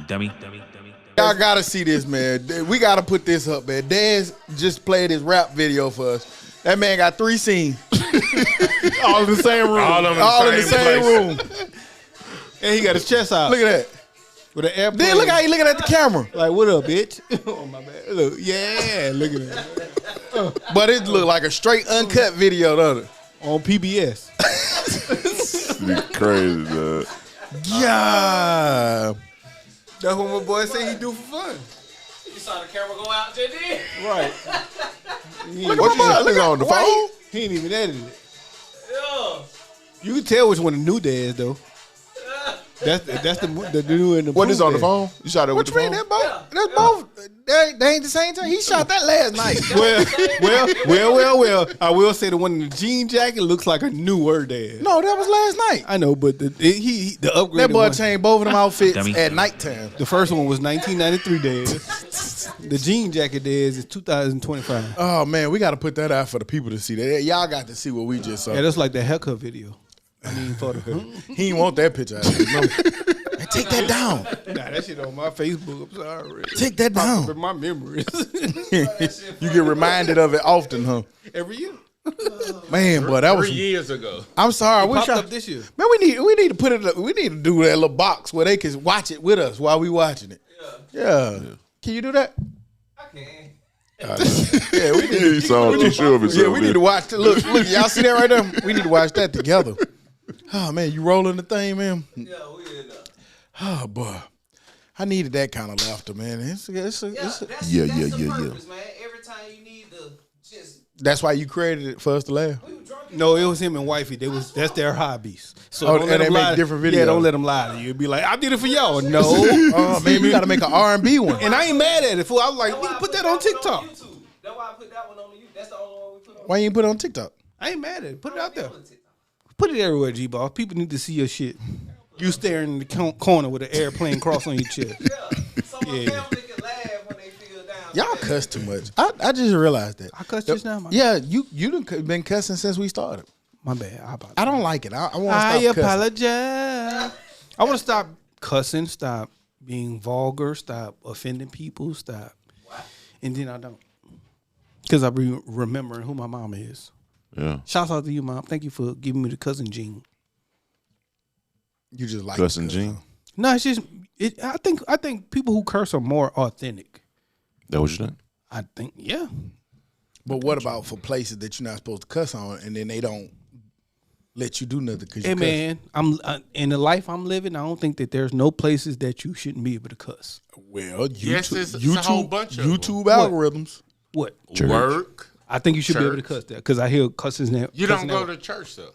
Dummy. Y'all gotta see this, man. We gotta put this up, man. Daz just played his rap video for us. That man got 3 scenes. All in the same room. All in the same room. And he got his chest out. Look at that. With an airplane. Then look how he looking at the camera. Like, what up, bitch? Oh, my bad. Look, yeah, look at that. But it look like a straight uncut video, doesn't it? On PBS. Crazy, dog. Yeah. That's what my boy say he do for fun. You saw the camera go out, JD? Right. Look at my boy. Look on the phone. He ain't even edited it. Yeah. You can tell which one the new Daz, though. That's the new and the What is on the Daz. phone? You shot it with What the you mean? phone? That's both. They ain't the same time. He shot that last night. Well. I will say the one in the jean jacket looks like a newer Daz. No, that was last night. I know, but the upgraded That boy one, changed both of them outfits Dummy. at nighttime. the first one was 1993 Daz. The jean jacket Daz is 2025. Oh man, we got to put that out for the people to see. That y'all got to see what we just saw. Yeah, that's like the haircut video. I mean, photo. He didn't want that picture out of it. No. Hey, take that down. Nah, that shit on my Facebook. I'm sorry. Take that down. But my memories. You get reminded of it often, huh? Every year. Man, boy, that was. 3 years ago. I'm sorry. I wish Popped I, up this year. man, we need to put it. We need to do that little box where they can watch it with us while we watching it. Yeah. Can you do that? I can. Yeah, we need. He sounds too sure of himself. Yeah, we need to watch it. Look, y'all see that right there? We need to watch that together. Oh man, you rolling the thing, man. Yeah, we did that. Oh boy, I needed that kind of laughter, man. It's That's the purpose, man. Every time you need to just. that's why you created it for us to laugh. We were drunk. No, it was him and wifey. That's their hobbies. So Oh, don't and let they them make lie. different Yeah, videos. don't let them lie to you. It'd be like, I did it for y'all. No. Oh man, we got to make an R&B one. And I ain't mad at it. Fool. I was like, That's why I nigga, put that on TikTok. YouTube. That's why I put that one on YouTube. That's the only one we put on. Why you ain't put it on TikTok? I ain't mad at it. Put it out there. On TikTok. Put it everywhere, G-Ball. People need to see your shit. You staring in the corner with an airplane cross on your chest. Yeah. So my Yeah. family can laugh when they feel down. Y'all cuss too much. I just realized that. I cussed just now, man. Yeah, you done been cussing since we started. My bad. I don't like it. I want to I stop cussing. apologize. I want to stop cussing, stop being vulgar, stop offending people, stop. What? And then I don't. Because I be remembering who my mom is. Yeah. Shouts out to you, Mom. Thank you for giving me the cousin gene. You just like Cussing cussing. Gene. No, it's just I think people who curse are more authentic. That what you think? I think, yeah. But what about for places that you're not supposed to cuss on, and then they don't let you do nothing because you Hey cuss? man, I'm in the life I'm living. I don't think that there's no places that you shouldn't be able to cuss. Well, YouTube, Yes, it's a whole bunch of them. YouTube algorithms. What? Work. I think you should be able to Church. cuss that because I hear cusses now. You don't go to church though.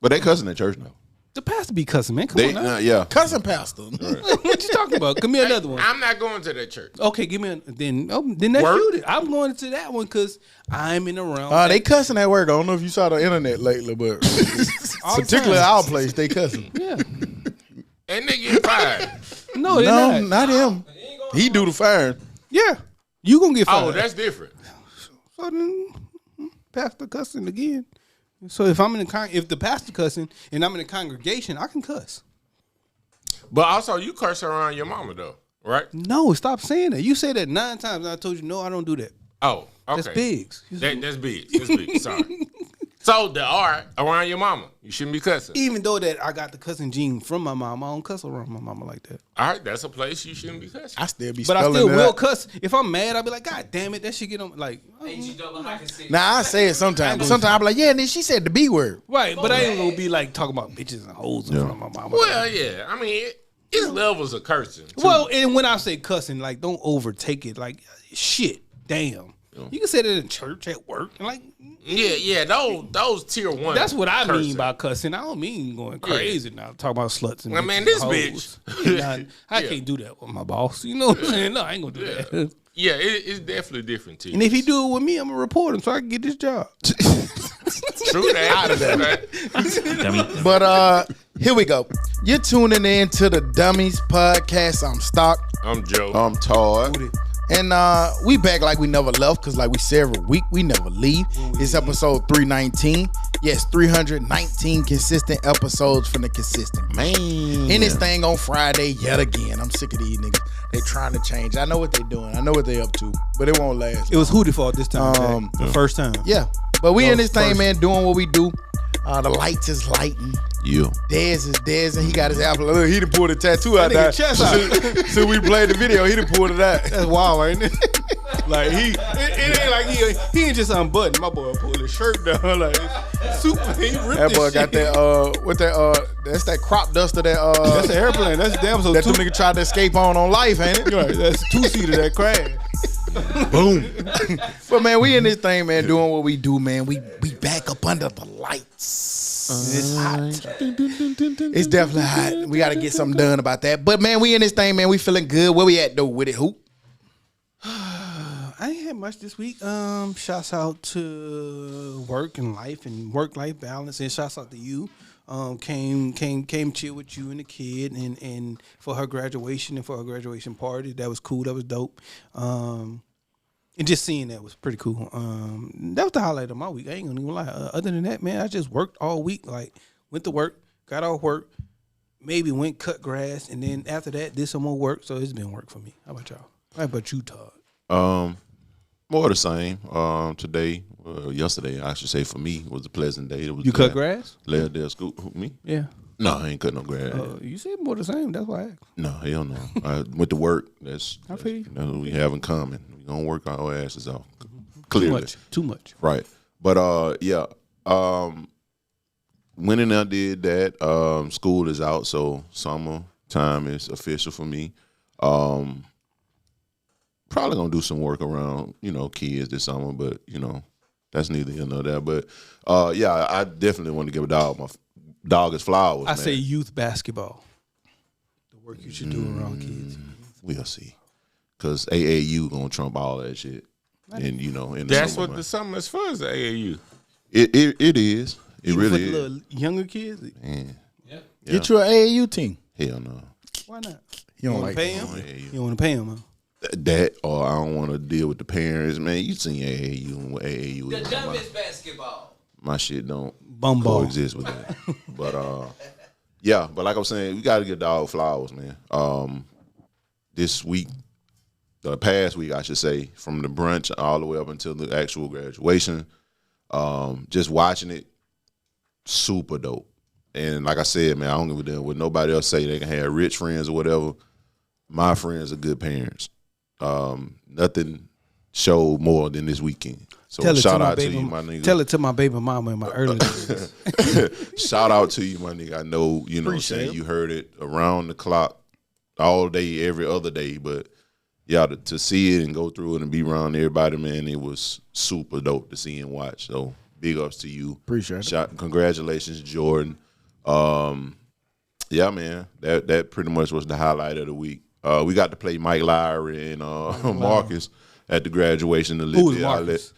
But they cussing at church now. The pastor be cussing, man. Come They on now. yeah. Cussing pastor. What you talking about? Give me another one. I'm not going to that church. Okay, give me then that's Work. you. I'm going to that one because I'm in the realm. They cussing at work. I don't know if you saw the internet lately, but All the particularly time. our place, they cussing. Yeah. And they get fired. No, they're No, not. not him. He do the firing. Yeah. You gonna get fired. Oh, that's different. So then, pastor cussing again. So if I'm in if the pastor cussing and I'm in a congregation, I can cuss. But also you curse around your mama though, right? No, stop saying that. You say that 9 times, and I told you no, I don't do that. Oh, okay. That's Biggs. That's big. That's big. Sorry. So the R around your mama, you shouldn't be cussing. Even though that I got the cussing gene from my mom, I don't cuss around my mama like that. All right, that's a place you shouldn't be cussing. I still be But I spelling still it will out. cuss. If I'm mad, I'll be like, God damn it, that shit get on like. Ain't double hockey stick. Now I say it sometimes, but sometimes I be like, yeah, and then she said the B word. Right, but I ain't gonna be like talking about bitches and hoes in front of my mama. Well, yeah. I mean, it's levels of cursing. too. Well, and when I say cussing, like don't overtake it. Like shit, damn. You can say that in church, at work, and like yeah. Those tier 1. that's what I cursing. mean by cussing. I don't mean going crazy now. Talking about sluts and I mean, bitches this and bitch. hoes. I Yeah. can't do that with my boss. You know what I'm saying? No, I ain't gonna do that. Yeah, it's definitely different too. And if he do it with me, I'm gonna report him so I can get this job. True that. Out of that. Dummy. But here we go. You're tuning in to the Dummies podcast. I'm Stock. I'm Joe. I'm Todd. And we back like we never left, because like we said every week, we never leave. It's episode 319. Yes, 319 consistent episodes from the consistent. Man. And this thing on Friday yet again. I'm sick of these niggas. They trying to change. I know what they doing. I know what they up to. But it won't last. It was Hootie fault this time. The first time. Yeah. But we in this thing, man, doing what we do. The lights is lighting. Yeah. Dez is Dez, and he got his apple. Look, he done pulled a tattoo out there. Chest out. So we played the video. He done pulled it out. That's wild, ain't it? Like it ain't like he ain't just unbuttoned. My boy pulled his shirt down like super. He ripped That boy this got shit. that that's that crop duster that That's an airplane. That's damn so that two. them nigga tried to escape on life, ain't it? Right, that's 2-seater that crash. Boom. But man, we in this thing, man, doing what we do, man. We back up under the lights. It's hot. It's definitely hot. We got to get something done about that. But man, we in this thing, man. We feeling good. Where we at though with it, Hoop? I ain't had much this week. Shouts out to work and life and work-life balance, and shouts out to you. Came chill with you and the kid, and for her graduation and for her graduation party. That was cool. That was dope. And just seeing that was pretty cool. That was the highlight of my week. I ain't gonna even lie. Other than that, man, I just worked all week. Like went to work, got off work, maybe went cut grass, and then after that did some more work. So it's been work for me. How about y'all? How about you, Todd? More of the same. Today, yesterday, I should say for me, was a pleasant day. It was You cut grass? Led there school. Who, me? Yeah. No, I ain't cut no grass. You said more the same. That's why I asked. No, hell no. I went to work. That's I feel you. that's what we have in common. We gonna work our asses off. Clearly. Too much. Right. But yeah. Went in there, did that. School is out, so summer time is official for me. Probably gonna do some work around, kids this summer, but that's neither here nor there. But yeah, I definitely want to give a dog his flowers. I man. say youth basketball. The work you should do around kids. We'll see, cause AAU gonna trump all that shit, and in the That's summer, what the summer is for, is the AAU. it is. It Even really for the is. little younger kids. Man, Get you an AAU team. hell no. Why not? You don't wanna like pay that. him? AAU. You want to pay him, huh? That, or I don't want to deal with the parents. Man, you seen AAU and what AAU The is. dumbest basketball. My shit don't Bum ball. coexist with that. But yeah. But like I was saying, we got to give dog flowers, man. This week, the past week, I should say, from the brunch all the way up until the actual graduation, just watching it, super dope. And like I said, man, I don't give a damn what nobody else say. They can have rich friends or whatever. My friends are good parents. Nothing showed more than this weekend. So shout out to you, my nigga. Tell it to my baby mama in my early days. Shout out to you, my nigga. I know, what I'm saying, you heard it around the clock, all day, every other day. But yeah, to see it and go through it and be around everybody, man, it was super dope to see and watch. So big ups to you. Appreciate it. Congratulations, Jordan. Yeah, man, that pretty much was the highlight of the week. We got to play Mike Lowry and Marcus at the graduation. Who is Marcus?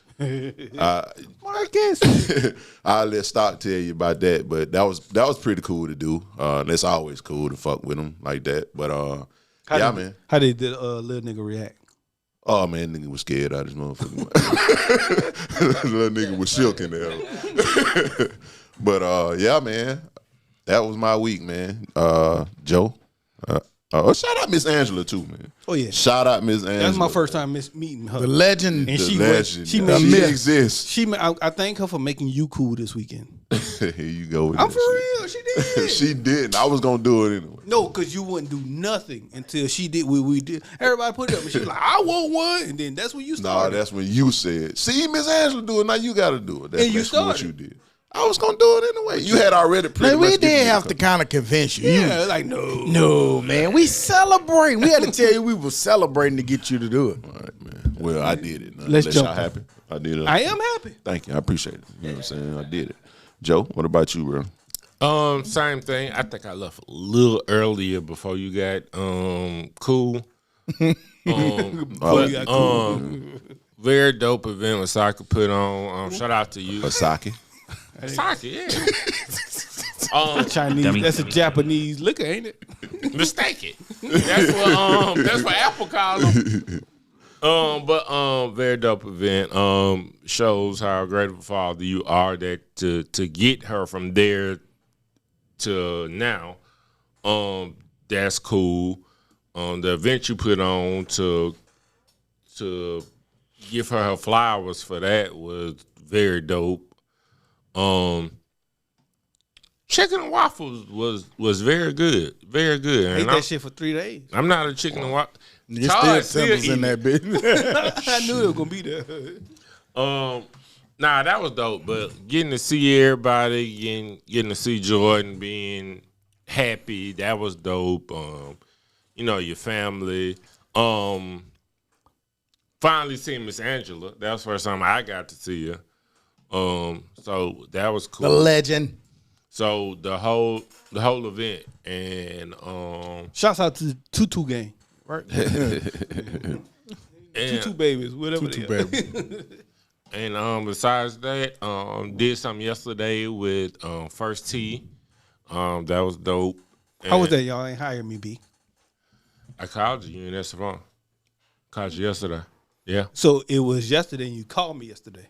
Marcus. I'll let Stock tell you about that, but that was pretty cool to do. That's always cool to fuck with him like that. But man. How did the little nigga react? Oh man, nigga was scared out of his motherfucking little nigga was shook in there. But yeah, man, that was my week, man. Joe. Shout out Miss Angela too, man. Oh yeah, shout out Miss Angela. That's my first time meeting her. The legend. And She exists. I thank her for making you cool this weekend. Here you go. With I'm that for shit. real. She did. She didn't. I was gonna do it anyway. No, because you wouldn't do nothing until she did what we did. Everybody put it up, and she was like, "I want one," and then that's when you Nah, started. that's when you said, "See, Miss Angela do it. Now you got to do it." That's And you basically what started. you did. I was gonna do it anyway. You had already pretty Man, much we given me did the have to kind of convince you. Yeah, like no. No, man. We celebrate. We had to tell you we were celebrating to get you to do it. All right, man. Well, I did it. Let's Unless jump y'all in. happy. I did it. I am happy. Thank you. I appreciate it. You know what I'm saying? I did it. Joe, what about you, bro? Same thing. I think I left a little earlier before you got cool. Very dope event Osaka put on. Shout out to you. Asaki. Osaka, yeah. Chinese. Dummy. That's a Japanese liquor, ain't it? Mistake it. That's what Apple calls them. Very dope event. Shows how grateful father you are that to get her from there to now. That's cool. The event you put on to give her flowers for that was very dope. Chicken and waffles was very good. Very good. I ate that shit for 3 days. I'm not a chicken and waffle. You still tempers in that bitch. I knew it was gonna be there. Nah, that was dope. But getting to see everybody, getting to see Jordan being happy, that was dope. Your family. Finally seeing Miss Angela. That was the first time I got to see her. So that was cool. The legend. So the whole event and Shouts out to Tutu gang, right? Tutu babies, whatever Tutu they are. baby. And besides that, did something yesterday with First T. That was dope. How was And that? Y'all ain't hired me, B. I called you and that's wrong. Called you yesterday. Yeah. So it was yesterday and you called me yesterday.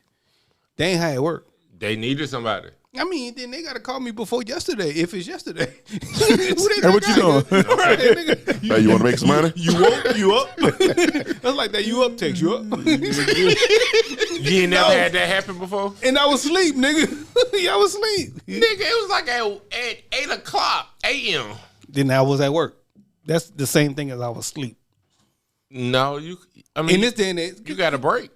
They ain't how it work. They needed somebody. I mean, then they got to call me before yesterday, if it's yesterday. Hey, what you doing? Right, nigga. Hey, you want to make some money? You up? You up? That's like that. You up text. You up? You ain't never had that happen before? And I was asleep, nigga. I was asleep. Nigga, it was like at 8 o'clock a.m. Then I was at work. That's the same thing as I was asleep. No, in this day and age, you got a break.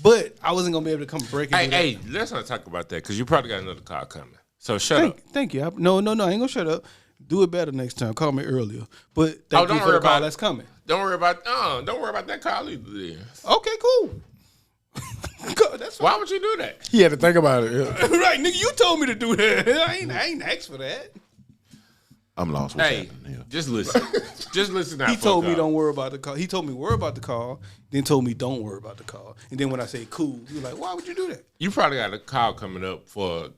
But I wasn't gonna be able to come break it. Hey, let's not talk about that because you probably got another call coming. So shut up. Thank you. No, I ain't gonna shut up. Do it better next time. Call me earlier. But Don't thank you for worry the call about it. that's coming. Don't worry about that call either. Then. Okay, cool. That's fine. Why would you do that? He had to think about it. Yeah. Right, nigga. You told me to do that. I ain't asked for that. I'm lost. What's Hey, happening here? just listen. Just listen. He told me don't worry about the call. He told me worry about the call, then told me don't worry about the call. And then when I say cool, he was like, why would you do that? You probably got a call coming up for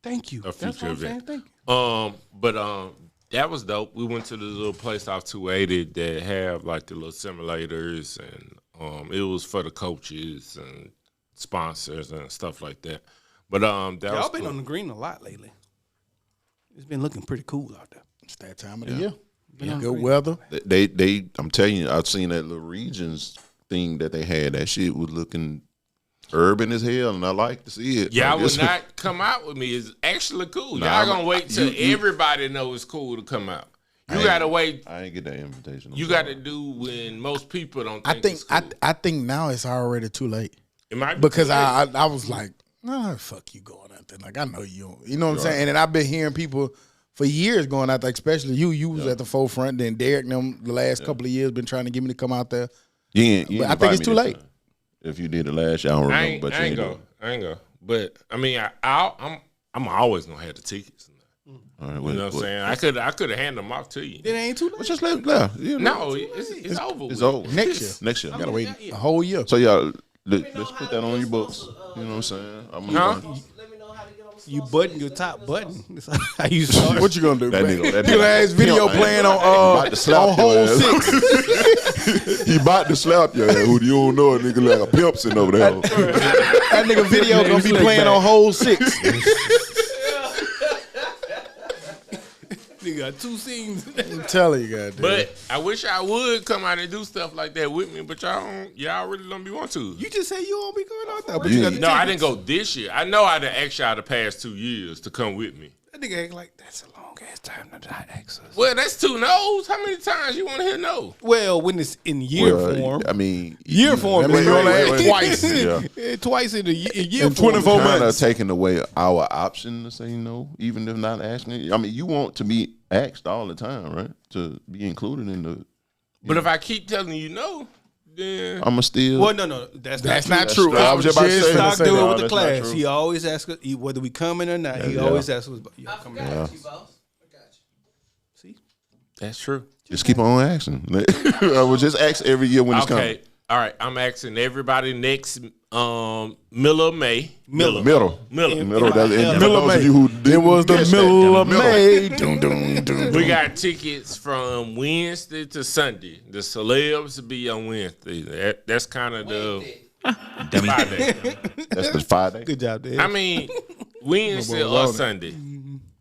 Thank you. a That's what future I'm saying. event. Thank you. But that was dope. We went to this little place off 280 that have like the little simulators, and it was for the coaches and sponsors and stuff like that. But that Y'all was been cool. on the green a lot lately. It's been looking pretty cool out there. It's that time of the year. Yeah. Good weather. They I'm telling you, I've seen that little regions thing that they had. That shit was looking urban as hell, and I like to see it. Y'all Like, would this- not come out with me. It's actually cool. Nah, Y'all I'm- gonna wait till you- everybody know it's cool to come out. You I gotta ain't- wait. I ain't get that invitation. I'm You sorry. got to do when most people don't I think think it's cool. I think now it's already too late It might be because too late. I was like, nah, fuck you going out there. Like I know you don't. You know what I'm saying? And then I've been hearing people for years going out there, especially you. You was at the forefront. Then Derek and them the last couple of years been trying to get me to come out there. You ain't But I think invite it's me too this late. time. If you did it last year, I don't remember. I ain't, but I you ain't do go. it. I ain't go. But I mean, I'm always gonna have the tickets. All right, You know what I'm saying? I could have handed them off to you. It ain't too late. Just let you know, No, it's over. it's with. over Next year. Next year. Gotta wait a whole year. So y'all, let's put that on your books. You know what I'm saying? I'm Huh? Let me know how to get on the You button your top button. That's how you start. What you gonna do? That man? nigga, that You nigga. ass video playing on about to slap on hole your ass. 6. He about to slap you. Who you don't know? A nigga like a pimp sitting over there. That nigga video gonna be playing on hole 6. Nigga got 2 scenes. I'm telling you, goddamn. But I wish I would come out and do stuff like that with me, but y'all really don't be want to. You just say you won't be going out there, but you Yeah. got the No, I tickets. didn't go this year. I know I done asked y'all the past 2 years to come with me. That nigga act like that's a long ass time to not ask us. Well, that's 2 no's. How many times you want to hear no? Well, when it's in year form. I mean, Year form. I mean, you only asked twice. Yeah. Twice in year In form. 24 kind of months. taking away our option to say no, even if not asking it. I mean, you want to be asked all the time, right? To be included in the. But if I keep telling you no, then I'ma still. Well, no, that's not true. I was just about to say. Stock say do that. it with the that's not class. true. He always asks us, whether we coming or not. He Yeah. always asks us, y'all I coming. got you, boss. I got you. See, that's true. Just keep on asking. I would just ask every year when it's Okay, coming. All right, I'm asking everybody next. Millel May. Middle. That's for those of you who didn't It was the catch that, middle of Middle. May. Dun, dun, dun, We dun. got tickets from Wednesday to Sunday. The celebs will be on Wednesday. That's kind of the Friday. That's the 5 day. Good job, Dad. I mean, Wednesday No, or no. Sunday.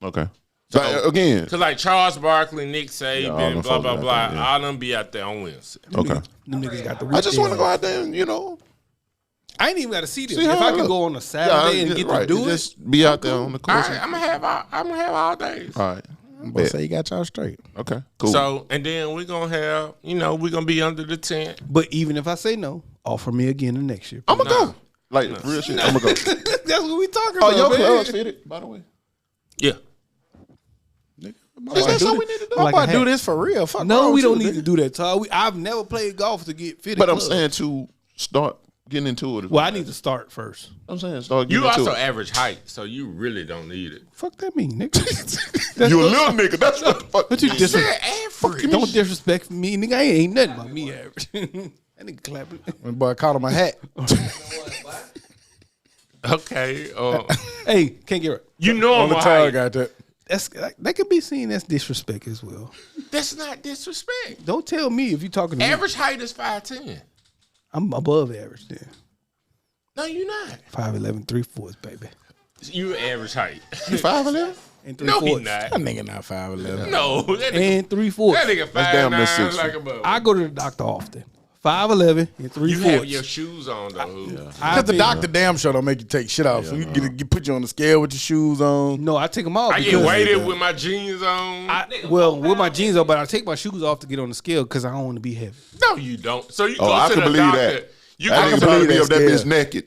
Okay. So again, Because like Charles Barkley, Nick Saban, all them blah, folks blah, out blah. there, yeah. All them be out there on Wednesday. okay. Them niggas got the I just want to weekend. go out there and I ain't even got to see this. See If how I it can look. go on a Saturday and get to do it, Just be out there on the All course. right, I'm gonna have all days. All right. But say you got y'all straight. Okay. Cool. So and then we're gonna have, we're gonna be under the tent. but even if I say no, offer me again the next year. I'm gonna go. Like real shit. I'm gonna go. That's what we talking Oh, about. your man. club's fitted, by the way. Yeah. Is that something we need to do? I'm Like about a to do hat. this for real. Fuck No, wrong we with don't you, need to do that, Todd. I've never played golf to get fitted. But I'm clubs. saying to start getting into it. Well, I need to start first. I'm saying start getting You into also it. average height, so you really don't need it. Fuck that mean, nigga. You a little nigga. That's what the fuck. But you you disrespect. Don't disrespect me, nigga. I ain't nothing about me average. That nigga clapping. When boy caught on my hat. Okay. Hey, can't get right. You know On I'm the a tire height. got that. That could be seen as disrespect as well. That's not disrespect. Don't tell me if you talking to me. Average height is 5'10". I'm above average then. No, you're not. 5'11", 3/4, baby. You average height. You 5'11"? And No, he 3/4. not. That nigga not 5'11". No, that nigga, And 3/4. that nigga That's damn near 5'9", 6'. like a mother. I go to the doctor often. 5'11" and You have 3/4. your shoes on though. Because the doctor damn sure don't make you take shit off. So you get put you on the scale with your shoes on. No, I take them off. I get because weighted with my jeans on. with my jeans on, but I take my shoes off to get on the scale because I don't want to be heavy. No, you don't. So you Oh, go I to can the believe doctor. that. You That go nigga to trying to believe be up that that bitch scale. naked.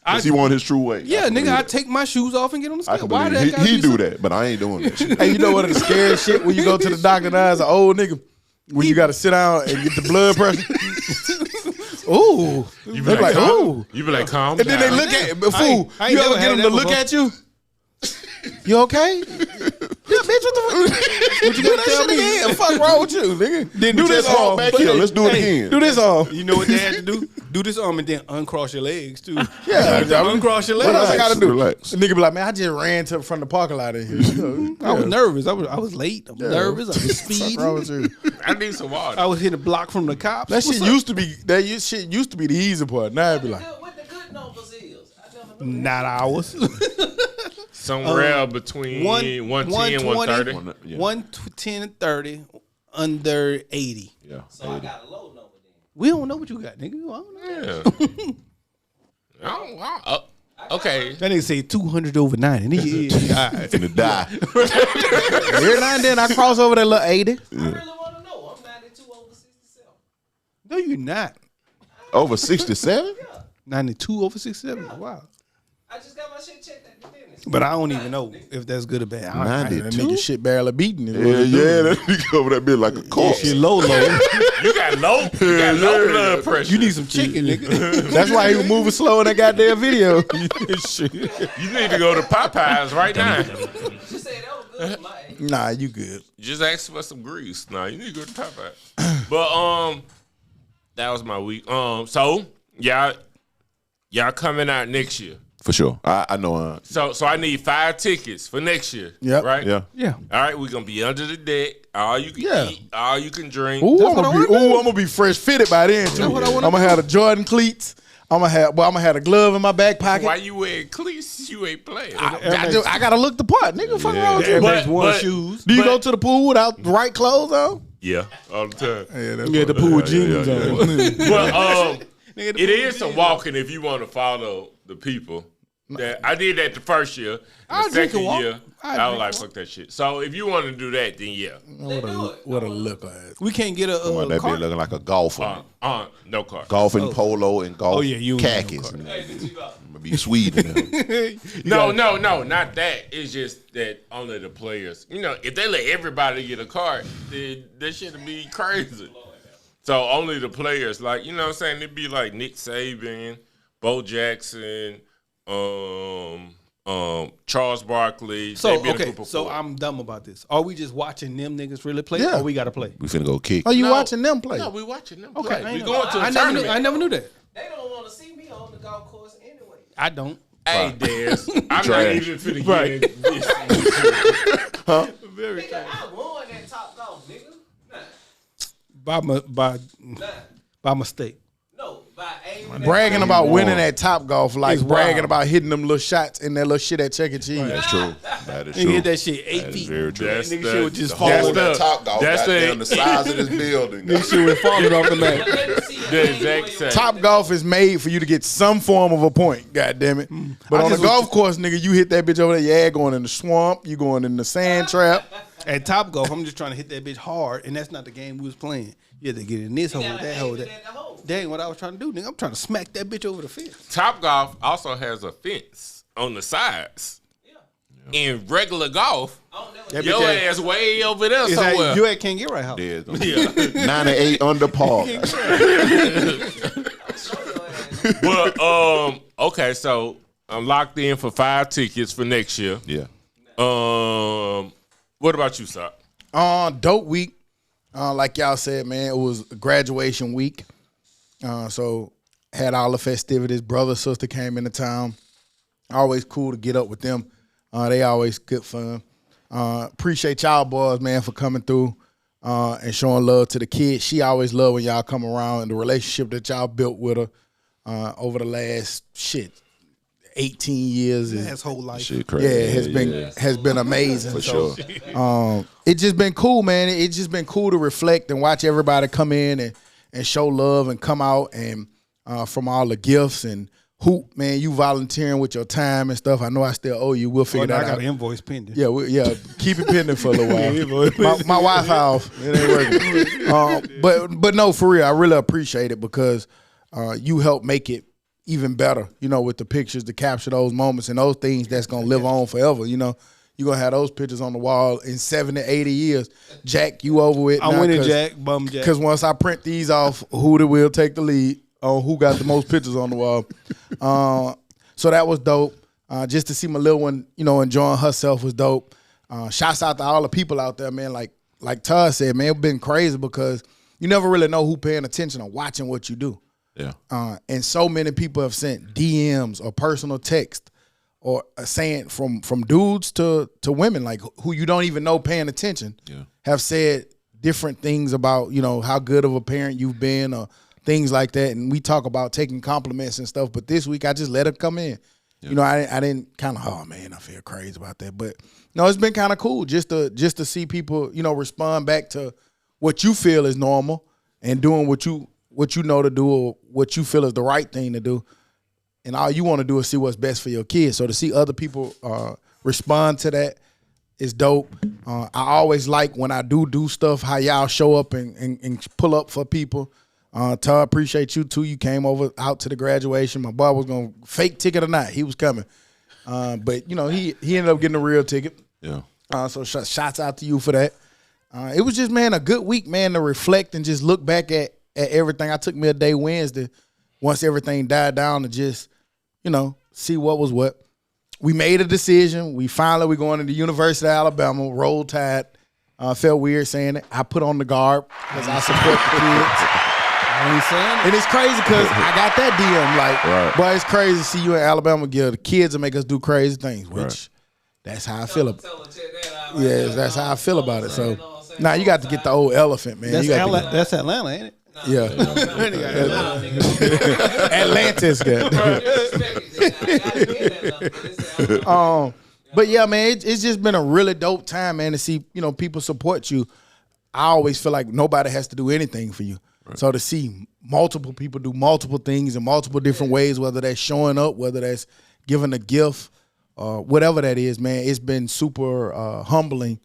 Because he want his true weight. Yeah, can nigga, believe I that. take my shoes off and get on the I scale. can Why believe that gotta he be do so- that, but I ain't doing that shit. Hey, you know what the scary shit when you go to the doctor now as an old nigga? When you got to sit down and get the blood pressure. Ooh. You They be like, calm- ooh. You be like, calm And down. then they look at I fool. ain't You never ever get had them that to look before. at you? You okay? Yeah, bitch, what the fuck? What you gonna tell me? Again? Fuck wrong with you, nigga? Then Do this arm back here. Let's do it again. Do this arm. You know what they had to do? Do this arm and then uncross your legs too. Yeah, Uncross your What else legs. I gotta do? Relax. The nigga be like, man, I just ran from the parking lot in here. I was nervous. I was late. I was nervous. I was Fuck wrong speeding. with you? I need some water. I was hitting a block from the cops. That shit used to be shit used to be the easy part. Now it be like, What the good numbers is? I never knew. not ours. Somewhere between 110 and 130. Yeah. 110 and 30, under 80. Yeah. So I got a low number then. We don't know what you got, nigga. I don't know. Yeah. Okay. That nigga say 200 over 90. Nigga, yeah, all right. Finna die. every now and then I cross over that little 80. I really want to know. I'm 92 over 67. No, you're not. Over 67? 92 over 67. Wow. I just got my shit checked at the dentist. But I don't even know if that's good or bad. I don't- That nigga shit barely beating. Yeah, yeah. That nigga over that bitch like a corpse. Shit low. You got low blood pressure. You need some chicken, nigga. That's why he was moving slow in that goddamn video. Shit. You need to go to Popeyes right now. She said that was good for my age. Nah, you good. Just ask for some grease. Nah, you need to go to Popeyes. But that was my week. So y'all coming out next year. For sure. I know. So I need 5 tickets for next year. Yep. Right? Yeah. Yeah. All right, we're gonna be under the deck. All you can Yeah. eat, all you can drink. Ooh, That's I'm what gonna be fresh fitted by then too. what I I'm wanna gonna have the Jordan cleats. I'm gonna have a glove in my back pocket. Why you wearing cleats? You ain't playing. I gotta look the part, nigga. Fuck wrong with you? But- one but- shoes. Do you go to the pool without the right clothes on? Yeah, all the time. Yeah, the pool with jeans on. But it is some walking if you want to follow the people. That I did that the first year. I'll The drink second and walk. year, I'll I was drink like, and fuck that shit. So if you want to do that, then yeah. What a look like. We can't get a That bitch cart. looking like a golfer. No car. Golfing polo and golf Oh, yeah, you ain't got no khakis. car. I'm gonna be Sweden. No, not that. It's just that only the players. You know, if they let everybody get a card, then that shit'd be crazy. So only the players, like, you know what I'm saying? It'd be like Nick Saban, Bo Jackson, Charles Barkley. So they been a okay, group of so four. I'm dumb about this. Are we just watching them niggas really play, Yeah. or we got to play? We finna go kick. Oh, you No. watching them play? No, we watching them Okay, play. I We ain't going know. to a I never knew. tournament. I never knew that. They don't want to see me on the golf course anyway. I don't. Hey, Dez, I'm not Trash. even finna get into this. Very Nigga, trash. I won that top golf, nigga. Nah. By mistake. No, by aiming. Bragging about winning at Top Golf, like It's bragging wild. about hitting them little shots in that little shit at Chuck E. Cheese. That's true. That is Nigga true. hit that shit 8 That is feet. very true. That's Nigga the- shit would just The fall. whole That's the- top golf that's goddamn the- the size of this building. Nigga shit would falling off the mat. The exact same. Top Golf is made for you to get some form of a point, god damn it. But I on the just golf course, nigga, you hit that bitch over there, your ass going in the swamp, you going in the sand trap. At Top Golf, I'm just trying to hit that bitch hard, and that's not the game we was playing. You had to get in this hole, gotta that aim hole, it that. at the hole. That ain't what I was trying to do, nigga. I'm trying to smack that bitch over the fence. Top Golf also has a fence on the sides. Yeah. In regular golf, I don't never That your bitch ass way over there Is somewhere. that you at Can't Get Right House? Dead. 98 under par. But okay, so I'm locked in for 5 tickets for next year. Yeah. What about you, Sock? Dope week. Like y'all said, man, it was graduation week. So had all the festivities. Brother, sister came into town. Always cool to get up with them. They always good fun. Appreciate y'all boys, man, for coming through and showing love to the kids. She always love when y'all come around, and the relationship that y'all built with her over the last 18 years. That's whole life. Shit Yeah, crazy. has been amazing. For So, sure. It's just been cool, man. It's just been cool to reflect and watch everybody come in and show love and come out and from all the gifts and hoop, man. You volunteering with your time and stuff. I know I still owe you. We'll figure I that got out. an invoice pending. Yeah, keep it pending for a little while. my Wi-Fi off. It ain't working. But no, for real, I really appreciate it because you helped make it even better, you know, with the pictures to capture those moments and those things that's going to live on forever, you know. You're going to have those pictures on the wall in 70, 80 years. Jack, you over with. I'm winning, Jack. Bum Jack. Because once I print these off, who will take the lead on who got the most pictures on the wall. So that was dope. Just to see my little one, you know, enjoying herself was dope. Shouts out to all the people out there, man. Like Todd said, man, it's been crazy because you never really know who paying attention or watching what you do. Yeah. And so many people have sent DMs or personal text or saying from dudes to women, like who you don't even know paying attention, have said different things about, you know, how good of a parent you've been or things like that. And we talk about taking compliments and stuff. But this week I just let it come in. You know, I didn't kind of, oh man, I feel crazy about that. But no, it's been kind of cool just to see people, you know, respond back to what you feel is normal and doing what you know to do or what you feel is the right thing to do. And all you want to do is see what's best for your kids. So to see other people respond to that is dope. I always like when I do stuff, how y'all show up and pull up for people. Todd, appreciate you too. You came out to the graduation. My boy was going to fake ticket or not. He was coming. But, you know, he ended up getting a real ticket. Yeah. So shots out to you for that. It was just, man, a good week, man, to reflect and just look back at everything. I took me a day Wednesday once everything died down to just, you know, see what was what. We made a decision. We're going to the University of Alabama. Roll Tide. Felt weird saying it. I put on the garb because I support the kids. And it's crazy because I got that DM. Like, boy, it's crazy to see you in Alabama give the kids and make us do crazy things, which that's how I feel about it. Yeah, that's how I feel about it. So, now you got to get the old elephant, man. That's, You got to that's Atlanta, ain't it? Yeah. Atlantis got. But yeah, man, it's just been a really dope time, man, to see, you know, people support you. I always feel like nobody has to do anything for you. Right. So to see multiple people do multiple things in multiple different ways, whether that's showing up, whether that's giving a gift, whatever that is, man, it's been super humbling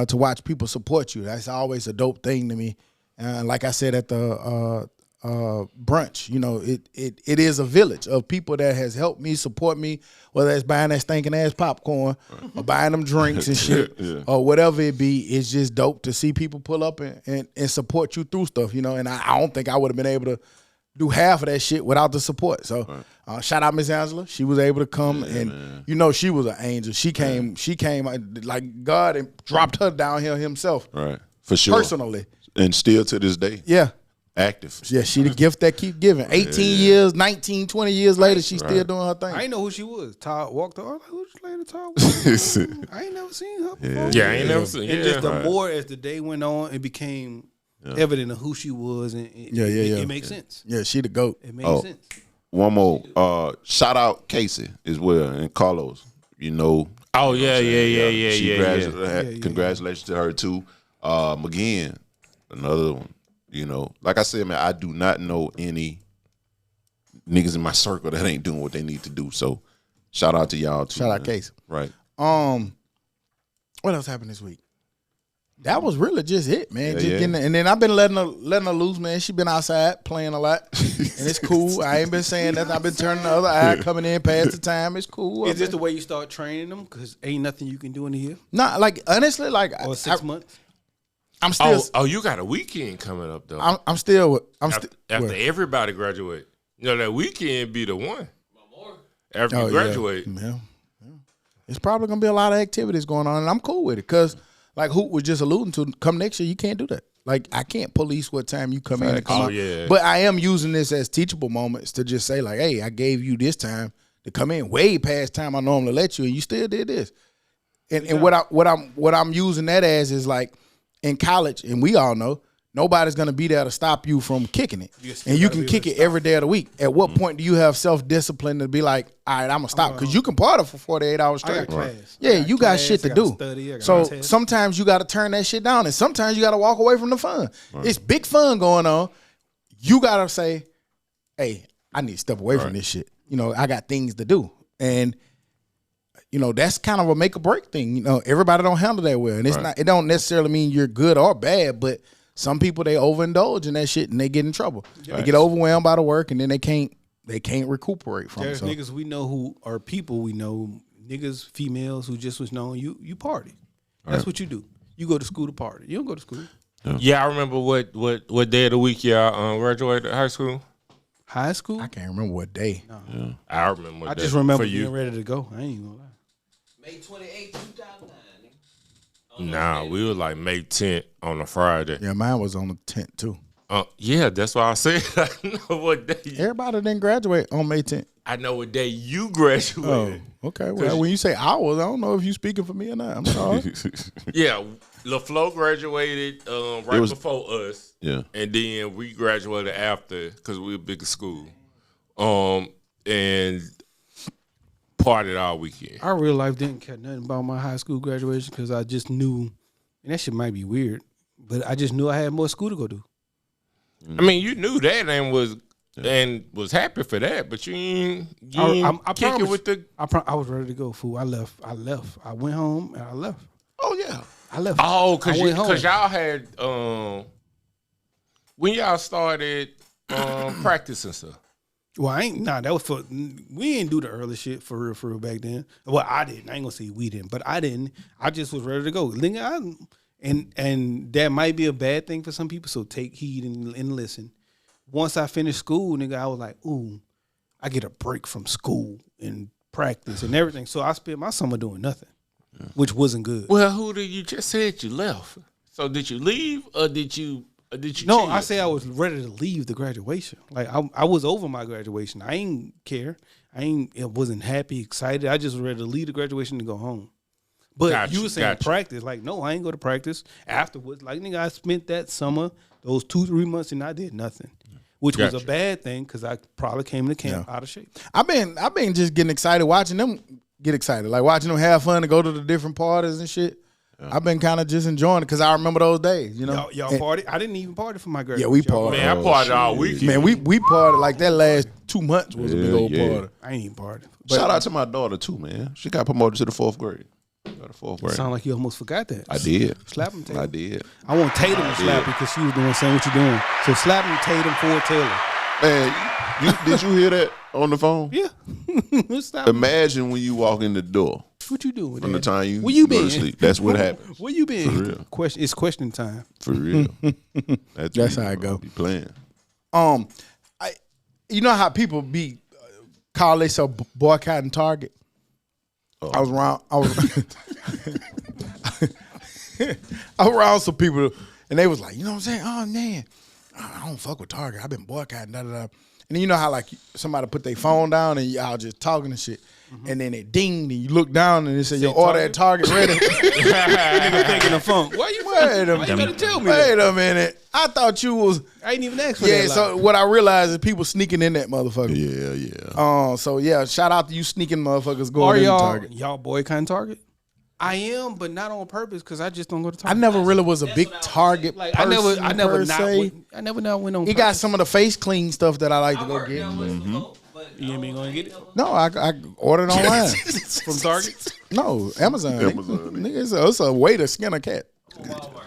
to watch people support you. That's always a dope thing to me. Like I said at the brunch, you know, it is a village of people that has helped me, support me, whether it's buying that stinking ass popcorn or buying them drinks and shit or whatever it be. It's just dope to see people pull up and support you through stuff, you know. And I don't think I would have been able to do half of that shit without the support. So shout out Miss Angela. She was able to come and you know she was an angel. She came like God and dropped her down here himself. Right. For sure. Personally. And still to this day. Yeah. Active. Yeah, she the gift that keep giving. 18 years, 19, 20 years later, she's still doing her thing. I ain't know who she was. Todd walked her. I was like, who's this lady Todd Walker? I ain't never seen her before. Yeah, I ain't never seen. And just the more as the day went on, it became evident of who she was, and it makes sense. Yeah, she the GOAT. It makes sense. One more. Shout out Casey as well and Carlos. You know. Oh yeah. Congratulations to her too. Again, another one. You know, like I said, man, I do not know any niggas in my circle that ain't doing what they need to do. So, shout out to y'all too. Shout out Case. Right. What else happened this week? That was really just it, man. Yeah, Just getting and then I've been letting her loose, man. She been outside playing a lot, and it's cool. I ain't been saying that. I've been turning the other eye, coming in past the time. It's cool. Is this the way you start training them? Because ain't nothing you can do in a year Nah, like honestly, like or 6 months. I'm still. Oh, you got a weekend coming up though. I'm still. After everybody graduate, you know that weekend be the one. After you graduate, yeah. It's probably gonna be a lot of activities going on, and I'm cool with it because, like Hoop was just alluding to, come next year you can't do that. Like I can't police what time you come in and come out. Yeah. But I am using this as teachable moments to just say like, hey, I gave you this time to come in way past time I normally let you, and you still did this. And what I'm using that as is like. In college, and we all know, nobody's going to be there to stop you from kicking it. And you can kick it every day of the week. At what point do you have self-discipline to be like, all right, I'm going to stop? Because you can party for 48 hours straight. Yeah, you got shit to do. So sometimes you got to turn that shit down, and sometimes you got to walk away from the fun. It's big fun going on. You got to say, hey, I need to step away from this shit. You know, I got things to do. And you know, that's kind of a make or break thing. You know, everybody don't handle that well. And it's not, it don't necessarily mean you're good or bad, but some people, they overindulge in that shit and they get in trouble. They get overwhelmed by the work and then they can't recuperate from it. There's niggas we know who are people we know, niggas, females who just was known, you party. That's what you do. You go to school to party. You don't go to school. Yeah, I remember what day of the week y'all graduated high school? High school? I can't remember what day. No. Yeah. I remember what I day. just remember being ready to go. I ain't gonna lie. May 28, 2009. Nah, we were like May 10th on a Friday. Yeah, mine was on the 10th too. Yeah, that's why I said I know what day. Everybody didn't graduate on May 10th. I know what day you graduated. Oh, okay. Well, when you say hours, I don't know if you speaking for me or not. I'm sorry. Yeah, LaFleur graduated before us. Yeah. And then we graduated after because we were bigger school. And partied all weekend. I real life didn't care nothing about my high school graduation because I just knew, and that shit might be weird, but I just knew I had more school to go do. I mean, you knew that and was happy for that, but you ain't kick it with the. I was ready to go, fool. I left. I went home and I left. Oh yeah, I left. Oh, because y'all had when y'all started practice and stuff. Well, that was for, we didn't do the early shit for real back then. Well, I didn't. I ain't gonna say we didn't, but I didn't. I just was ready to go. And that might be a bad thing for some people, so take heed and listen. Once I finished school, nigga, I was like, ooh, I get a break from school and practice and everything. So I spent my summer doing nothing, which wasn't good. Well, you just said you left. So did you leave or did you no, chill? I say I was ready to leave the graduation. Like I was over my graduation. I ain't care. I wasn't happy, excited. I just was ready to leave the graduation and go home. But you were saying practice. Like, no, I ain't go to practice afterwards. Like, nigga, I spent that summer, those 2-3 months, and I did nothing. Which was a bad thing because I probably came to camp out of shape. I've been just getting excited watching them get excited. Like watching them have fun and go to the different parties and shit. Yeah. I've been kind of just enjoying it because I remember those days, you know. Y'all party? I didn't even party for my graduation. Yeah, we partied. Man, I partied all weekend. Man, we partied like that last 2 months was a big old party. I ain't even partied. Shout out to my daughter too, man. She got promoted to the 4th grade. Sound like you almost forgot that. I did. Slap him, Tatum. I did. I want Tatum to slap you because she was doing saying what you doing. So slap him, Tatum, for Taylor. Man, did you hear that on the phone? Yeah. Imagine when you walk in the door. What you doing? From the time you Where you go been? to sleep. That's what happens. Where you been? For real. It's question time. For real. That's how I go. Be playing. you know how people be call themselves boycotting Target. Oh. I was around. I was around some people, and they was like, you know what I'm saying? Oh man, I don't fuck with Target. I've been boycotting. Da, da, da. And then you know how like somebody put their phone down and y'all just talking and shit, and then it dinged and you look down and it said your order at Target ready. Nigga thinking the phone. Why you gotta tell me Wait that? a minute. I thought you was. I ain't even asked for Yeah. that. So what I realized is people sneaking in that motherfucker. Yeah. So yeah, shout out to you sneaking motherfuckers Are going into y'all Target. boycotting Target? I am, but not on purpose because I just don't go to I Target. never really was a big Target like person I never per not se. went, I never not went on. He got some of the face clean stuff that I like to I go worked get. there once before, but You ain't been gonna get it? No, I ordered online. From Target. No, Amazon. Amazon. Nigga, it's a way to skin a cat. Walmart, nigga.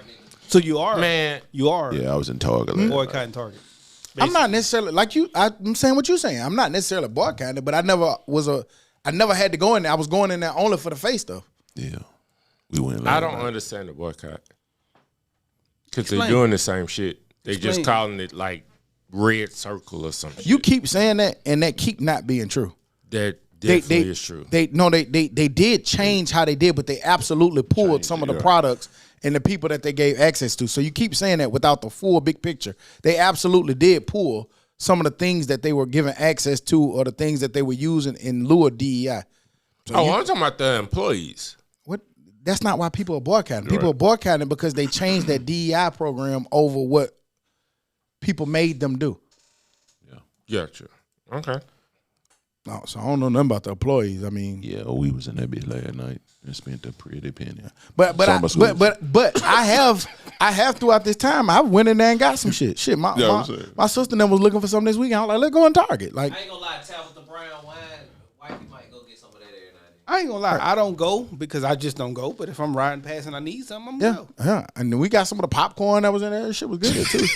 So you are Man. You are Yeah, I was in Target. last night. boycotting Target. I'm not necessarily like you. I'm saying what you're saying. I'm not necessarily boycotting it, but I never had to go in there. I was going in there only for the face stuff. Yeah. We went. I last don't night. understand the boycott because they're Explain. doing the same shit. They just Explain. calling it like red circle or something. You keep saying that, and that keep not being true. That definitely is true. They did change how they did, but they absolutely pulled some of the products and the people that they gave access to. So you keep saying that without the full big picture. They absolutely did pull some of the things that they were given access to or the things that they were using in lieu of DEI. So I'm talking about the employees. what? That's not why people are boycotting. People are boycotting because they changed that DEI program over what people made them do. Gotcha. Okay. No, so I don't know nothing about the employees. I mean, Yeah, we was in that bitch last night and spent a pretty penny. but Summer schools. I have throughout this time I went in there and got some shit. Shit, Yeah, I'm saying. my sister and them was looking for something this weekend. I was like, let's go in Target. Like, I ain't gonna lie, Tabitha Brown wine, wifey might go get some of that every now and then. I ain't gonna lie. I don't go because I just don't go. But if I'm riding past and I need something, I'm yeah, gonna go. yeah. And then we got some of the popcorn that was in there. That shit was good too,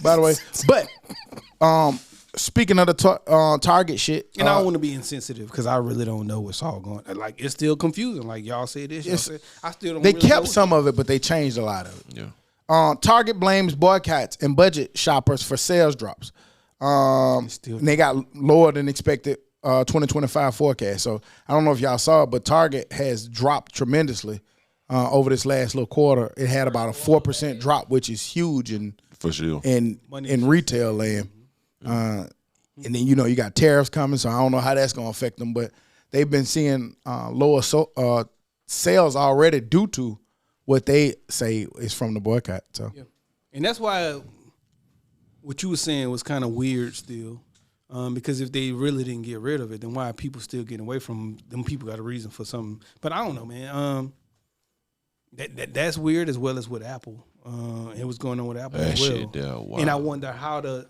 by the way. But speaking of the Target shit, And I don't want to be insensitive because I really don't know what's all going. Like it's still confusing. Like y'all say this, y'all say, I still don't. they really kept know. some of it, but they changed a lot of it. Yeah. Target blames boycotts and budget shoppers for sales drops. And they got lower than expected 2025 forecast. So I don't know if y'all saw it, but Target has dropped tremendously over this last little quarter. It had about a 4% drop, which is huge For sure. in retail land. And then you got tariffs coming, so I don't know how that's gonna affect them. But they've been seeing lower sales already due to what they say is from the boycott. So And that's why what you were saying was kind of weird still. Because if they really didn't get rid of it, then why are people still getting away from them? People got a reason for something. But I don't know, man. That's weird as well as with Apple. It was going on with Apple That as well. shit there, wow. And I wonder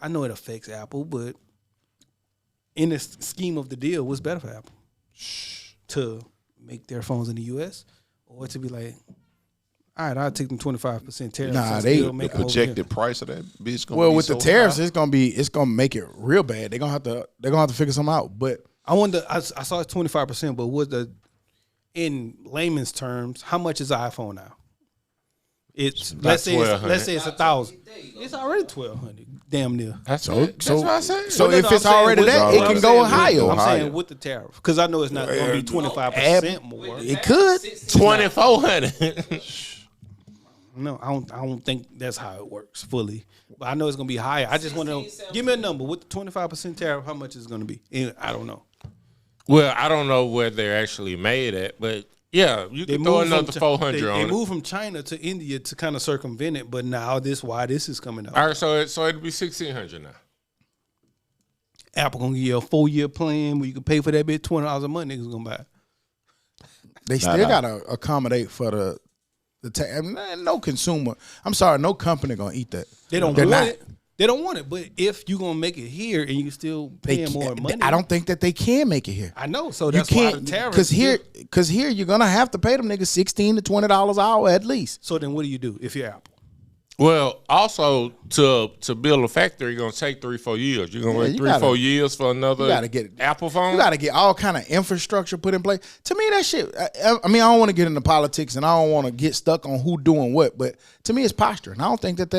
I know it affects Apple, but in the scheme of the deal, what's better for Apple? To make their phones in the U.S. or to be like, all right, I'll take them 25% tariffs. Nah, and they- still The make it over projected here. price of that bitch gonna well, be with so the tariffs, high. it's gonna make it real bad. They're gonna have to figure something out. But I wonder. I saw it's 25%, but what in layman's terms, how much is an iPhone now? It's let's say it's 1,000. It's already 1,200. Damn near. That's so what I said. so No, if no, it's I'm saying already with- that, no, it I'm can saying go with- higher. I'm higher. saying with the tariff because I know it's not going to be 25% more. It could. 2,400. No, I don't think that's how it works fully. But I know it's going to be higher. I just want to know. Give me a number with the 25% tariff. How much is it going to be? And I don't know. Well, I don't know where they're actually made at, but yeah, you can throw another 400 They on it. moved from China to India to kind of circumvent it, but now why this is coming out. All right, so it'll be 1,600 now. Apple gonna give you a 4-year plan where you can pay for that bit $20 a month. Niggas gonna buy it. They still gotta accommodate for the tax. I mean, no consumer. I'm sorry, no company gonna eat that. They don't They're want not. it. They don't want it. But if you gonna make it here and you still paying more money, I don't think that they can make it here. I know. So You that's why the can't tariff. because here you're gonna have to pay them niggas $16 to $20 an hour at least. So then what do if you're Apple? Well, also to build a factory, you're gonna take 3-4 years. You're gonna wait you 3-4 years for another gotta get Apple phone. You got to get all kind of infrastructure put in place. To me, that shit. I mean, I don't want to get into politics, and I don't want to get stuck on who doing what. But to me, it's posturing. I don't think that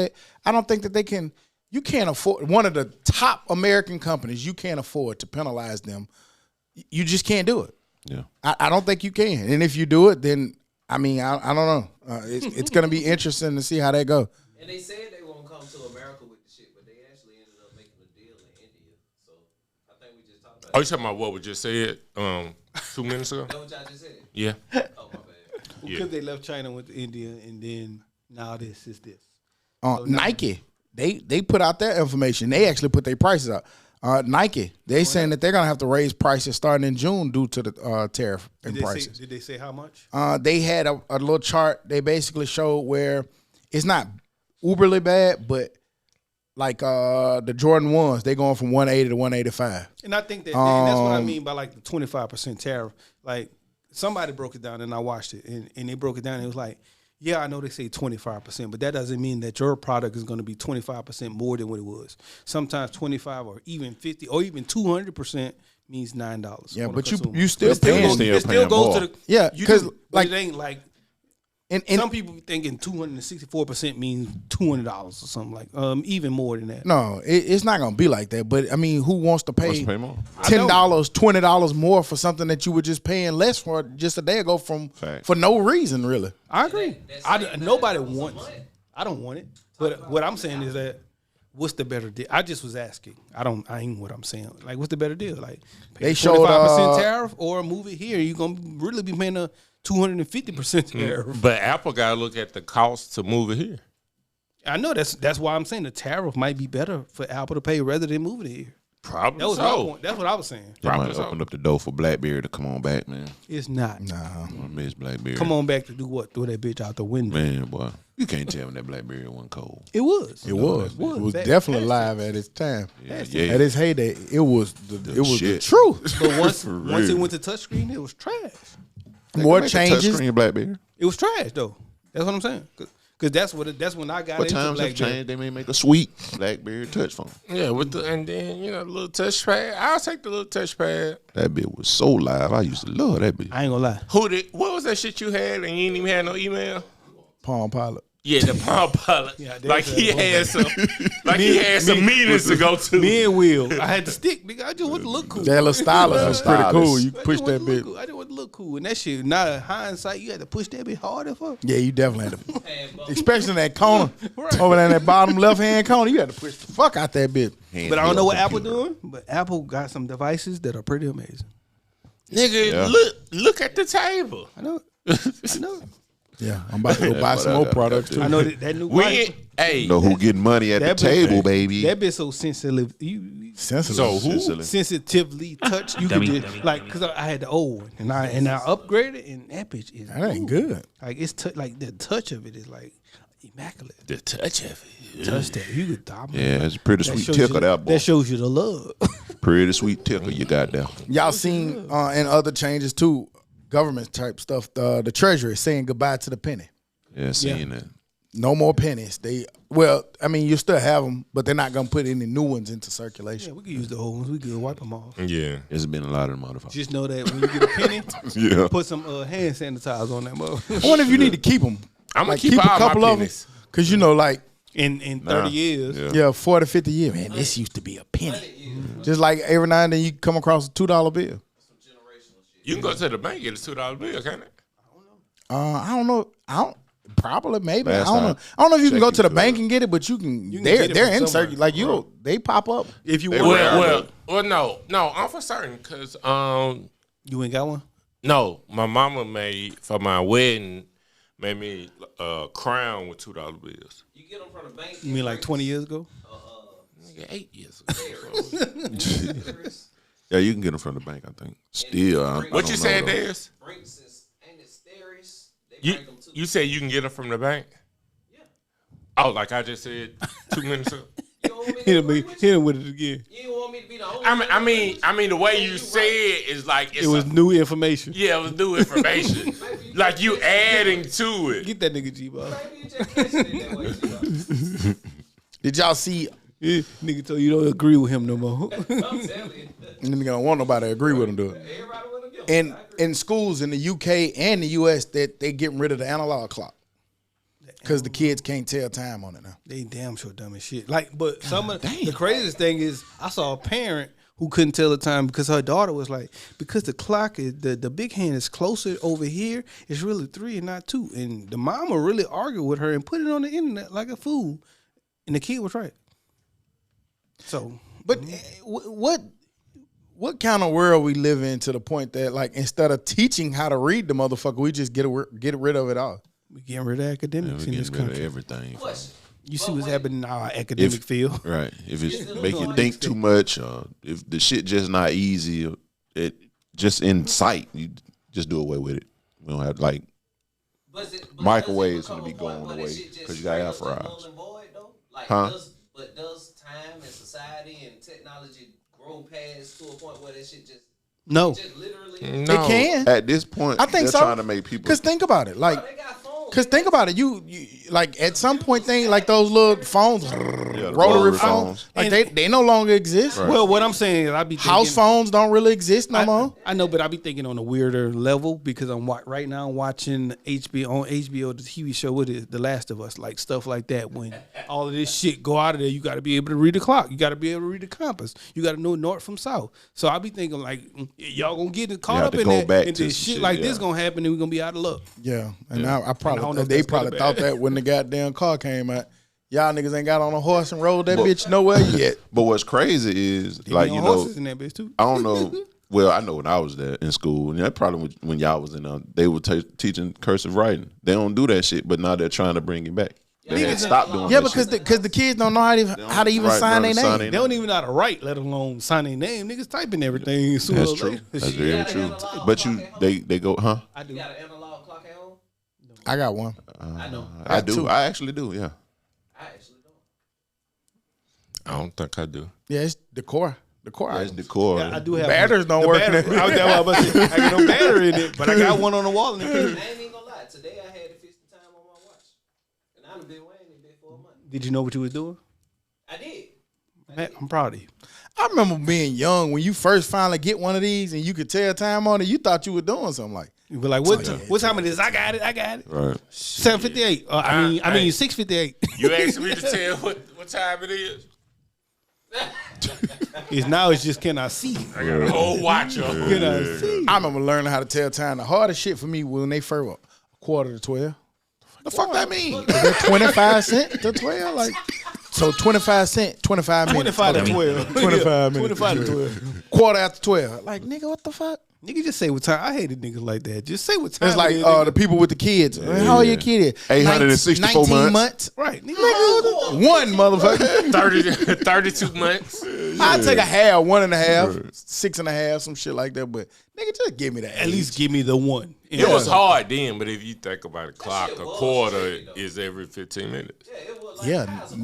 they can you can't afford one of the top American companies. You can't afford to penalize them. You just can't do it. Yeah. I don't think you can. And if you do it, then I mean, I don't know. It's going to be interesting to see how that go. And they said they won't come to America with the shit, but they actually ended up making a deal in India. So I think we just talked about. Oh, you talking about what we just said 2 minutes ago? That what y'all just said? Yeah. Oh my bad. Because they left China, went to India, and then now this is this. Nike, they put out their information. They actually put their prices out. Nike, they saying that they're gonna have to raise prices starting in June due to the tariff and prices. Did they say how much? They had a little chart. They basically showed where it's not uberly bad, but like the Jordan 1s, they going from 180 to 185. And I think that and that's what I mean by like the 25% tariff. Like somebody broke it down and I watched it and they broke it down and it was like, yeah, I know they say 25%, but that doesn't mean that your product is going to be 25% more than what it was. Sometimes 25 or even 50 or even 200% means $9. Yeah, but consumer. you still paying. Still It still paying goes more. to the you 'cause, do, like- but it ain't like And some people be thinking 264% means $200 or something like even more than that. no, it's not gonna be like that. But I mean, who wants to Wants pay to pay more? $10, $20 more for something that you were just paying less for just a day ago Fact. for no reason, really? I agree. That's Nobody some wants. money. I don't want it. But what I'm saying is that what's the better deal? I just was asking. I ain't what I'm saying. Like, what's the better deal? Like, pay They showed, 25% tariff or move it here. You're gonna really be paying a 250% tariff. But Apple got to look at the cost to move it here. I know that's why I'm saying the tariff might be better for Apple to pay rather than moving it here. Probably That was my so. point. That's what I was saying. They Probably might so. open up the door for BlackBerry to come on back, man. It's not. I miss BlackBerry. Come on back to do what? Throw that bitch out the window. Man, boy. You can't tell me that BlackBerry wasn't cold. It was. It was. It was That- definitely live at its time. Yeah. At its heyday, it was the shit. truth. But once For once it real. went to touchscreen, it was trash. More Make a changes. touchscreen BlackBerry. It was trash though. That's what I'm saying. Because that's when I got But into times have BlackBerry. changed. They may make a sweet BlackBerry touch phone. Yeah, with the and then the little touchpad. I'll take the little touchpad. That bit was so live. I used to love that bit. I ain't gonna lie. What was that shit you had and you didn't even have no email? Palm Pilot. Yeah, the Palm Pilot. Yeah, that's like he that. had some meetings to go to. Me and Will, I had the stick, nigga. I just want to look cool. That little stylus was pretty Stylus. cool. You I just push want that to bit. look cool. I just want to look cool. And that shit, now in hindsight, you had to push that bit harder for. Yeah, you definitely had to. And, Especially in that corner. Over there in that bottom left-hand corner, you had to push the fuck out that bit. But I don't know what Apple doing. But Apple got some devices that are pretty amazing. Nigga, Yeah. look at the table. I know. I know. Yeah, I'm about to go buy some more products too. I know that new We Wi-Fi- hey. Know who getting money at the That bit- table, baby. That bit so sensitive. You Sensitive. So who? Sicily. sensitively touch. You could just like because I had the old one and I upgraded and that bitch is That ain't ooh. good. Like it's like the touch of it is like immaculate. The touch of it. Touch that you could dominate. Yeah, it's a pretty That sweet shows tickle you, that boy. that shows you the love. Pretty sweet tickle you got there. Y'all seen and other changes too, government type stuff. The Treasury saying goodbye to the penny. Yeah, seeing that. No more pennies. I mean, you still have them, but they're not gonna put any new ones into Yeah, circulation. we could use the old ones. We could wipe them off. Yeah. There's been a lot of them motherfuckers. Just know that when you get a penny, Yeah. put some hand sanitizer on that mother. I wonder if you need to keep them. I'm gonna keep all my pennies. Because you know, like, In 30 years. Yeah. 40, 50 years, man, this used to be a penny. Just like every now and then you come across a $2 bill. You can go to the bank and get a $2 bill, can't it? I don't know. Probably, maybe. Last I don't know. time, I don't know if you can check go to the into bank it. and get it, but you can. can they're get it they're from in somewhere. circuit. Like they pop up. If you They want, rare. Well, no, I'm for certain because you ain't got one. no, my mama made for my wedding made me a crown with $2 bills. you get them from the bank. You mean like 20 years ago? Nigga, 8 years ago. Yeah, you can get them from the bank, I think. Still, I What don't you know, said, though. Darius? Brinks is ain't it Stairs? They You bring them too. you said you can get them from the bank? Yeah. Oh, like I just said 2 minutes ago. You don't want me to Hit him, bring with hit him with it again. You don't want me to be the only I mean, the way you say it is like it's It was new information. yeah, it was new information. Like you adding to it. Get that nigga G-Ball. Maybe you just catching it that way, G-Ball. Did y'all see? Nigga told you don't agree with him no more. I'm telling you. Nigga don't want nobody to agree with them, do it. Everybody want to get In schools in the UK and the US, that they getting rid of the analog clock. Because the kids can't tell time on it now. They damn sure dumb as shit. Like, but the craziest thing is I saw a parent who couldn't tell the time because her daughter was like, because the clock is the big hand is closer over here. It's really 3 and not 2. And the mama really argued with her and put it on the internet like a fool. And the kid was right. So, but what kind of world we live in to the point that like instead of teaching how to read the motherfucker, we just get rid of it all. We getting rid of academics in this country. Everything. You see what's happening in our academic field, right? If it's make you think too much, or if the shit just not easy, it just in sight, you just do away with it. We don't have like microwaves gonna be going away because you got air fryers. But does time and society and technology grow past to a point where that shit just no, just literally it can at this point. I think they're so. Trying to make people because think about it, like. they got phones. Cause think about it, you like at some point thing like those little phones, rotary phones, like they no longer exist. Right. Well, what I'm saying is I be thinking, house phones don't really exist no more. I know, but I be thinking on a weirder level because I'm right now watching HBO the TV show. What is The Last of Us, like stuff like that. When all of this shit go out of there, you got to be able to read the clock. You got to be able to read the compass. You got to know north from south. So I be thinking like y'all gonna get caught up in that, and then shit like this gonna happen, and we gonna be out of luck. Yeah, and I probably don't know if they that's good or probably bad. thought that when the goddamn car came out. Y'all niggas ain't got on a horse and rode that bitch nowhere yet. But what's crazy is like you know, horses in that bitch too. I don't know. Well, I know when I was there in school, and that probably when y'all was in, they were teaching cursive writing. They don't do that shit, but now they're trying to bring it back. They had stopped doing Yeah, that because shit. the kids don't know how to even sign their name. They don't even know how to write, let alone sign their name. Niggas typing everything. That's true. That's very true. But they go, huh? I do. You got an analog clock at home? I got one. I know. I do. I actually do. Yeah. I actually don't. I don't think I do. Yeah, it's decor. Decor. That's the core. I do have Batteries don't work in it. I got no battery in it, but I got one on the wall. I ain't even gonna lie. Today I had to fix the time on my watch, and I've been wearing it for a month. Did you know what you was doing? I did. Man, I'm proud of you. I remember being young when you first finally get one of these and you could tell time on it. You thought you were doing something like. You be like, what time it is? I got it. Right. 7:58. I mean 6:58. You asked me to tell what time it is? It's just can I see? I got a whole watch on. Can I see? I remember learning how to tell time. The hardest shit for me was when they first were 11:45. The fuck that mean? Is that 25 cents to 12? Like, so 25 cents, 25 minutes. 25 to 12. 25 minutes. 25 to 12. Quarter after 12. Like, nigga, what the fuck? Nigga, just say what time. I hated niggas like that. Just say what time. It's like it is, the people with the kids. How old your kid is? 864 19 months. right. Nigga, one motherfucker. 32 months. I'd take a half, 1.5, 6.5, some shit like that. But nigga, just give me that. At least give me the one. It was hard then, but if you think about a clock, a quarter is every 15 minutes. Yeah, it was Yeah, As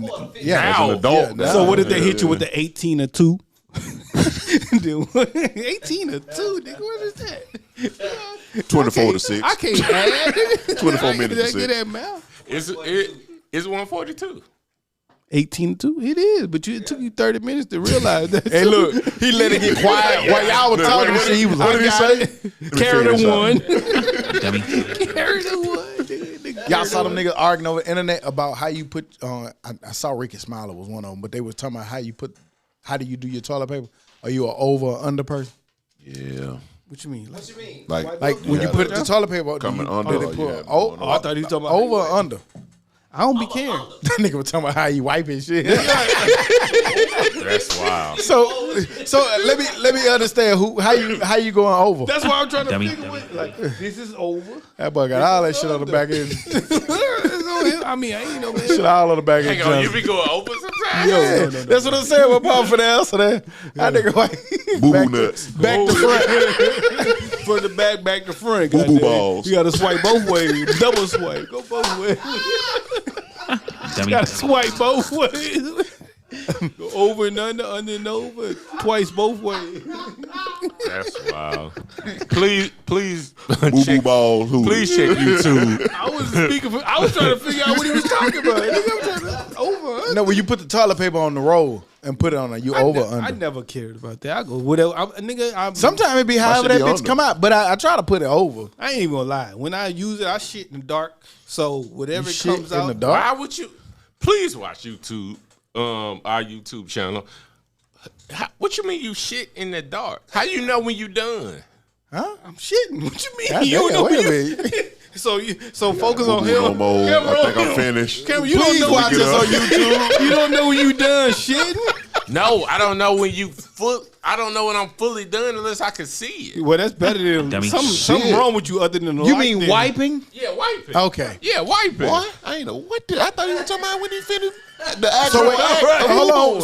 Now, an adult. yeah, So what if they hit you with the 18 or 2? 18 or 2, nigga, what is that? 24 to 6. I can't add. 24 minutes to Get 6. that math. It's 142. 18 to 2, it is, but it took you 30 minutes to realize that. Hey, look, he let it get quiet while y'all were talking. What He was did like, he say? Carry the one. Dummy. Carry the one. Nigga. y'all saw them niggas arguing over the internet about how you put. I saw Ricky Smiler was one of them, but they was talking about how do you do your toilet paper? Are you an over or under person? Yeah. What you mean? What you mean? Like When you put the toilet paper Coming do under do they or put you have oh, on Oh, I thought he was talking about over or under? I don't be caring. That nigga was talking about how you wipe his shit. That's wild. so let me understand how you going over? That's why I'm trying to Dummy. figure it. Like, this is over. That boy got all that shit on the back end. I mean, I ain't no man. Shit all on the back end. Hang on, you be going over sometimes? Yo, that's what I'm saying. My mom for the answer there. That nigga like Boo-boo nuts. back to front. From the back to front. Boo-boo goddamn. balls. You got to swipe both ways. Double swipe. Go both ways. Dummy. Got to swipe both ways. Go over and under and over. Twice both ways. That's wild. Please Boo-boo check, balls. Who? please check YouTube. I was trying to figure out what he was talking about. Nigga, I'm trying to over. No, when you put the toilet paper on the roll and put it on a you over I under. never cared about that. I go whatever. Sometimes it be however shit that be bitch under. come out, but I try to put it over. I ain't even gonna lie. When I use it, I shit in the dark. So whatever You it shit comes in out, the dark? Why would you? Please watch YouTube, our YouTube channel. What you mean you shit in the dark? How you know when you done? I'm shitting. What you mean? God You don't damn, know wait a when minute. So focus on No him. more. I think I'm finished. Cameron, you Please don't know watch when us on YouTube. you don't know when you done shitting. No, I don't know when you I don't know when I'm fully done unless I can see it. Well, that's better than Dummy. something wrong with you other than the You light mean then. wiping? Yeah, wiping. Okay. Yeah, wiping. What? I ain't know what. I thought he was talking about when he finished the actual. So wait, hold on.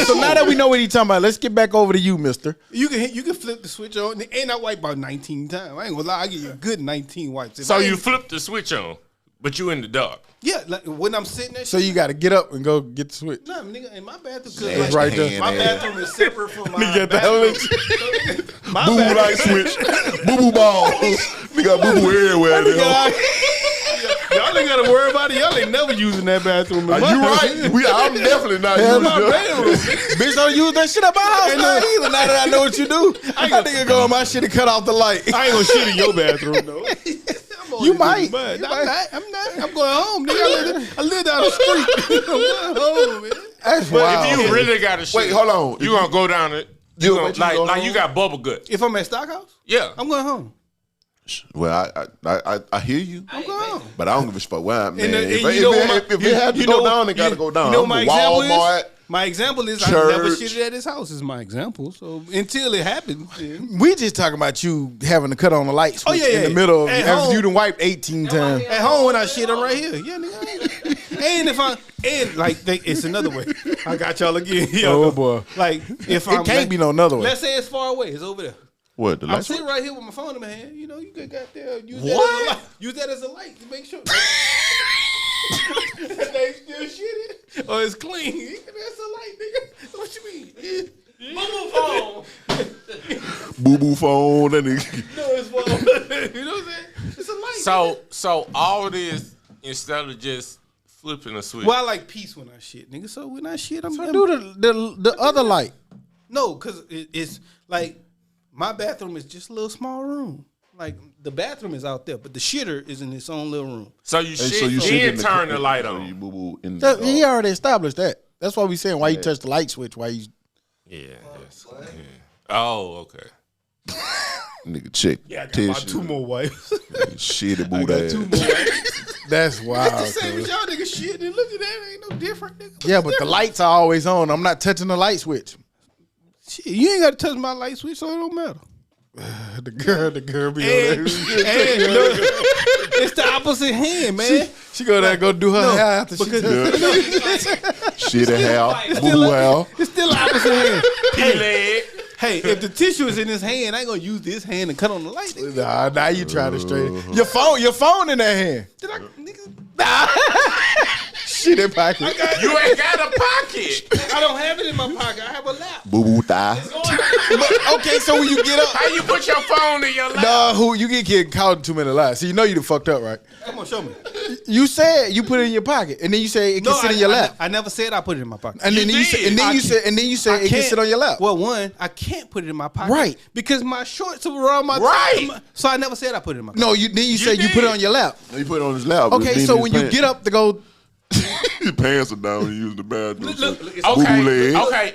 So now that we know what he's talking about, let's get back over to you, Mister. You can flip the switch on, and I wipe about 19 times. I ain't gonna lie, I give you a good 19 wipes. If So I you ain't- flip the switch on, but you in the dark. yeah, like when I'm sitting there. So you got to get up and go get the switch. Nah, nigga, in my bathroom, It's cause right there. my bathroom is separate from my Nigga, the bathroom. My Boo boo bathroom. light switch. Boo boo balls. We got boo boo everywhere. Y'all ain't gotta worry about it. Y'all ain't never using that bathroom. Are you right? I'm definitely not using My it. bedroom. Bitch, don't use that shit at my house now either. Now that I know what you do, I nigga go on my shit and cut off the light. I ain't gonna shit in your bathroom though. You might. I'm not. I'm going home, nigga. I live down the street. I'm going home, man. That's But wild. if you really got to shit, Wait, hold on. You gonna go down it? You You gonna gonna, let you go like home? you got bubble gut. If I'm at Stockhouse, Yeah. I'm going home. Well, I hear you, I'm going home. but I don't give a fuck. Well, man, And if you know what my- it had to you go know- down, it got to you- go down. You know I'm my to example Walmart. is? My example is I never Church. shitted at his house is my example. So until it happens, then. We just talking about you having to cut on the light switch yeah, in yeah. the middle of At after home. you done wiped 18 times. At home when I shit, I'm right here. Yeah, nigga. And if I it's another way. I got y'all again. Oh, boy. Like if I'm It can't be no another way. Let's say it's far away. It's over there. What the I'm last sitting one? right here with my phone in my hand. You know, you could goddamn use What? that as a light. Use that as a light to make sure that they still shitting or it's clean. That's a light, nigga. What you mean? Boo boo phone. That nigga. No, it's phone. You know what I'm saying? It's a light. So all this instead of just flipping a switch. Well, I like peace when I shit, nigga. So when I shit, I'm Do the other light. No, because it's like my bathroom is just a little small room. Like the bathroom is out there, but the shitter is in its own little room. So you Hey, shit, so you shit then in turn the light so on. You boo boo in the He already established that. That's why we saying why you touch the light switch. Why you? Yeah. Yeah. Oh, okay. nigga check. Yeah, I got about tissue. 2 more wipes. Shitty I boot got ass. 2 more wipes. That's wild. The same cuz. as y'all niggas shit. And look at that, ain't no different. Nigga. Yeah, but the lights are always on. I'm not touching the light switch. Shit, you ain't got to touch my light switch, so it don't matter. The girl be And, on and there. look, it's the opposite hand, man. She go there and go do her hair after she touch. Shitty hair. Boo boo hair. It's still the opposite hand. P-leg. Hey, if the tissue is in his hand, I ain't gonna use this hand and cut on the light. Nigga. Nah, now you trying to straighten your phone in that hand. Did I, nigga? Shit in pocket. You ain't got a pocket. I don't have it in my pocket. I have a lap. Boo boo thigh. But, okay, so when you get up, How you put your phone in your lap? nah, who you get caught in too many lies. So you know you done fucked up, right? Come on, show me. You said you put it in your pocket, and then you say it can sit in your lap. I never said I put it in my pocket. And then You you said, did. and then I you can't- said, and then you said it can can't- sit on your lap. Well, one, I can't put it in my pocket. Right. Because my shorts are around my Right. So I never said I put it in my pocket. No, then you said you put it did. on your lap. You put it on his lap. Okay, so when you get up to go, his pants are down and use the bathroom. So Okay, boo boo leg. okay.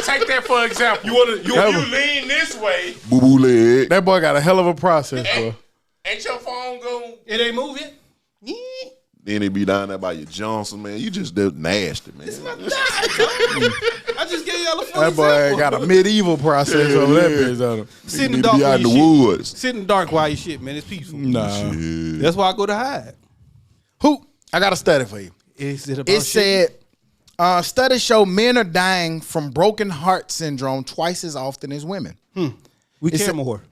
Take that for example. You lean this way, Boo boo leg. that boy got a hell of a process, bro. ain't your phone going? It ain't moving. Then it be down there by your Johnson, man. You just nasty, man. I just gave y'all a full That boy example. got a medieval process over that bitch on him. Sit in the Nigga dark be while out in you the shit. woods. Sit in the dark while you shit, man. It's peaceful. Nah. That's why I go to hide. Who? I got a study for you. Is it about It shit? said studies show men are dying from broken heart syndrome twice as often as women. We It care said- more.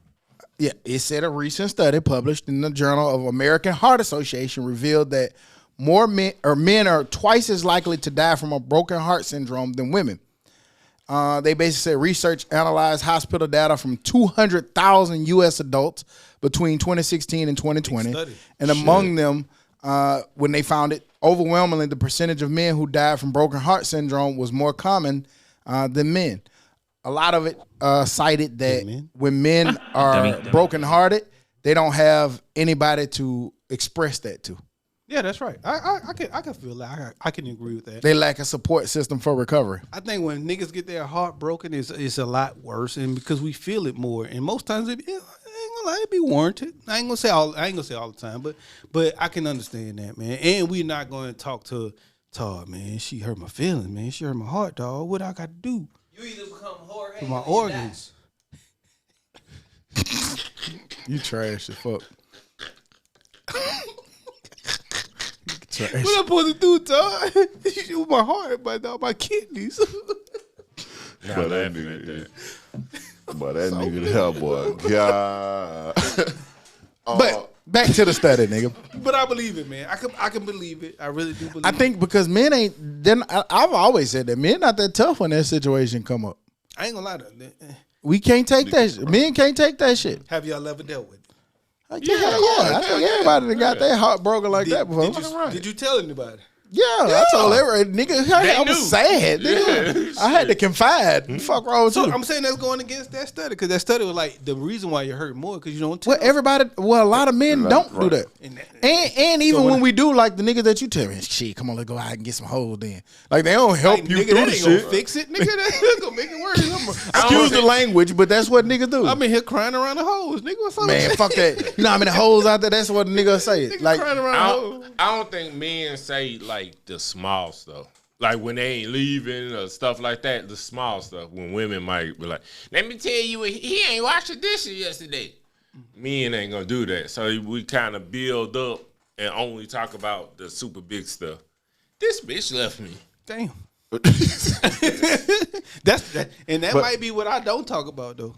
Yeah, it said a recent study published in the Journal of American Heart Association revealed that men are twice as likely to die from a broken heart syndrome than women. They basically said research analyzed hospital data from 200,000 U.S. adults between 2016 and 2020, study. and among them, when they found it, overwhelmingly, the percentage of men who died from broken heart syndrome was more common than men. A lot of it cited that when men are brokenhearted, they don't have anybody to express that to. Yeah, that's right. I can feel that. I can agree with that. They lack a support system for recovery. I think when niggas get their heart broken, it's a lot worse, and because we feel it more. And most times, I ain't gonna lie, it be warranted. I ain't gonna say all the time, but I can understand that, man. And we're not going to talk to Todd, man. She hurt my feelings, man. She hurt my heart, dog. What I got to do? You either become Jorge For my or you organs. You trash as fuck. Trash. What I'm supposed to do, Todd? With my heart, my kidneys. But that nigga, hell boy, God. But back to the study, nigga. But I believe it, man. I can believe it. I really do believe it. I think because men ain't. Then I've always said that men not that tough when that situation come up. I ain't gonna lie to you. We can't take that. Men can't take that shit. Have y'all ever dealt with it? Yeah. I think everybody that got their heart broken like that before. Did you tell anybody? Yeah, I told everybody, nigga, I was sad. Nigga. I had to confide. Fuck wrong with So you. I'm saying that's going against that study because that study was like the reason why you hurt more because you don't tell. Well, a lot of men don't do that. And even when we do, like the niggas that you tell me, shit, come on, let's go out and get some hoes then. Like they don't help you nigga, through that the ain't shit. gonna fix it, nigga. That's gonna make it worse. Excuse the language, but that's what niggas do. I'm in here crying around the hoes, nigga. What's up? Man, fuck that. You know how many hoes out there? That's what a nigga say. Like, crying around the hoes. I don't think men say like the small stuff. Like when they ain't leaving or stuff like that, the small stuff. When women might be like, let me tell you, he ain't washed the dishes yesterday. Men ain't gonna do that. So we kind of build up and only talk about the super big stuff. This bitch left me. Damn. That might be what I don't talk about though.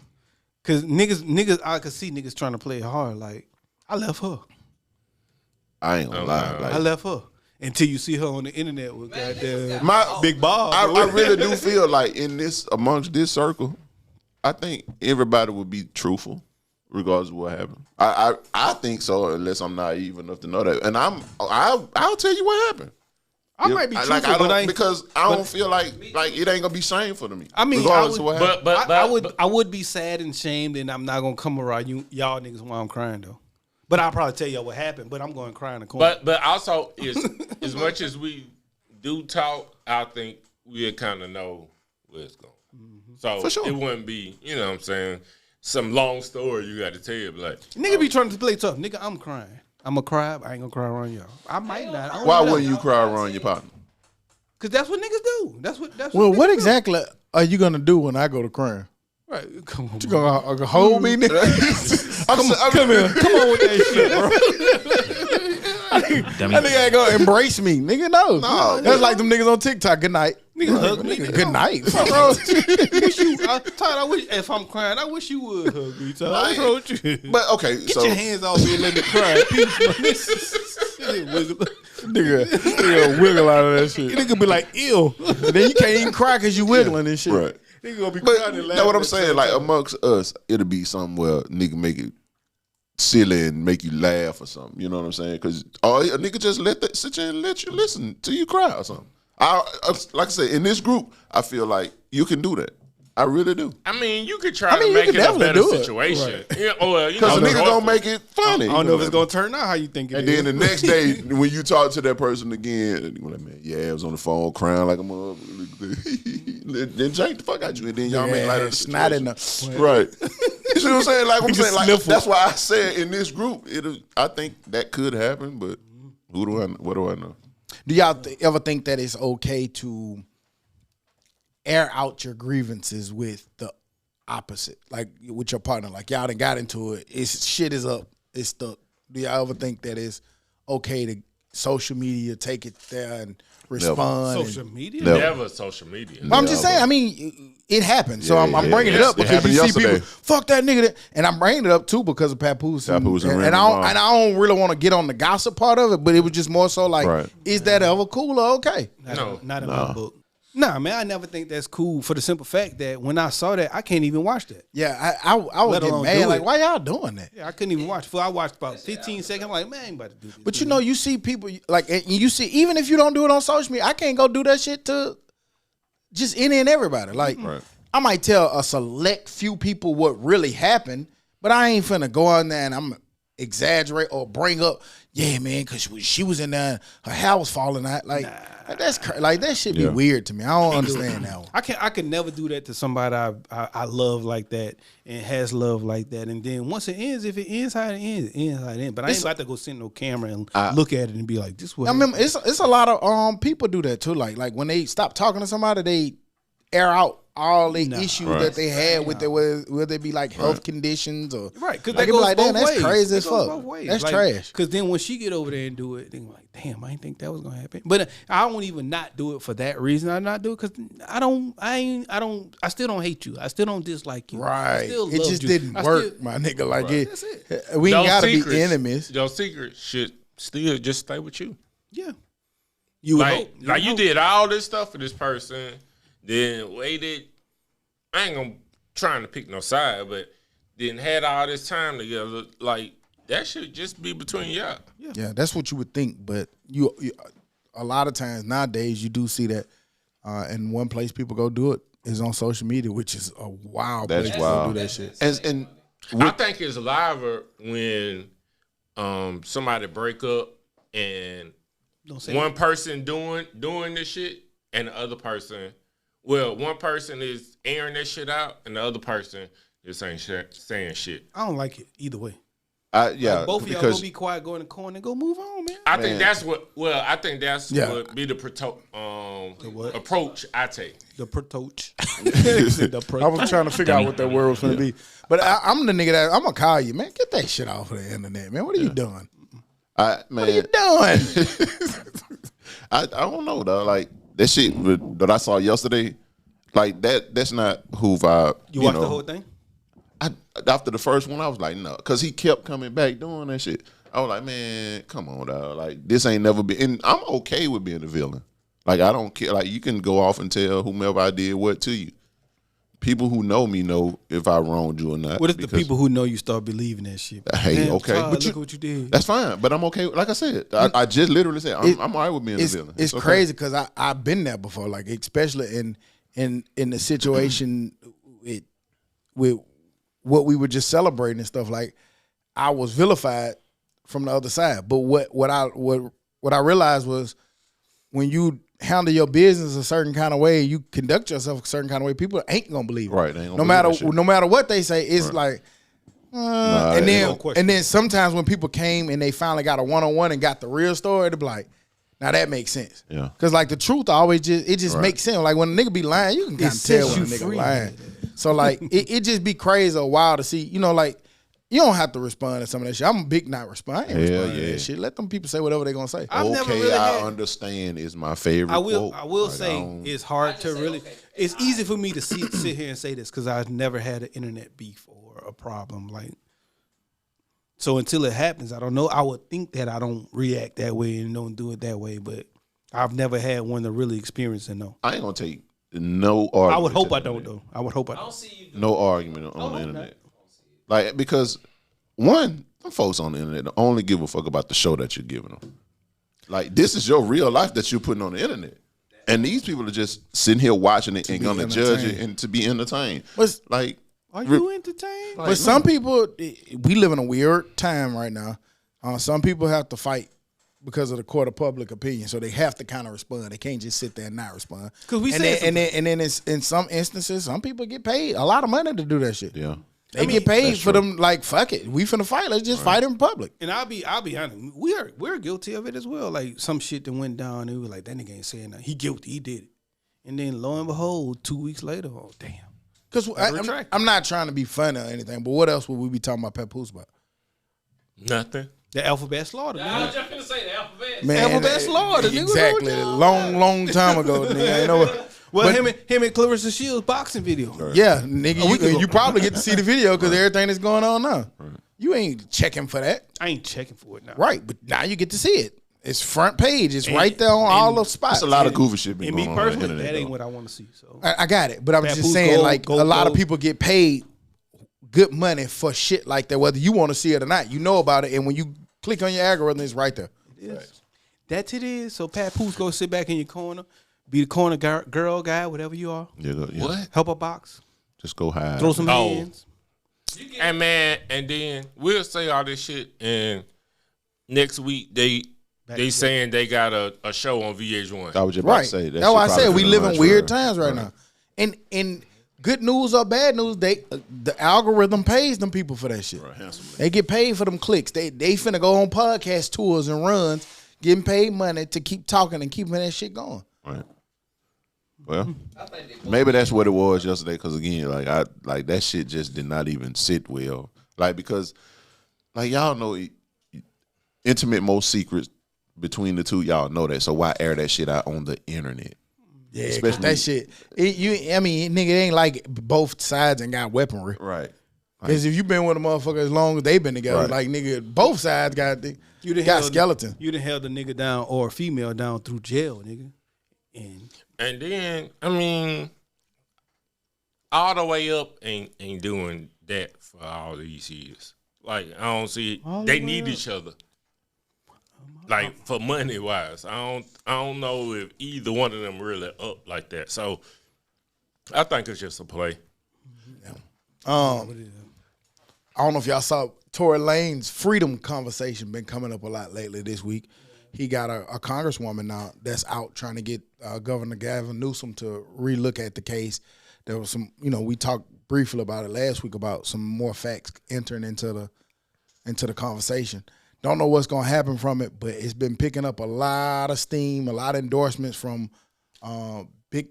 Cause niggas, I could see niggas trying to play it hard. Like, I left her. I ain't gonna lie. Like, I left her. Until you see her on the internet with goddamn my big Bob. I really do feel like amongst this circle, I think everybody would be truthful, regardless of what happened. I think so, unless I'm naive enough to know that. And I'll tell you what happened. I might be truthful, because I don't feel like it ain't gonna be shameful to me. I mean, regardless of what happened. I would be sad and shamed, and I'm not gonna come around y'all niggas while I'm crying though. But I'll probably tell y'all what happened. But I'm going to cry in the corner. But also, as much as we do talk, I think we'll kind of know where it's going. Mm-hmm. So for sure. It wouldn't be, you know what I'm saying, some long story you got to tell. Like, nigga be trying to play tough. Nigga, I'm crying. I'm going to cry, but I ain't going to cry around y'all. I might not. Why wouldn't you cry around your partner? Because that's what niggas do. That's what well, what do. exactly are you going to do when I go to crying? Right, come on. You gonna hold me, nigga? Come here. Come on with that shit, bro. Dummy. That nigga ain't gonna embrace me, nigga. No. That's like them niggas on TikTok. Good night. Nigga hug me. Good night. Fuck wrong with you? Todd, I wish if I'm crying, I wish you would hug me, Todd. What's wrong with you? But okay, Get your hands off me and let me cry. Peace, Nigga wiggle out of that shit. Nigga be like, ew. And then you can't even cry because you wiggling and shit. Right. Nigga gonna be But crying and you laughing. know what I'm saying? Like amongst us, it'll be something where nigga make it silly and make you laugh or something. You know what I'm saying? Because a nigga just sit there and let you listen till you cry or something. Like I said, in this group, I feel like you can do that. I really do. I mean, you could try to make it a better situation. Right. Yeah, or, Because the nigga gonna make it funny. I don't know if it's gonna turn out how you think it and is. then the next day, when you talk to that person again, you're like, man, yeah, I was on the phone crying like a motherfucker. Then jank the fuck out you, and then y'all make light of the snot in situation. Right. You see what I'm saying? Like I'm saying, like that's why I said in this group, I think that could happen, but what do I know? Do y'all ever think that it's okay to air out your grievances with the opposite, like with your partner? Like y'all done got into it, shit is up, it's stuck. Do y'all ever think that it's okay to social media take it there and respond? Social media? Never social media. I'm just saying. I mean, it happened, so I'm bringing it up because you see people fuck that nigga, and I'm bringing it up too because of Papoose and I don't really want to get on the gossip part of it, but it was just more so like, is that ever cool or okay? Not in my book. Nah, man, I never think that's cool for the simple fact that when I saw that, I can't even watch that. Yeah, I was Let getting alone mad. do Like, it. why y'all doing that? Yeah, I couldn't even watch. I watched about 15 seconds. I'm like, man, I ain't about to do this. But you know, you see people like, and you see, even if you don't do it on social media, I can't go do that shit to just any and everybody. Like, I might tell a select few people what really happened, but I ain't finna go on there and I'm exaggerate or bring up, yeah, man, because she was in there, her hair was falling out. Like, that's like that shit be weird to me. I don't understand that one. I can never do that to somebody I love like that and has love like that. And then once it ends, if it ends how it ends, it ends how it ends. But I ain't about to go sit in no camera and look at it and be like, this what. I remember it's a lot of people do that too. Like when they stop talking to somebody, they air out all the issues that they had with their whether they be like health conditions or because like, that goes like, both damn, that's ways. crazy as It goes fuck. both ways. That's like, trash. Because then when she get over there and do it, then like, damn, I didn't think that was gonna happen. But I won't even not do it for that reason. I not do it because I still don't hate you. I still don't dislike you. I Right. still It loved just you. didn't I work, still- my nigga. Like That's it. we ain't Those gotta secrets- be enemies. Those secrets should still just stay with you. Yeah. You would hope. Like you did all this stuff for this person, then waited. I ain't gonna trying to pick no side, but then had all this time together. Like that should just be between y'all. Yeah, that's what you would think, but you a lot of times nowadays you do see that, and one place people go do it is on social media, which is a wild That's place wild. to do that shit. And I think it's liver when somebody break up and Don't say one person doing this shit and the other person, well, one person is airing that shit out and the other person just ain't saying shit. I don't like it either way. yeah, Like both of y'all because go be quiet, go in the corner, and go move on, man. I think that's what. Well, I think that's Yeah. what be the approach I take. The protoach. I was trying to figure out what that word was going to be, but I'm the nigga that I'm gonna call you, man. Get that shit off of the internet, man. What are you doing? man, What are you doing? I don't know though. Like that shit that I saw yesterday, like that's not who vibe. You watched know. the whole thing? After the first one, I was like, no, because he kept coming back doing that shit. I was like, man, come on, dog. Like this ain't never been. And I'm okay with being a villain. Like I don't care. Like you can go off and tell whomever I did what to you. People who know me know if I wronged you or not. What if the people who know you start believing that shit? Hey, Damn, okay, Todd, but look at what you did. That's fine, but I'm okay. Like I said, I just literally said I'm all right with being a villain. It's okay. crazy because I've been there before, like especially in the situation with what we were just celebrating and stuff. Like I was vilified from the other side, but what I realized was when you handle your business a certain kind of way, you conduct yourself a certain kind of way, people ain't gonna believe it. Right, they ain't gonna believe that shit. No matter what they say, it's like. And no then sometimes when people came and they finally got a one-on-one and got the real story, they be like, now that makes sense. Yeah. Because like the truth always just Right. makes sense. Like when a nigga be lying, you can kind of tell sets when a you nigga free. lying. So like it just be crazy or wild to see, like you don't have to respond to some of that shit. I'm a big not respond. I ain't responding to yeah. that shit. Let them people say whatever they gonna say. I've never Okay, really I had- understand is my favorite. I will quote. say don't- it's hard to say really. okay. It's easy for me to sit here and say this because I've never had an internet beef or a problem. Like, so until it happens, I don't know. I would think that I don't react that way and don't do it that way, but I've never had one to really experience it. No, I ain't gonna take no argument. I would hope to I the don't internet. though. I would hope I I don't don't. see you. No argument on the internet. Like because one, them folks on the internet only give a fuck about the show that you're giving them. Like this is your real life that you're putting on the internet, and these people are just sitting here watching it and be gonna judge it entertained. and to be entertained. What's- Like Are you entertained? But some people, we live in a weird time right now. Some people have to fight because of the court of public opinion, so they have to kind of respond. They can't just sit there and not respond. 'Cause we and said then it's, in some instances, some people get paid a lot of money to do that shit. yeah, They get paid that's for true. them. Like fuck it, we finna fight. Let's just fight in public. And I'll be honest. We're guilty of it as well. Like some shit that went down, and we were like, that nigga ain't saying nothing. He guilty. He did it. And then lo and behold, 2 weeks later, oh damn. Because retract. I'm not trying to be funny or anything, but what else would we be talking about Papoose about? Nothing. The alphabet slaughter. I was Nigga. just gonna say the alphabet. Man, Alphabet slaughter, nigga. exactly. Long time ago, nigga. You know what? Well, But- him and Clarissa Shields boxing video. Yeah, nigga, we could go- you probably get to see the video because everything that's going on now. You ain't checking for that, I ain't checking for it now. right? But now you get to see it. It's front page. It's right there on all the spots. That's a lot of goofy shit been And going me on the personally, internet. that ain't though. what I want to see. So I got it, but I'm just Papoose saying, go- like, go- a lot of go. people get paid good money for shit like that, whether you want to see it or not. You know about it, and when you click on your algorithm, it's right there. it is. That's it is. So Papoose, go sit back in your corner, be the corner girl guy, whatever you are. Yeah, What? Help a box, Just go hide. throw some Oh. hands. And man, and then we'll say all this shit, and next week they saying they got a show on VH1. I was just about Right. to say. That's why I said we live in weird times right now. now. And good news or bad news, the algorithm pays them people for that shit. Right, handsomely. They get paid for them clicks. They finna go on podcast tours and runs, getting paid money to keep talking and keeping that shit going. Right. Well, maybe that's what it was yesterday. Because again, like that shit just did not even sit well. Like because, like y'all know, intimate most secrets between the two. Y'all know that. So why air that shit out on the internet? Yeah, 'cause Especially- that shit. Nigga, it ain't like both sides ain't got weaponry. Right. Because if you been with a motherfucker as long as they been together, Right. like nigga, both sides got You done got held- skeleton. You done held a nigga down or a female down through jail, nigga. And then I mean, all the way up ain't doing that for all these years. Like I don't see it. All the They way need up. each other. Like for money wise, I don't know if either one of them really up like that. So I think it's just a play. I don't know if y'all saw Tory Lane's freedom conversation been coming up a lot lately this week. He got a congresswoman now that's out trying to get Governor Gavin Newsom to relook at the case. There was some, we talked briefly about it last week about some more facts entering into the conversation. Don't know what's gonna happen from it, but it's been picking up a lot of steam, a lot of endorsements from big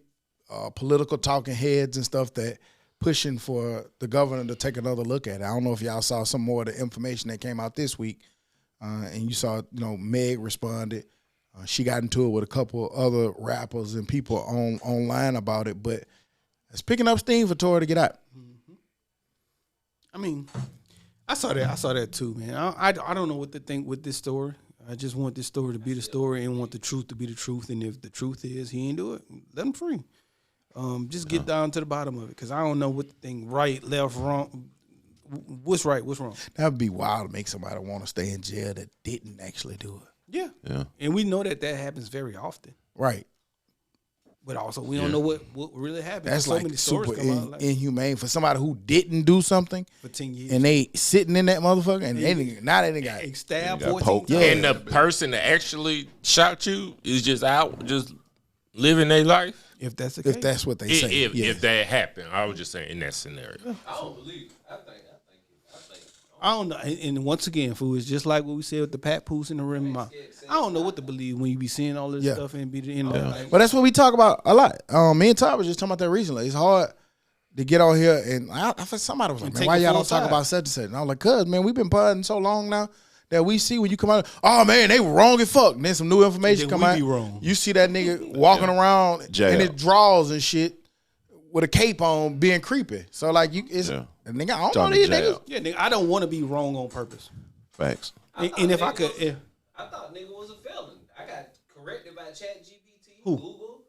political talking heads and stuff that pushing for the governor to take another look at it. I don't know if y'all saw some more of the information that came out this week, and you saw, Meg responded. She got into it with a couple other rappers and people online about it, but it's picking up steam for Tory to get out. I mean, I saw that too, man. I don't know what to think with this story. I just want this story to be the story and want the truth to be the truth. And if the truth is he ain't do it, let him free. Just get down to the bottom of it, because I don't know what the thing right, left, wrong. What's right, what's wrong? That would be wild to make somebody want to stay in jail that didn't actually do it. Yeah. Yeah. And we know that happens very often. Right. But also we don't know what really happened. That's so like many stories super come out like, inhumane for somebody who didn't do something for 10 years. and they sitting in that motherfucker and they got They stabbed They got 14 poked. times. Yeah. And the person that actually shot you is just out, just living their life. If that's the case. if that's what they say. If that happened, I was just saying in that scenario. I don't believe it. I think. I don't know. And once again, fool, it's just like what we said with the Papoose and the rim. I don't know what to believe when you be seeing all this Yeah. stuff and be the end of it. Like, But that's what we talk about a lot. Me and Todd was just talking about that recently. It's hard to get on here and I thought somebody was like, And man, take why the y'all full don't talk side. about such and such? And I was like, cuz, man, we've been podding so long now that we see when you come out, oh man, they were wrong as fuck. And then some new information Then come we out. be wrong. You see that nigga walking around Jab. in his drawers and shit with a cape on being creepy. So like Yeah. and nigga, I don't Talking know these jab. niggas. yeah, nigga, I don't want to be wrong on purpose. Facts. And if I could, I thought nigga was a felon. I got corrected by ChatGPT, Who? Google.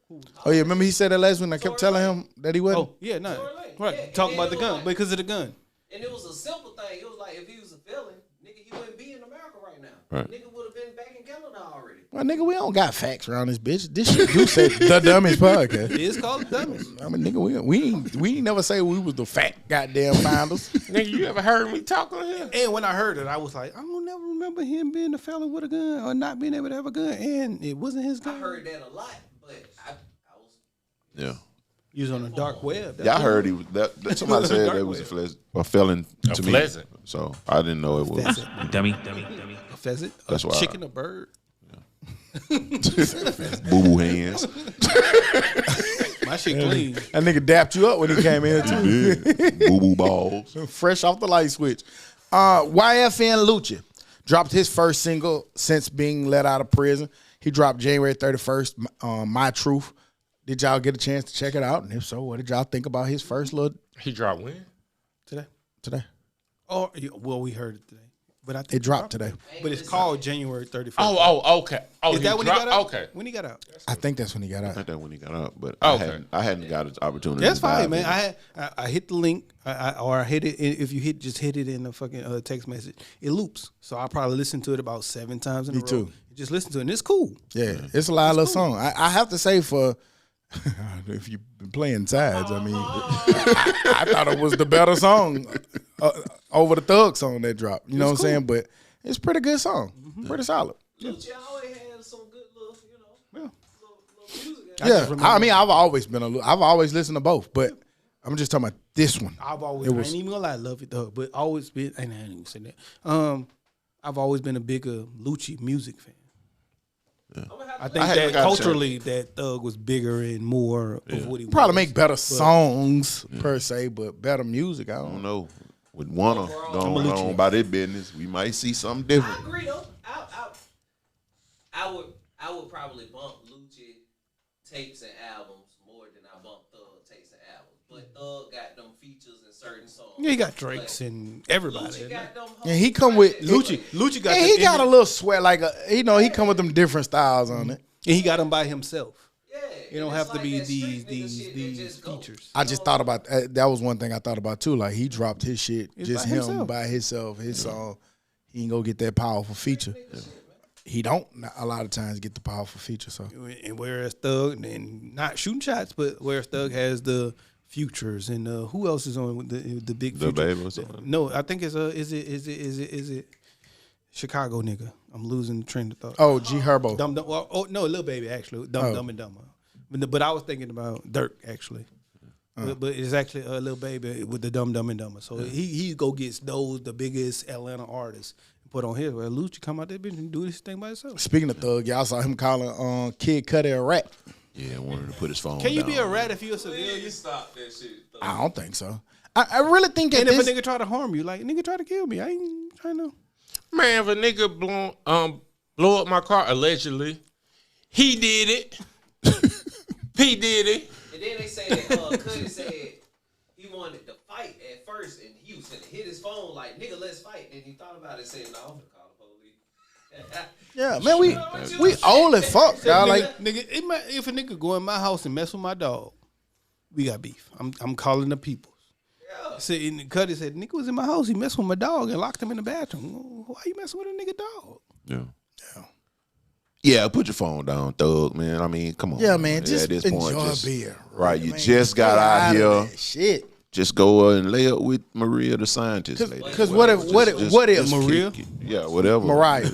Oh yeah, remember he said that last week and I kept telling him that he wasn't? oh yeah, no, Tory Lane. right. Yeah, Talk and about then the it was gun like- because of the gun. And it was a simple thing. It was like if he was a felon, nigga, he wouldn't be in America right now. Right. Nigga would have been back in Canada already. Well, nigga, we don't got facts around this bitch. This shit do say the Dummies podcast. It is called Dummies. I mean, nigga, we ain't never say we was the fat goddamn founders. Nigga, you ever heard me talk on here? And when I heard it, I was like, I don't never remember him being a fella with a gun or not being able to have a gun, and it wasn't his I gun. heard that a lot, but I was. Yeah. He was on the dark web. Yeah, I heard he was that somebody said Dark that was web. a felon to me. Pleasant. So I didn't know it was. Dummy. a pheasant, That's a why I- chicken, a bird. Boo boo hands. My shit clean. That nigga dapped you up when he came in too. Boo boo balls. Fresh off the light switch. YFN Lucci dropped his first single since being let out of prison. He dropped January 31st, My Truth. Did y'all get a chance to check it out? And if so, what did y'all think about his first little He dropped when? Today. today? Oh, well, we heard it today. But I think It dropped today. But it's called January 31st. Okay. Oh, Is that when he got out? Okay. When he got out? I think that's when he got I out. think that when he got out, but Okay. I hadn't got an opportunity. That's to dive fine, man. in. I hit the link, or I hit it. If you just hit it in the fucking text message, it loops. So I probably listened to it about 7 times in a row. too. Just listen to it, and it's cool. Yeah, it's a lot of little song. I have to say for if you've been playing sides, I mean, I thought it was the better song over the Thug song that dropped. You know what I'm saying? But it's a pretty good song, pretty solid. Lucci always had some good little, little music. Yeah, I mean, I've always listened to both, but I'm just talking about this one. I ain't even gonna lie, I love it though, but always been. And I ain't even say that. I've always been a bigger Lucci music fan. Yeah. I think that culturally, that Thug was bigger and more of what he was. Probably make better songs per se, but better music. I I don't don't know. know. With Warner going on by their business, we might see something different. I agree though. I would probably bump Lucci tapes and albums more than I bump Thug tapes and albums. But Thug got them features in certain songs. Yeah, he got Drakes and everybody. Lucci got them. Yeah, he come with Lucci got. And he got a little sweat, like he come with them different styles on it. And he got them by himself. Yeah, It don't and have it's to like be that street nigga shit that just go. features. I just thought about that was one thing I thought about too. Like he dropped his shit, It's just by him himself. by himself, his song. He ain't gonna get that powerful feature. He don't a lot of times get the powerful feature. So And whereas Thug, and not shooting shots, but whereas Thug has the Futures and who else is on with the big The Future? Baby or something? No, I think it's is it Chicago nigga. I'm losing the train of thought. oh, G Herbo. Dumb, well, no, Lil Baby actually. Dumb and Dumber. But I was thinking about Dirk actually. But it's actually Lil Baby with the Dumb and Dumber. So he go gets the biggest Atlanta artists and put on his. Well, Lucci come out that bitch and do this thing by himself. Speaking of Thug, y'all saw him calling Kid Cudi a rat. Yeah, I wanted to put his phone Can you down. be a rat if you're a civilian? Stop that shit. I don't think so. I really think that And if this, a nigga try to harm you, like nigga try to kill me, I ain't trying to. Man, if a nigga blow up my car allegedly, he did it. He did it. And then they say that Cudi said he wanted to fight at first, and he was gonna hit his phone like, "Nigga, let's fight." And he thought about it, saying, "No, I'm gonna call the police." yeah, man, we old as fuck, y'all. Like Nigga, if a nigga go in my house and mess with my dog, we got beef. I'm calling the people. Yeah. See, and Cudi said, nigga was in my house, he messed with my dog and locked him in the bathroom. Why you messing with a nigga dog? Yeah, put your phone down, Thug, man. I mean, come on. yeah, man, just at this enjoy point, beer. Right, you man. just got Get out of here. that shit. Just go and lay up with Maria the scientist. lady. Because what if Just Maria? kick it. Yeah, whatever. Mariah?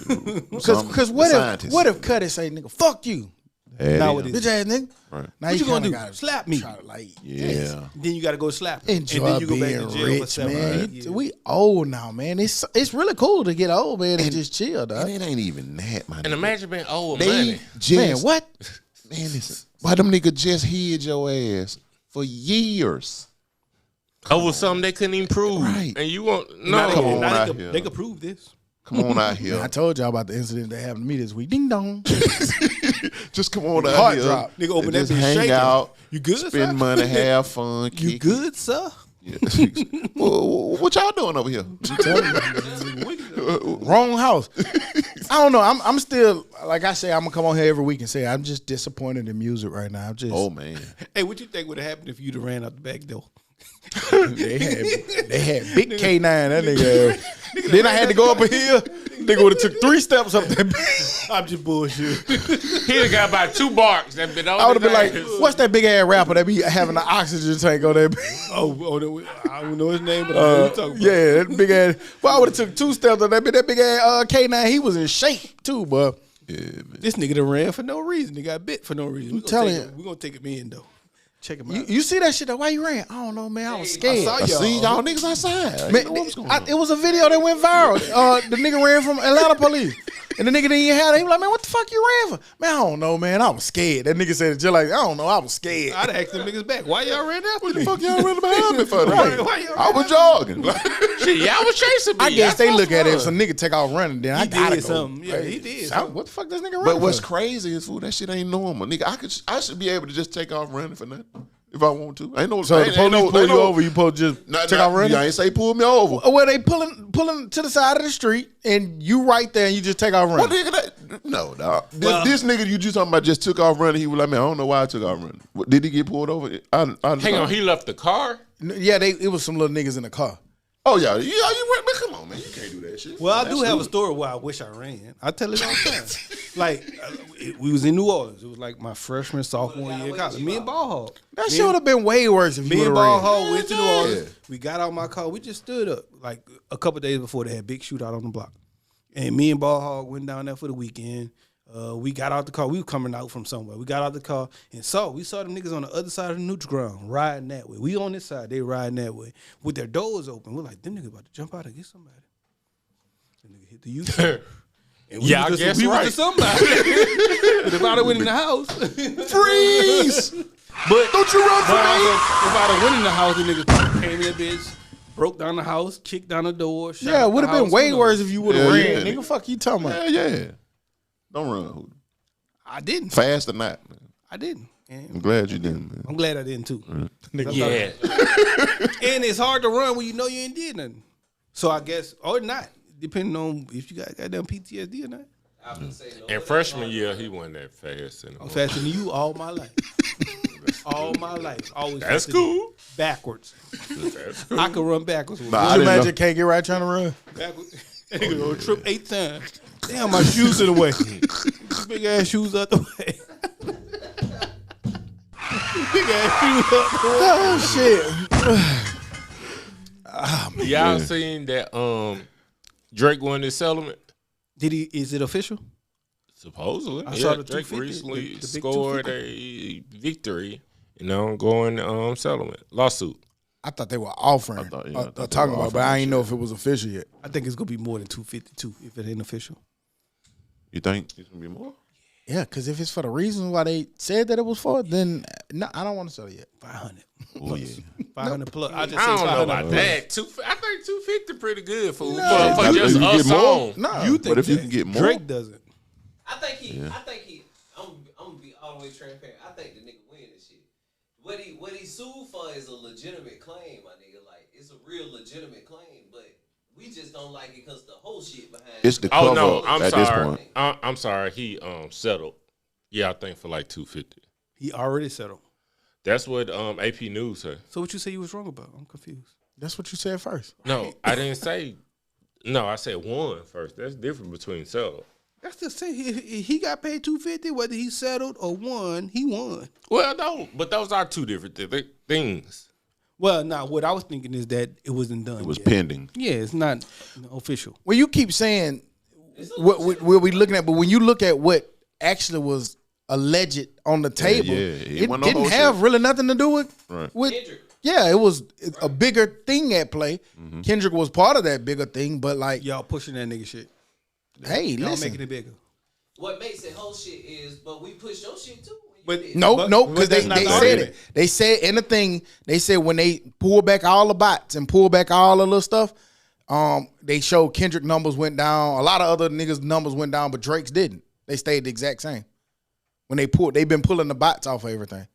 Some- Because the what scientist. if Cudi say, nigga, fuck you, Had Now him. it bitch ass nigga? Right. Now What you gonna kinda do? gotta Slap me? try to, like, Yeah. Then you got to go slap him. enjoy and then you go back being to jail for rich, 7 man. years. We old now, man. It's really cool to get old, man, and just chill, dog. And it ain't even that, man. And imagine being old They money. just, Man, what? Man, listen. Why them niggas just hid your ass for years? Over something they couldn't even prove. Right. And you want Now no. Come on now out they here. they could prove this. Come on out I here. told y'all about the incident that happened to me this week. Ding dong. Just come on out Heart here. drop. Nigga, open and that just bitch hang shaking. out. You good, sir? Spend money, have fun. You kick good, sir? it. What y'all doing over here? Wrong house. I don't know. I'm still, like I say, I'm gonna come on here every week and say I'm just disappointed in music right now. I'm just Oh man. Hey, what you think would have happened if you'd have ran out the back door? they had big K9 that nigga. Then I had to go up a hill. Nigga would have took 3 steps up that bitch. I'm just bullshit. He'd have got about 2 barks. That been all I would have been like, his ass. what's that big ass rapper that be having an oxygen tank on that bitch? I don't know his name, but I know what you're talking about. Yeah, that big ass. Well, I would have took 2 steps on that bitch. That big ass K9, he was in shape too, but Yeah, man. This nigga done ran for no reason. He got bit for no reason. telling you. We're going to take him in, though. Check him out. you see that shit though? Why you ran? I don't know, man. I was scared. saw I see y'all niggas outside. Man, it was a video that went viral. The nigga ran from Atlanta police. And the nigga didn't even have it. He was like, man, what the fuck you ran for? Man, I don't know, man. I was scared. That nigga said it just like, I don't know. I was scared. I'd ask them niggas back. Why y'all ran after me? Fuck y'all running behind me for? Right. Why y'all I was jogging. Shit, y'all was chasing me. I guess That's they what's look at it. fun. If some nigga take off running, then I He gotta did go. something. Yeah, he did something. What the fuck this nigga run But what's for? crazy is, fool, that shit ain't normal. Nigga, I should be able to just take off running for nothing. if I want to. Ain't no. So the police pull you over, you supposed to just take off running? I ain't say pull me over. Well, they pulling to the side of the street, and you right there, and you just take off running. What nigga that? No, dog. This nigga you just talking about just took off running. He was like, man, I don't know why I took off running. What, did he get pulled over? Hang on, he left the car? Yeah, it was some little niggas in the car. Oh, yeah. You went, man, come on, man. You can't do that shit. Well, I do have a story where I wish I ran. I tell it all the time. Like, we was in New Orleans. It was like my freshman, sophomore year of college. Me and Ball Hog. That shit would have been way worse if you Me would and have Ball ran. Hog went to New Orleans. We got out my car. We just stood up. Like, a couple days before they had a big shootout on the block. And me and Ball Hog went down there for the weekend. We got out the car. We were coming out from somewhere. We got out the car and we saw them niggas on the other side of the neutral ground riding that way. We on this side, they riding that way with their doors open. We're like, them niggas about to jump out and get somebody. The nigga hit the U-turn. And we I guess we right. was to somebody. But if I'd have went in the house, Freeze! but Don't you run for me! if I'd have went in the house, the niggas probably came in that bitch, broke down the house, kicked down the door. Yeah, it would have been way worse if you would have Yeah, ran. yeah. Nigga, fuck you talking about? Yeah. Don't run. I didn't. Fast or not, man. I didn't. I'm And glad you didn't, man. I'm glad I didn't too. Yeah. And it's hard to run when you know you ain't did nothing. So I guess, or not, depending on if you got goddamn PTSD or not. I would say no. In freshman year, he wasn't that fast anymore. I'm faster than you all my life. All my life. Always That's faster than you. cool. Backwards. That's cool. I can run backwards. With Nah, I You didn't imagine know. can't get right trying to run? backwards. Nigga gonna trip 8 times. Damn, my shoes in the way. Big ass shoes out the way. Big ass shoes out the way. Oh shit! Y'all seen that Drake won his settlement? Is it official? Supposedly. I saw the Drake 250, recently the big scored 250. a victory in an ongoing settlement lawsuit. I thought they were offering, I thought they were talking about, but offering I ain't shit. know if it was official yet. I think it's gonna be more than 252 if it ain't official. You think it's going to be more? Yeah, because if it's for the reasons why they said that it was for, then no, I don't want to sell it yet. 500. Oh, yeah. 500 plus. I just I say don't know 500 about plus. that. I think 250 pretty good for If just you a get more, song. No, You think But if you that can get more, Drake doesn't. I think he. I'm gonna be all the way transparent. I think the nigga win this shit. What he sued for is a legitimate claim, my nigga. Like it's a real legitimate claim, but we just don't like it because the whole shit behind it's it. the Oh cover no, I'm at this sorry. point. I'm sorry. He settled. Yeah, I think for like 250. He already settled. That's what AP News said. So what you say you was wrong about? I'm confused. that's what you said first. No, I didn't say. No, I said one first. That's different between settle. That's the same. He got paid 250. Whether he settled or won, he won. Well, no, but those are two different things. Well, now what I was thinking is that it wasn't done. It was yet. pending. Yeah, it's not official. Well, you keep saying what we looking at, but when you look at what actually was alleged on the table, yeah. it wasn't no didn't whole have shit. really nothing to do with Right. Kendrick. Yeah, it was a bigger thing at play. Mm-hmm. Kendrick was part of that bigger thing, but like, Y'all pushing that nigga shit. hey, Y'all listen, making it bigger. What makes it whole shit is, but we push your shit too. But- no, But because that's they not the said argument. it. They said in the thing. They said when they pull back all the bots and pull back all the little stuff, they showed Kendrick numbers went down. A lot of other niggas' numbers went down, but Drake's didn't. They stayed the exact same. When they've been pulling the bots off of everything.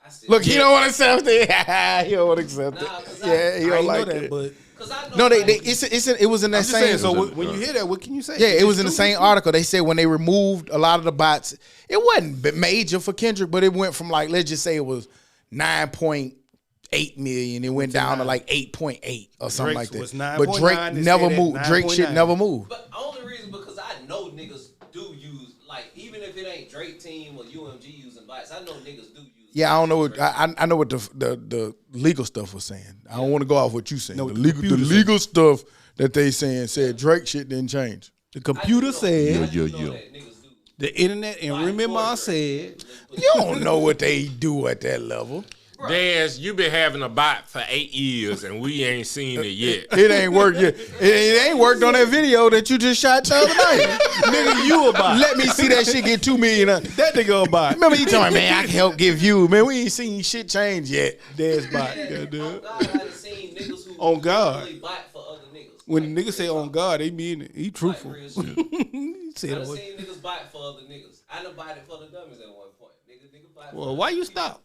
I still, Look, he don't want to accept it. He don't want to accept Nah, it. 'cause Yeah, he I don't ain't like know that, it. but because I know No, like, it was in that I'm just same. saying. So when you hear that, what can you say? Yeah, it was in the It's same true. article. They said when they removed a lot of the bots, it wasn't major for Kendrick, but it went from like, let's just say it was 9.8 million. It went down to like 8.8 or something Drake's like was that. 9.9, But Drake they never said moved. at Drake shit 9.9. never moved. But only reason because I know niggas do use like even if it ain't Drake team or UMG using bots, I know niggas do use. Yeah, I don't know what Drake. I know what the legal stuff was saying. I don't want to go off what you saying. No, the the legal computer legal stuff that they saying said Drake shit didn't change. The computer said I do know yeah. that niggas do. the internet, and Like remember I Porter. said You don't know what they do at that level. Daz, you been having a bot for 8 years and we ain't seen it yet. It ain't worked yet. It ain't worked on that video that you just shot the other night. Nigga, you a bot. Let me see that shit get 2 million. that nigga a bot. Remember you telling me, man, I can help give you. Man, we ain't seen shit change yet. There's bot. On God, I done seen niggas who On God. really bot for other niggas. When Like, niggas say on God, they mean it. He truthful. like real shit. He I said, done seen niggas bite for other niggas. I done bite it for the dummies at one point. Nigga bite. well, why you stop?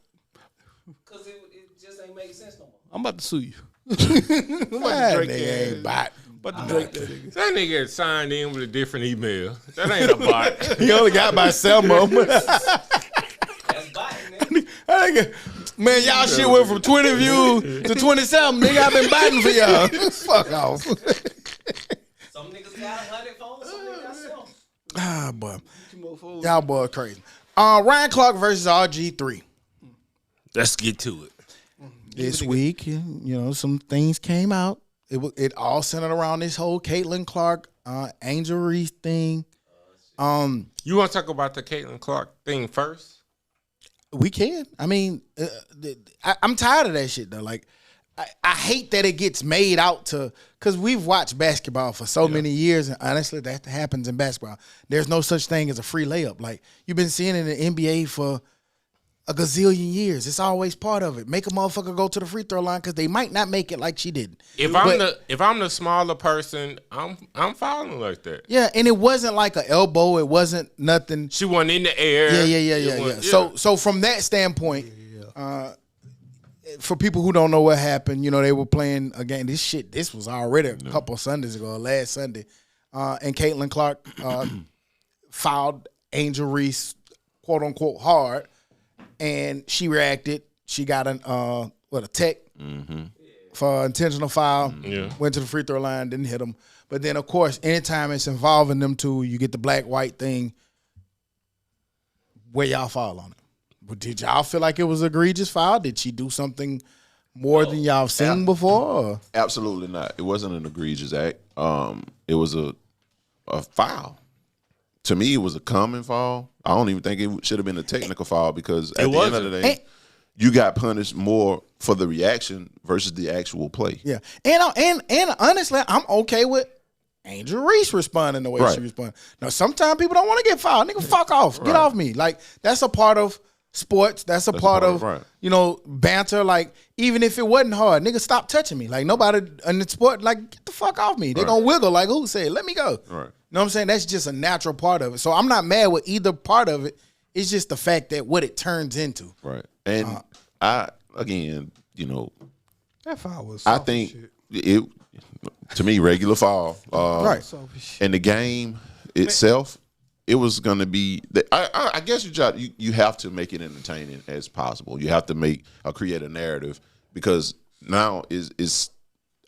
Because it just ain't make sense no more. I'm about to sue you. That nigga ain't bot. About to Drake that nigga. That nigga signed in with a different email. That ain't a bot. He only got by some of them. That's biting, nigga. Man, y'all shit went from 20 views to 27. Nigga, I've been biting for y'all. Fuck off. Some niggas got 100 phones, some niggas got 7. Ah, boy. Y'all boy crazy. Ryan Clark versus RG3. Let's get to it. This week, some things came out. It all centered around this whole Caitlin Clark, Angel Reese thing. You want to talk about the Caitlin Clark thing first? We can. I mean, I'm tired of that shit though. Like, I hate that it gets made out to, because we've watched basketball for so many years, and honestly, that happens in basketball. There's no such thing as a free layup. Like, you've been seeing it in the NBA for a gazillion years. It's always part of it. Make a motherfucker go to the free throw line because they might not make it like she did. If I'm the smaller person, I'm fouling like that. Yeah, and it wasn't like an elbow. It wasn't nothing. She wasn't in the air. Yeah. So from that standpoint, for people who don't know what happened, they were playing a game. This was already a couple of Sundays ago, last Sunday, and Caitlin Clark fouled Angel Reese, quote unquote, hard. And she reacted. She got a tech for intentional foul. Yeah. Went to the free throw line, didn't hit him. But then, of course, anytime it's involving them two, you get the black-white thing. Where y'all fall on it? But did y'all feel like it was an egregious foul? Did she do something more than y'all seen before? Or? Absolutely not. It wasn't an egregious act. It was a foul. To me, it was a common foul. I don't even think it should have been a technical foul because at the end of the day, you got punished more for the reaction versus the actual play. Yeah, and honestly, I'm okay with Angel Reese responding the way she responded. Now, sometimes people don't want to get fouled. Nigga, fuck off. Get off me. Like, that's a part of sports. That's a part of banter. Like, even if it wasn't hard, nigga, stop touching me. Like, nobody in the sport, like, get the fuck off me. They're going to wiggle like who said, let me go. Right. You know what I'm saying? That's just a natural part of it. So I'm not mad with either part of it. It's just the fact that what it turns into. Right. And that foul was I think it, to me, regular foul. Right. And the game itself, it was going to be, I guess you have to make it entertaining as possible. You have to create a narrative because now is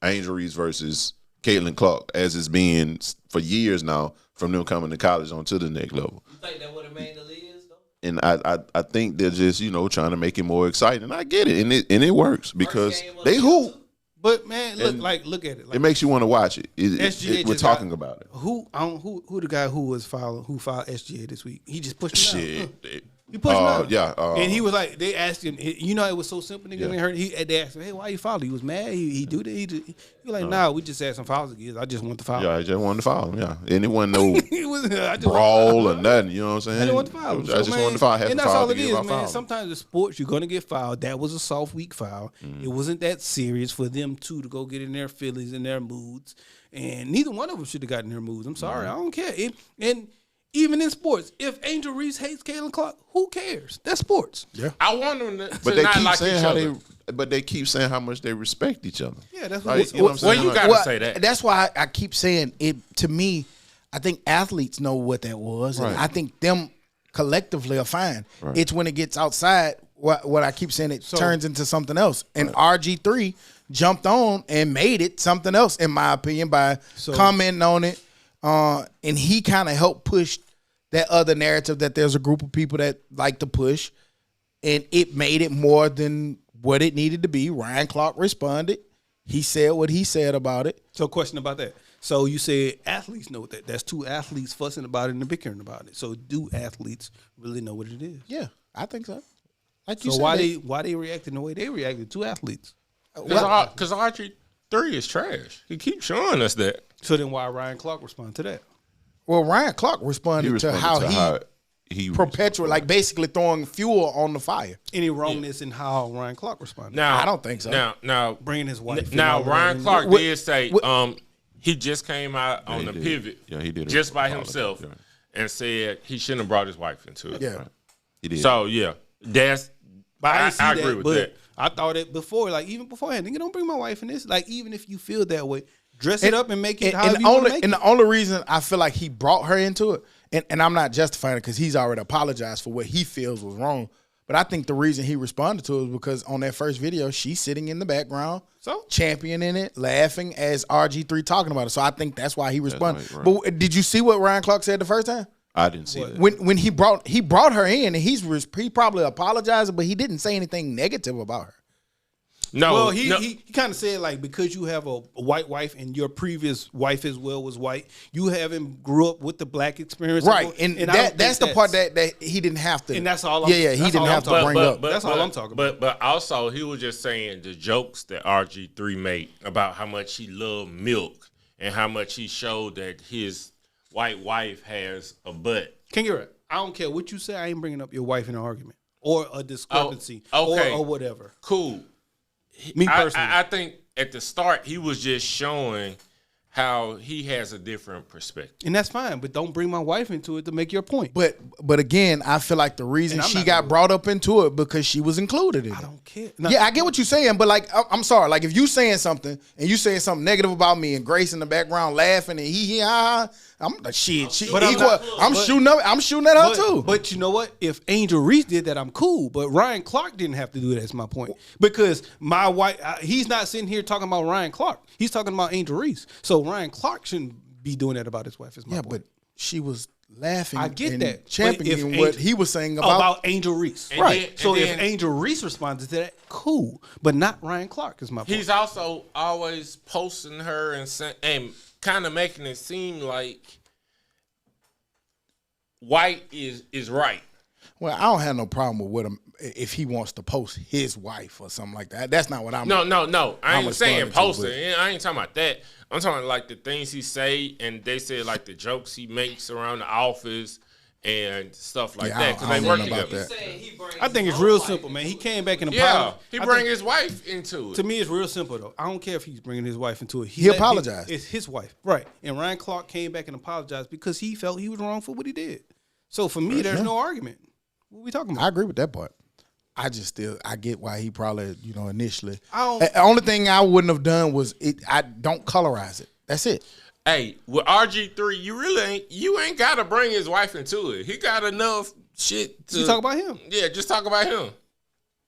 Angel Reese versus Caitlin Clark, as it's been for years now, from them coming to college on to the next level. You think that would have made the leagues, though? And I think they're just trying to make it more exciting. I get it, and it works because they hoop. But man, look at it. Like, It makes you want to watch it. We're talking about it. Who the guy who filed SGA this week? He just pushed him out. Shit. He pushed him out. Yeah. And he was like, they asked him, it was so simple, nigga. They asked him, hey, why you fouled? He was mad. He do that. He was like, nah, we just had some fouls against. I just want the foul. Yeah, I just wanted to foul him. Yeah, and it wasn't no I just brawl or nothing. You know what I'm saying? I didn't want to foul him. I just wanted to foul. And that's all it is, man. Sometimes in sports, you're going to get fouled. That was a soft, weak foul. It wasn't that serious for them two to go get in their feelings and their moods. And neither one of them should have gotten their moods. I'm sorry. I don't care. And even in sports, if Angel Reese hates Caitlin Clark, who cares? That's sports. Yeah. I want them to But they not keep like saying each how other. but they keep saying how much they respect each other. Yeah, that's Like, what you know what I'm saying? Well, you gotta say that. That's why I keep saying it. To me, I think athletes know what that was, and Right. I think them collectively are fine. Right. It's when it gets outside, what I keep saying, it turns into something else. And RG3 jumped on and made it something else, in my opinion, by commenting on it, and he kind of helped push that other narrative that there's a group of people that like to push, and it made it more than what it needed to be. Ryan Clark responded. He said what he said about it. So, question about that. So, you said athletes know that. That's two athletes fussing about it and bickering about it. So, do athletes really know what it is? Yeah, I think so. Like you So, said, why they reacting the way they reacted? Two athletes. Because RG3 is trash. He keeps showing us that. So, then why Ryan Clark respond to that? well, Ryan Clark responded to how he perpetual, like basically throwing fuel on the fire. Any wrongness in how Ryan Clark responded? Now I don't think so. Now bringing his wife. Now Ryan Clark did say he just came out on the did. pivot, Yeah, he did just by apologize. himself, Yeah. and said he shouldn't have brought his wife into it. Yeah. He did. So yeah, that's But I, I didn't see agree that, with but that. I thought it before, like even beforehand. Nigga, don't bring my wife in this. Like even if you feel that way, dress it up and make it however you want to make it. And the only reason I feel like he brought her into it, and I'm not justifying it because he's already apologized for what he feels was wrong. But I think the reason he responded to it was because on that first video, she's sitting in the background, championing it, laughing as RG3 talking about it. So I think that's why he responded. Right. But did you see what Ryan Clark said the first time? I didn't see that. When he brought her in, and he probably apologized, but he didn't say anything negative about her. No, well, he kind of said like because you have a white wife and your previous wife as well was white, you haven't grew up with the black experience, right? And that's the part that he didn't have to. And that's all. He didn't have to bring up. That's all I'm talking about. But also he was just saying the jokes that RG3 made about how much he loved milk and how much he showed that his white wife has a butt. Can you? I don't care what you say. I ain't bringing up your wife in an argument or a discrepancy or whatever. Cool. Me personally, I think at the start he was just showing how he has a different perspective, and that's fine. But don't bring my wife into it to make your point. But again, I feel like the reason she got brought up into it because she was included in it. I don't care. Yeah, I get what you're saying, but like I'm sorry, like if you saying something and you saying something negative about me and Grace in the background laughing and he I'm like shit. I'm shooting at her too. But you know what? If Angel Reese did that, I'm cool. But Ryan Clark didn't have to do that. That's my point. Because my wife, he's not sitting here talking about Ryan Clark. He's talking about Angel Reese. So Ryan Clark shouldn't be doing that about his wife. Is my point. But she was laughing. I get and that. Championing what he was saying about Angel Reese. Right. So if Angel Reese responded to that, cool. But not Ryan Clark is my point. He's also always posting her and kind of making it seem like white is right. Well, I don't have no problem with what if he wants to post his wife or something like that. That's not what I'm. No. I ain't saying posting. I ain't talking about that. I'm talking like the things he say, and they said like the jokes he makes around the office and stuff like that because they work together. I think it's real simple, man. He came back in the he bring his wife into it. To me, it's real simple though. I don't care if he's bringing his wife into it. He apologized. It's his wife, right? And Ryan Clark came back and apologized because he felt he was wrong for what he did. So for me, there's no argument. What are we talking about? I agree with that part. I get why he probably, initially. The only thing I wouldn't have done was I don't colorize it. That's it. Hey, with RG3, you ain't gotta bring his wife into it. He got enough shit to talk about him. Yeah, just talk about him.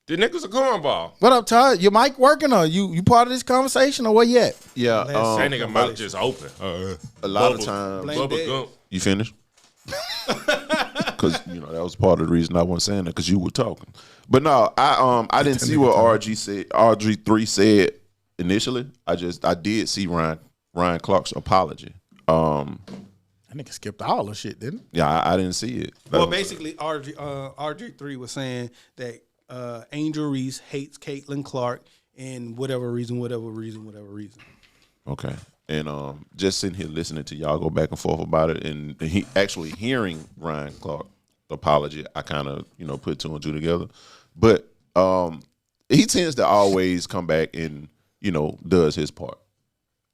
The nigga's a cornball. What up, Todd? Your mic working or you part of this conversation or what yet? Yeah. That nigga mouth just open. A lot of times. You finished? Because that was part of the reason I wasn't saying that because you were talking. But no, I didn't see what RG3 said initially. I did see Ryan Clark's apology. I nigga skipped all the shit, didn't he? Yeah, I didn't see it. Well, basically, RG3 was saying that Angel Reese hates Caitlin Clark and whatever reason. Okay. And just sitting here listening to y'all go back and forth about it, and he actually hearing Ryan Clark apology, I kind of put two and two together. But he tends to always come back and does his part.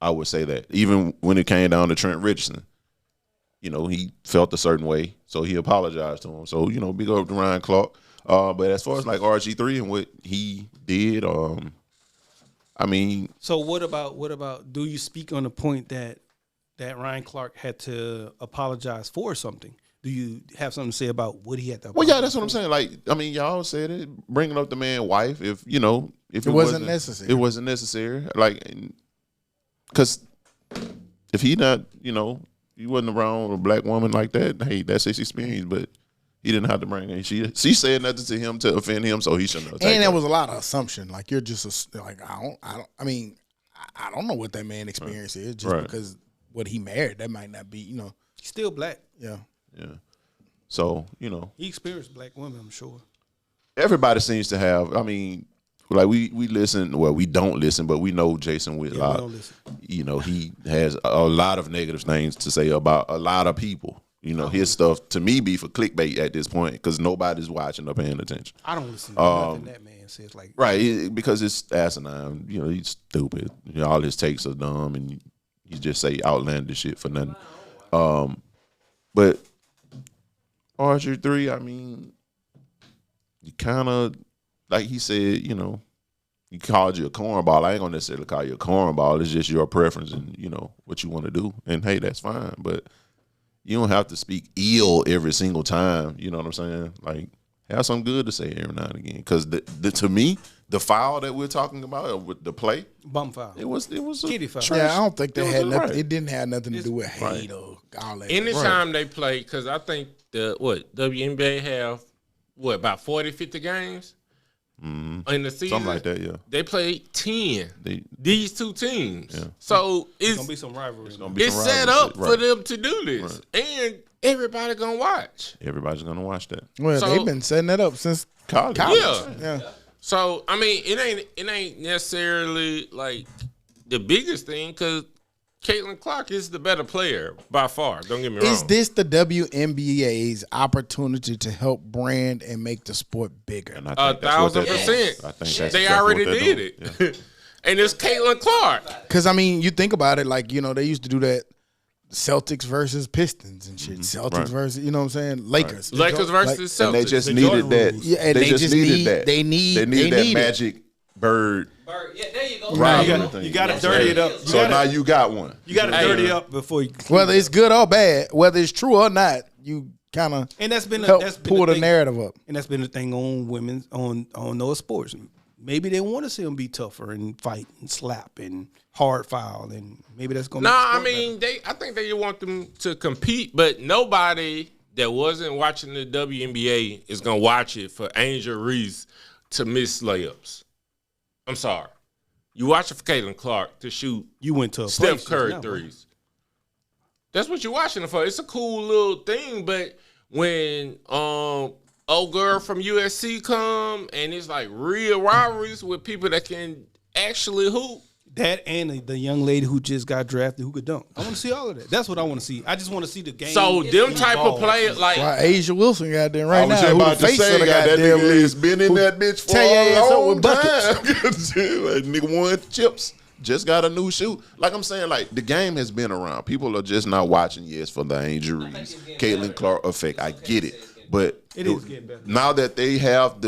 I would say that even when it came down to Trent Richardson, he felt a certain way, so he apologized to him. So big up to Ryan Clark. But as far as like RG3 and what he did, So what about? Do you speak on the point that Ryan Clark had to apologize for something? Do you have something to say about what he had to? Well, yeah, that's what I'm saying. Like, y'all said it, bringing up the man's wife. If it wasn't necessary, it wasn't necessary. Like, because if he not, he wasn't around a black woman like that. Hey, that's his experience, but. He didn't have to bring her. She said nothing to him to offend him, so he shouldn't have. And there was a lot of assumption. Like you're just like I don't know what that man experience is just because what he married. That might not be. He's still black. Yeah. Yeah. So he experienced black women. I'm sure. Everybody seems to have. Like we listen. Well, we don't listen, but we know Jason Whitlock. We don't listen. He has a lot of negative things to say about a lot of people. His stuff to me be for clickbait at this point because nobody's watching or paying attention. I don't listen to nothing that man says. Like because it's asinine. He's stupid. All his takes are dumb, and he just say outlandish shit for nothing. But RG3, you kind of like he said. he called you a cornball. I ain't gonna necessarily call you a cornball. It's just your preference and what you want to do. And hey, that's fine. But you don't have to speak ill every single time. You know what I'm saying? Like, have something good to say every now and again. Because to me, the foul that we're talking about with the play, Bum foul. it was a Kitty foul. Yeah, I don't think they had nothing. Right. It didn't have nothing to do with hate or all that. Anytime they play, because I think WNBA have about 40, 50 games in the season. something like that. Yeah, They played 10. These two teams. Yeah. So it's Gonna be some rivalry. it's set up for them to do this, and everybody gonna watch. Everybody's gonna watch that. Well, So- they've been setting that up since College. yeah. So I mean, it ain't necessarily like the biggest thing because Caitlin Clark is the better player by far. Don't get me wrong. Is this the WNBA's opportunity to help brand and make the sport bigger? And I think that's what they're doing. 1,000%. I think that's They exactly already what they're did doing. it, Yeah. and it's Caitlin Clark. Because I mean, you think about it, like they used to do that. Celtics versus Pistons and shit. Celtics Right. versus, you know what I'm saying? Lakers. Lakers versus Celtics. And they just The needed Jordan that. rules. Yeah, and they just needed that. they need that it. magic bird. Bird. Yeah, there you go. Right. You got to dirty it up. So now you got one. You got to dirty up before you. Whether it's good or bad, whether it's true or not, you kind of And that's been help that's been pull the thing. narrative up. And that's been the thing on women's on those sports. Maybe they want to see them be tougher and fight and slap and hard foul, and maybe that's going to. No, I mean I think they want them to compete, but nobody that wasn't watching the WNBA is gonna watch it for Angel Reese to miss layups. I'm sorry, you watch it for Caitlin Clark to shout You went to a Steph place Curry now, threes. That's what you're watching it for. It's a cool little thing, but when old girl from USC come and it's like real rivalries with people that can actually hoop. That and the young lady who just got drafted who could dunk. I want to see all of that. That's what I want to see. I just want to see the game. So them type of evolve. players, like Why Asia Wilson got there I right was now? just Who about the to face say, of the got that goddamn nigga league. has been in that bitch for Tear your a ass up long with buckets. time. Like, nigga won chips, just got a new shoe. Like I'm saying, like the game has been around. People are just not watching. Yes, for the injuries, Caitlin Clark effect. I get it, but It is getting better. now that they have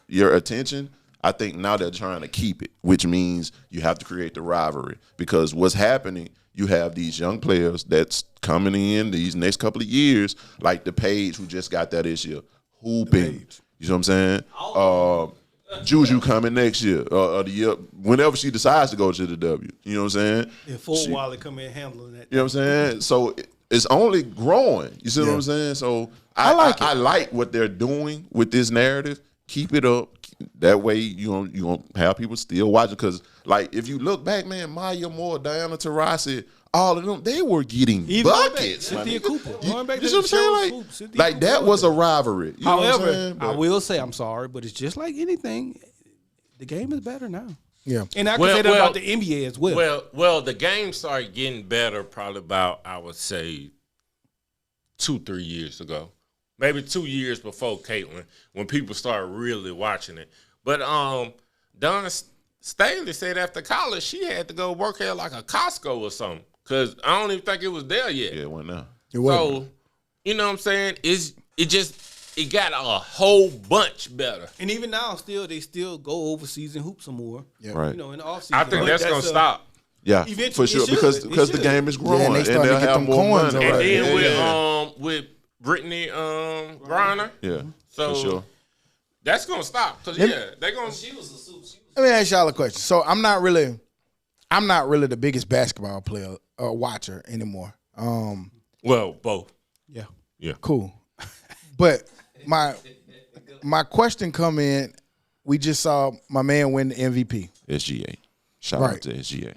your attention. I think now they're trying to keep it, which means you have to create the rivalry. Because what's happening, you have these young players that's coming in these next couple of years, like the Page who just got that this year, hooping. You know what I'm saying? Juju coming next year, or the year whenever she decides to go to the W. You know what I'm saying? And full Wally come in handling that. You know what I'm saying? So it's only growing. You see what I'm saying? So I like what they're doing with this narrative. Keep it up. That way you don't have people still watching. Because like if you look back, man, Maya Moore, Diana Taurasi, all of them, they were getting Even buckets. Cynthia my nigga. Cooper. Going back You to see what I'm Cheryl saying? Swoop, Cynthia Like Cooper that was was there. a rivalry. You know what I'm However, saying? I But- will say I'm sorry, but it's just like anything. The game is better now. Yeah. And I can Well, say that well, about the NBA as well. Well, the game started getting better probably about, I would say, 2-3 years ago. Maybe 2 years before Caitlin, when people started really watching it. But Donna Staley said after college she had to go work at like a Costco or something. Because I don't even think it was there yet. Yeah, it went now. It wasn't. So, you know what I'm saying? It got a whole bunch better. And even now, they still go overseas and hoop some more. Yeah. Right. You know, in the offseason. I think But that's gonna stop. Yeah, Eventually, for sure. it should. Because It the should. game is growing, and they starting to they'll get have them more coins money. And Right. then with Brittany Griner. Yeah, So for sure. that's gonna stop. Because they're gonna She was a soup. Let me ask y'all a question. So I'm not really the biggest basketball player watcher anymore. well, both. Yeah. Cool. But my question come in, we just saw my man win the MVP. SGA. Shout Right. out to SGA.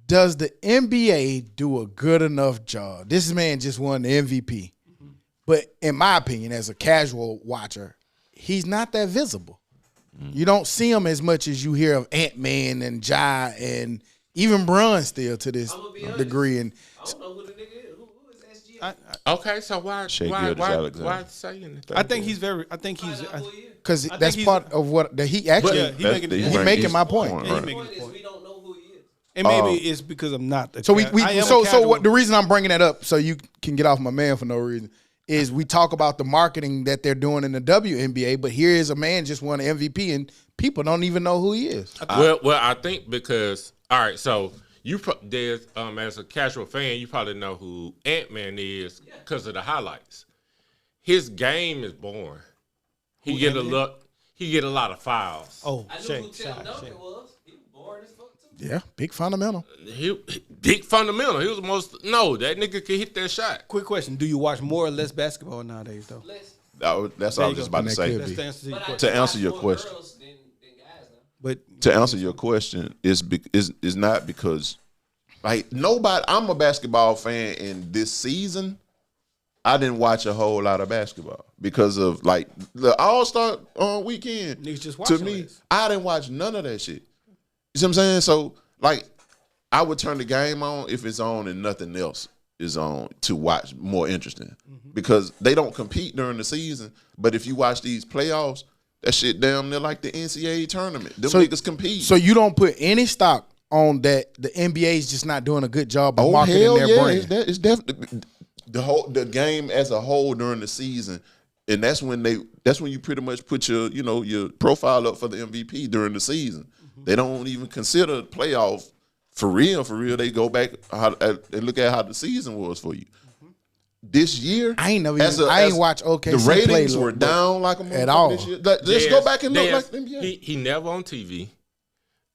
Does the NBA do a good enough job? This man just won the MVP. But in my opinion, as a casual watcher, he's not that visible. You don't see him as much as you hear of Ant-Man and Ja and even Bron still to this I'ma be honest. degree. And I don't know who the nigga is. Who is SGA? Okay, so why Shea why Gilgeous-Alexander. saying that? I think he's because think that's he's- part of what that he actually Yeah, he making- he he's making my point. Yeah, he Right. making point the is point. we don't know who he is. And maybe it's because I'm not the So I am a so casual- what the reason I'm bringing that up so you can get off my man for no reason is we talk about the marketing that they're doing in the WNBA, but here is a man just won an MVP and people don't even know who he is. Well, I think because all right, so there's as a casual fan, you probably know who Ant-Man is because of the highlights. His game is boring. He get a lot of fouls. Oh, I knew who Tim Duncan was. He was boring as fuck too. Yeah, big fundamental. He big fundamental. He was the most. No, that nigga could hit that shot. Quick question: do you watch more or less basketball nowadays, though? That's what I was just about to say. Could be. That's the answer to your But I question. To answer your watch more question. girls than guys now. But To answer your question, is not because like nobody. I'm a basketball fan, and this season, I didn't watch a whole lot of basketball because of like the All-Star weekend. Niggas just To watching me, less. I didn't watch none of that shit. You see what I'm saying? So like, I would turn the game on if it's on and nothing else is on to watch more interesting because they don't compete during the season. But if you watch these playoffs, that shit damn near like the NCAA tournament. Them niggas compete. So you don't put any stock on that the NBA is just not doing a good job of marketing hell their yeah, brand. it's definitely the game as a whole during the season, and that's when you pretty much put your profile up for the MVP during the season. They don't even consider playoff for real. They go back and look at how the season was for you. This year, I ain't watch OKC The ratings play were down like a motherfucker at all. this year. Just go back and look like the NBA. He never on TV,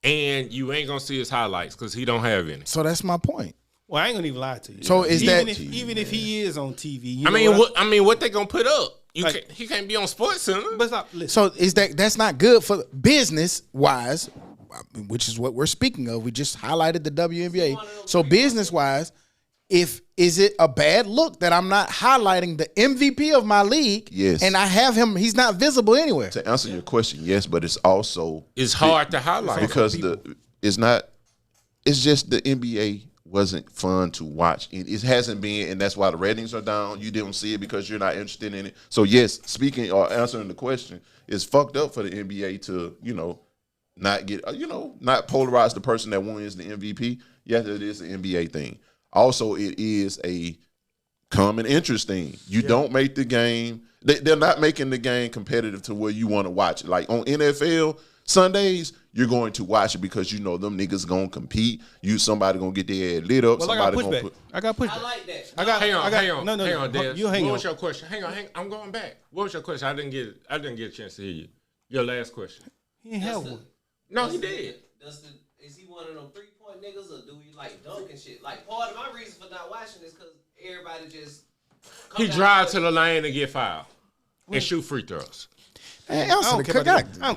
and you ain't gonna see his highlights because he don't have any. So that's my point. well, I ain't gonna even lie to you. So is that even if he is on TV? You I know mean, what they gonna put up? Like- He can't be on Sports Center. But stop. Listen. so is that's not good for business wise, which is what we're speaking of. We just highlighted the WNBA. So business wise, is it a bad look that I'm not highlighting the MVP of my league? Yes. And I have him. He's not visible anywhere. To answer your question, yes, but it's also It's hard to highlight because it's just the NBA wasn't fun to watch. It hasn't been, and that's why the ratings are down. You didn't see it because you're not interested in it. So yes, speaking or answering the question, it's fucked up for the NBA to not get not polarize the person that wins the MVP. Yes, it is an NBA thing. Also, it is a common interest thing. You don't make the game. They're not making the game competitive to where you want to watch it. Like on NFL Sundays, you're going to watch it because you know them niggas gonna compete. Somebody gonna get their head lit up. Well, I got somebody gonna pushback. I got pushback. I like that. Hang on. No. You hang What on. was your question? Hang on. I'm going back. What was your question? I didn't get a chance to hear you. Your last question. He ain't have one. No, he did. Is he one of them 3-point niggas or do he like dunk and shit? Like part of my reason for not watching is because everybody just He drive to the lane and get fouled and shoot free throws. Hey, I don't care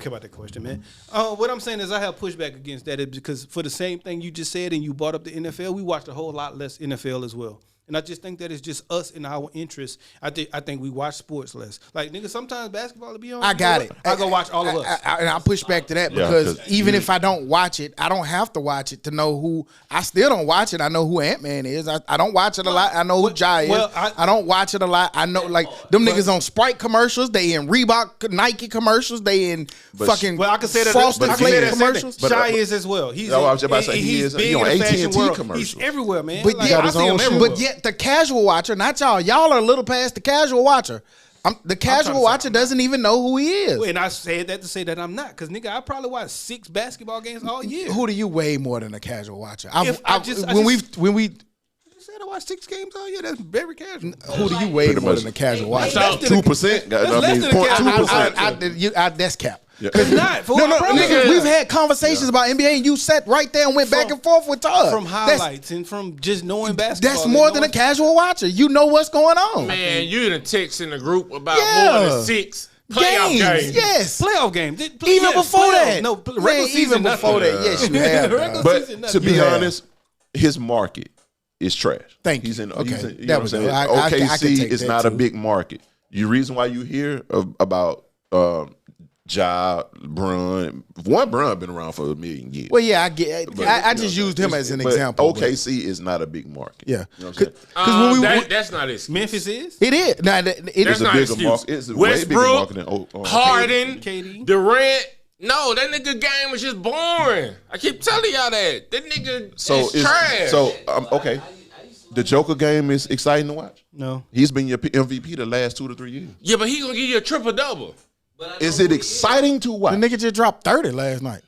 about that question, man. What I'm saying is I have pushback against that is because for the same thing you just said and you brought up the NFL, we watched a whole lot less NFL as well. And I just think that it's just us in our interests. I think we watch sports less. Like, nigga, sometimes basketball will be on. I got it. I go watch all of us. And I'll push back to that because 'cause even if I don't watch it, I don't have to watch it to know who. I still don't watch it. I know who Ant-Man is. I don't watch it a lot. I know who Jai is. well, I don't watch it a lot. I know like them niggas on Sprite commercials. They in Reebok, Nike commercials. They in fucking Well, I can say that. Frosted I can say Flake that commercials. Shy is as well. He's. I was about to say, he is- big he on in the fashion AT&T world. commercials. He's everywhere, man. But Like, yet, I see him everywhere. but yet the casual watcher, not y'all are a little past the casual watcher. The casual watcher doesn't even know who he is. And I said that to say that I'm not, because nigga, I probably watched 6 basketball games all year. Who do you weigh more than a casual watcher? I when we You said I watched 6 games all year. That's very casual. who do you weigh Pretty more much. than a casual watcher? So 2%. less than a casual 0.2%. That's cap. It's not. For No, what I promise nigga, you. we've had conversations about NBA, and you sat right there and went back and forth with Todd. From That's- highlights and from just knowing basketball. That's more than a casual watcher. You know what's going on. Man, you in a text in the group about Yeah. more than 6 playoff games. Yes. Playoff games. Even before that. No, Man, regular season, even before nothing. that. Yes, you have. Regular dog. But season, to nothing. be Yeah. honest, his market is trash. Thank you. He's in, Okay. he's in, you That know was what I'm it. saying? I can OKC take is that not a too. big market. The reason why you hear about Ja, Brun, Brun been around for a million years. Well, yeah, I get. I just used him as an But example. but- OKC is not a big market. Yeah. You know what I'm saying? Because when we That's not his. Memphis is? it is. Nah, it That's is. a not bigger excuse. market. It's a way bigger market Westbrook, than Harden, KD. Durant. No, that nigga game was just boring. I keep telling y'all that. That nigga So is trash. So okay. I used to The Joker game is exciting to watch. No. He's been your MVP the last 2 to 3 years. Yeah, but he gonna give you a triple double. Is it exciting to The watch? nigga just dropped 30 last night.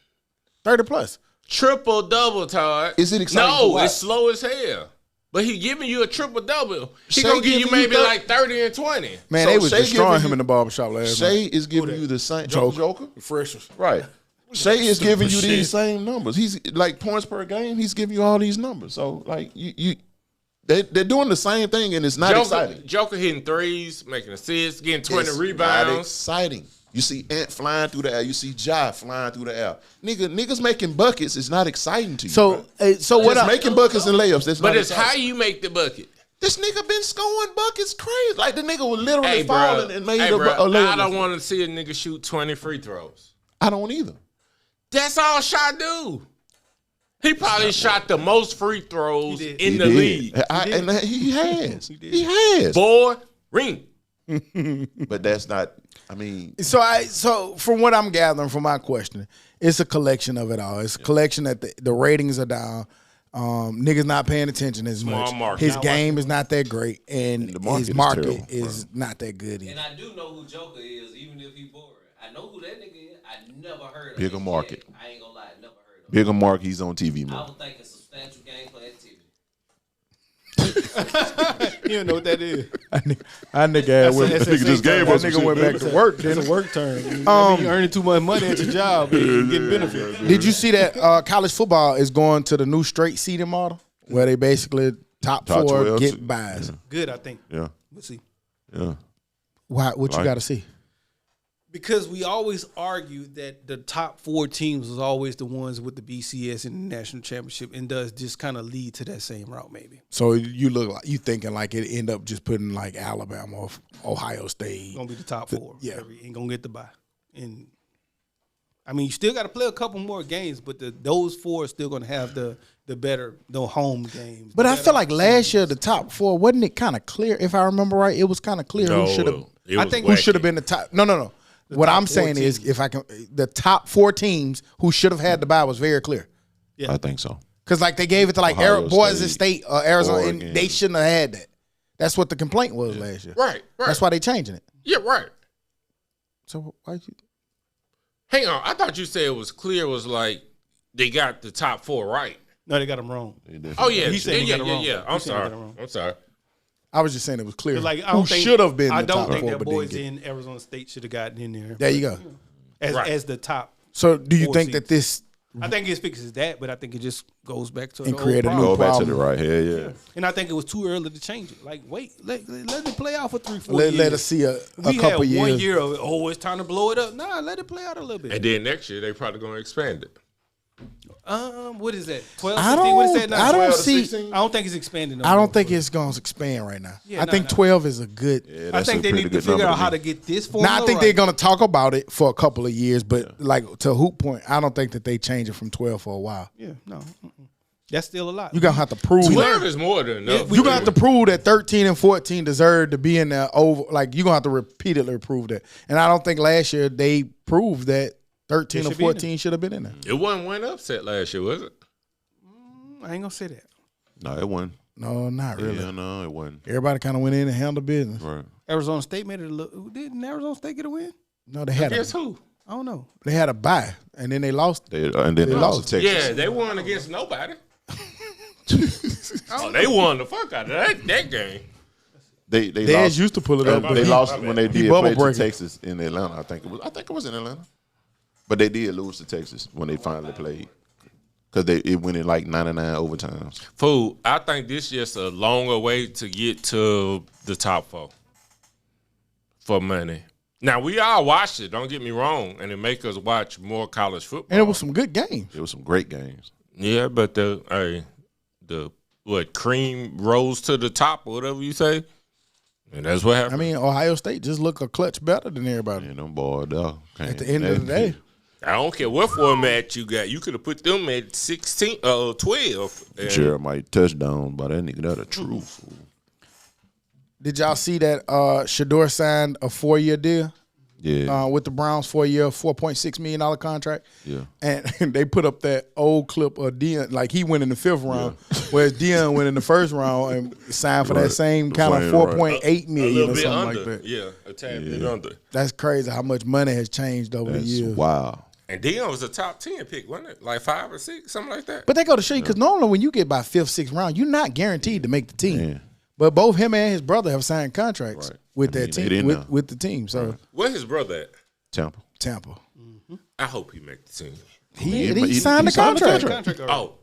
30 plus. Triple double, Todd. Is it exciting to No, watch? it's slow as hell. But he giving you a triple double. He Shea gonna give you giving you maybe 30. like 30 and 20. Man, So they was Shea destroying giving him you- in the barbershop last night. Shay is giving you the same Joker. Freshers. Right. Shay is giving you Shit. these same numbers. He's like points per game. He's giving you all these numbers. So like they're doing the same thing, and it's not exciting. Joker hitting threes, making assists, getting 20 It's rebounds. not exciting. You see Ant flying through the air. You see Ja flying through the air. Niggas making buckets is not exciting to you. So, so what? just making buckets and layups. That's But not it's exciting. how you make the bucket. This nigga been scoring buckets crazy. Like the nigga was literally Hey, bro. falling and made Hey, a bro. layup. I don't want to see a nigga shoot 20 free throws. I don't either. That's all Shot do. He probably shot the most free throws in He the did. league. And he has. He has. Boy, ring. But that's not. I mean, So from what I'm gathering from my question, it's a collection of it all. It's a collection that the ratings are down. Niggas not paying attention as Small much. market. His game is not that great, and the market his is market terrible, is not that good And either. I do know who Joker is, even if he boring. I know who that nigga is. I never heard of Bigger him. market. I ain't gonna lie, I never heard of him. bigger mark. He's on TV I more. was thinking substantial gameplay activity. You don't know what that is. That nigga went, That's nigga just gave that us nigga went back to work. It's Didn't a work term. You earning too much money at your job and getting benefits. Did you see that college football is going to the new straight seeding model, where they basically top 4 12 get buys? Good, I think. Yeah, We'll see. yeah. What you Like- got to see? Because we always argue that the top 4 teams was always the ones with the BCS and the national championship, and does just kind of lead to that same route, maybe. So you look like you thinking like it end up just putting like Alabama or Ohio State. Gonna be the top 4. Yeah. Ain't gonna get the bye. And I mean, you still got to play a couple more games, but those 4 are still gonna have the better home games. But I feel like last year the top 4 wasn't it kind of clear? If I remember right, it was kind of clear who should have. I think who should have been the top. No. What top I'm 4 saying is, if I can, the top 4 teams who should have had the bye was very clear. I think so. Because like they gave it to like Ohio Boise State or Arizona, Oregon. and they shouldn't have had that. That's what the complaint was last year. Right. That's why they changing it. Yeah, right. So why you? Hang on. I thought you said it was clear. It was like they got the top 4 right. No, they got them wrong. Oh, yeah. He said he yeah, got it yeah, wrong. yeah. He said he got it I'm wrong. sorry. I was just saying it was clear. Like I who don't think should have been I the don't top think 4, that but boys didn't get it. in Arizona State should have gotten in there. There you go. As the top. So do you 4 think that seeds. this I think it fixes that, but I think it just goes back to And the create old a new Go problem. back to the problem. right here, yeah. And I think it was too early to change it. Like, wait, let it play out for 3-4 let, years. let us see a We couple had years? 1 year of it's time to blow it up. Nah, let it play out a little bit. And then next year, they probably going to expand it. What is that? 12, I 16? What is that don't. now? I don't 12 to see. 16? I don't think it's expanding. No I more. don't think it's going to expand right now. Yeah, I no, think no. 12 is a good. Yeah, I that's think a they pretty need to good figure number out how me. to get this formula Now I think right. they're going to talk about it for a couple of years, but like to Hoop Point, I don't think that they change it from 12 for a while. Yeah, no. That's still a lot. You gonna have to prove. 12 is more than enough. You gonna have to prove that 13 and 14 deserve to be in there over. Like you gonna have to repeatedly prove that. And I don't think last year they proved that 13 They or should be in 14 should have been in there. It wasn't one upset last year, was it? I ain't gonna say that. No, it wasn't. No, not really. Yeah, no, it wasn't. Everybody kind of went in and handled business. Right. Arizona State made it a little. Didn't Arizona State get a win? No, they had Guess a, who? I don't know. they had a bye and then they lost. And then they lost to Texas. Yeah, they won against nobody. They won the fuck out of that game. They They lost. used to pull it up. but They he- lost when they did bubble play to breaking. Texas in Atlanta. I think it was in Atlanta, but they did lose to Texas when they finally played because it went in like 99 overtimes. Fool, I think this just a longer way to get to the top 4 for money. Now, we all watched it, don't get me wrong, and it make us watch more college football. And it was some good games. It was some great games. Yeah, but the cream rose to the top or whatever you say, and that's what happened. I mean, Ohio State just look a clutch better than everybody. And them boys, dog. At the end of the day, I don't care what format you got. You could have put them at 16, 12. And Jeremiah touchdown by that nigga. That a true fool. did y'all see that Shador signed a 4-year deal? with the Browns for a year, $4.6 million contract. Yeah. And they put up that old clip of Dion, like he went in the 5th round, whereas Dion went in the 1st round and signed for that same kind of $4.8 million or something like that. Yeah, a tad bit under. That's crazy how much money has changed over the years. Wow. And Dion was a top 10 pick, wasn't it? Like 5 or 6, something like that. But they go to show you, because normally when you get by 5th, 6th round, you're not guaranteed to make the team. Yeah. But both him and his brother have signed contracts with that they team, didn't with the team. So Where's his brother at? Tampa. I hope he make the team. he signed the contract. Oh,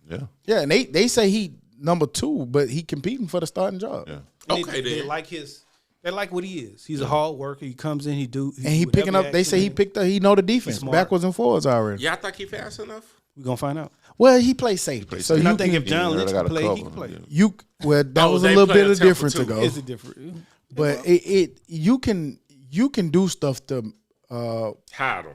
Yeah. Yeah, and they say he number 2, but he competing for the starting job. Yeah. okay They then. like what he is. He's a hard worker. He comes in, he Picking up. They say he know the defense smart. backwards and forwards already. Y'all think he fast enough? We're gonna find out. Well, he plays safety, so And you I think can, if John Lynch got can a play, he couple, can play. yeah. that was a they little play bit a of tempo difference too. ago. It's a different. But you can do stuff to Hide him.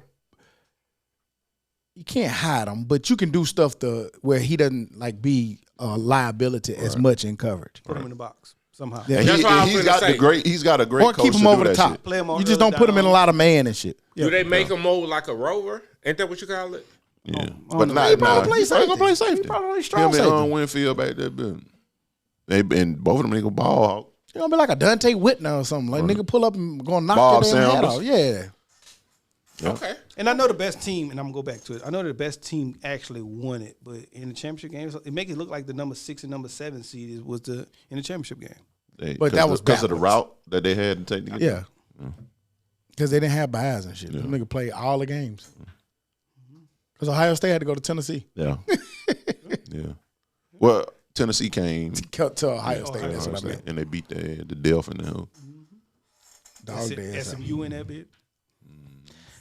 you can't hide him, but you can do stuff to where he doesn't like be a liability as much in coverage. Put him in the box somehow. Yeah. And That's what I was he's finna got say. he's got a great Or coach keep him to over do the that top. shit. Play him on You just early don't put him in a down. lot of man and shit. Do they make him more like a rover? Ain't that what you call it? Yeah. Oh, But no. not He probably nah, play he safety. gonna play safety. He probably Him strong and safety. Winfield back there, been and both of them nigga ball hawk. He gonna be like a Dante Whitner or something. Like nigga pull up and gonna knock Bob your damn head Sanders. off. Yeah. Okay. And I know the best team, and I'm gonna go back to it. I know the best team actually won it, but in the championship games, it make it look like the number 6 and number 7 seed was in the championship game. But that was because of the backwards. route that they had to take to get Yeah. Because they didn't have buys and shit. Them nigga played all the games. Because Ohio State had to go to Tennessee. Yeah. Yeah. Well, Tennessee came Cut to Ohio State. That's what I meant. and they beat the Delphin and who. Dog days. SMU in that bit.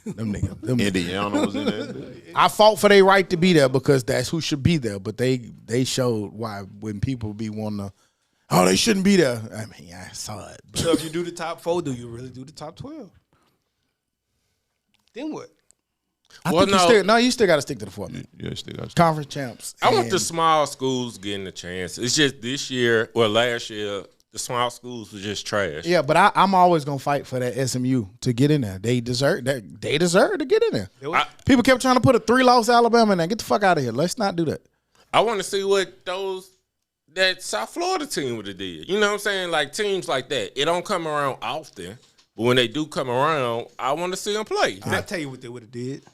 Them niggas. Them Indiana was in there. I fought for their right to be there because that's who should be there. But they showed why when people be wanting to, oh, they shouldn't be there. I mean, I saw it. But So if you do the top 4, do you really do the top 12? Then what? I Well, think you still got to stick to the format. Yeah, still got Conference champs. I want and- the small schools getting a chance. It's just this year, or last year, the small schools was just trash. Yeah, but I'm always gonna fight for that SMU to get in there. They deserve that. They deserve to get in there. People kept trying to put a 3-loss Alabama in there. Get the fuck out of here. Let's not do that. I want to see what that South Florida team would have did. You know what I'm saying? Like teams like that. It don't come around often, but when they do come around, I want to see them play. I'll tell you what they would have did.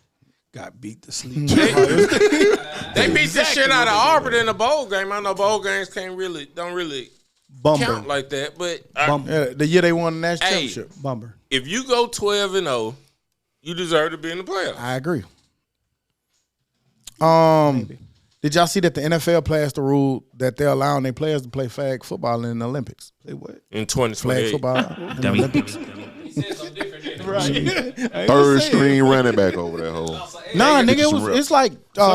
Got beat to sleep. They beat the shit out of Auburn in the bowl game. I know bowl games don't really Bumber. count like that, but Yeah, the year they won the national Hey. championship. Bummer. if you go 12-0, you deserve to be in the playoffs. I agree. Did y'all see that the NFL passed the rule that they're allowing their players to play flag football in the Olympics? Say what? In Flag 2028. football in the Dummy. Olympics. He said something different than third string running back over that hole. Nah, Get nigga, you some reps. it's like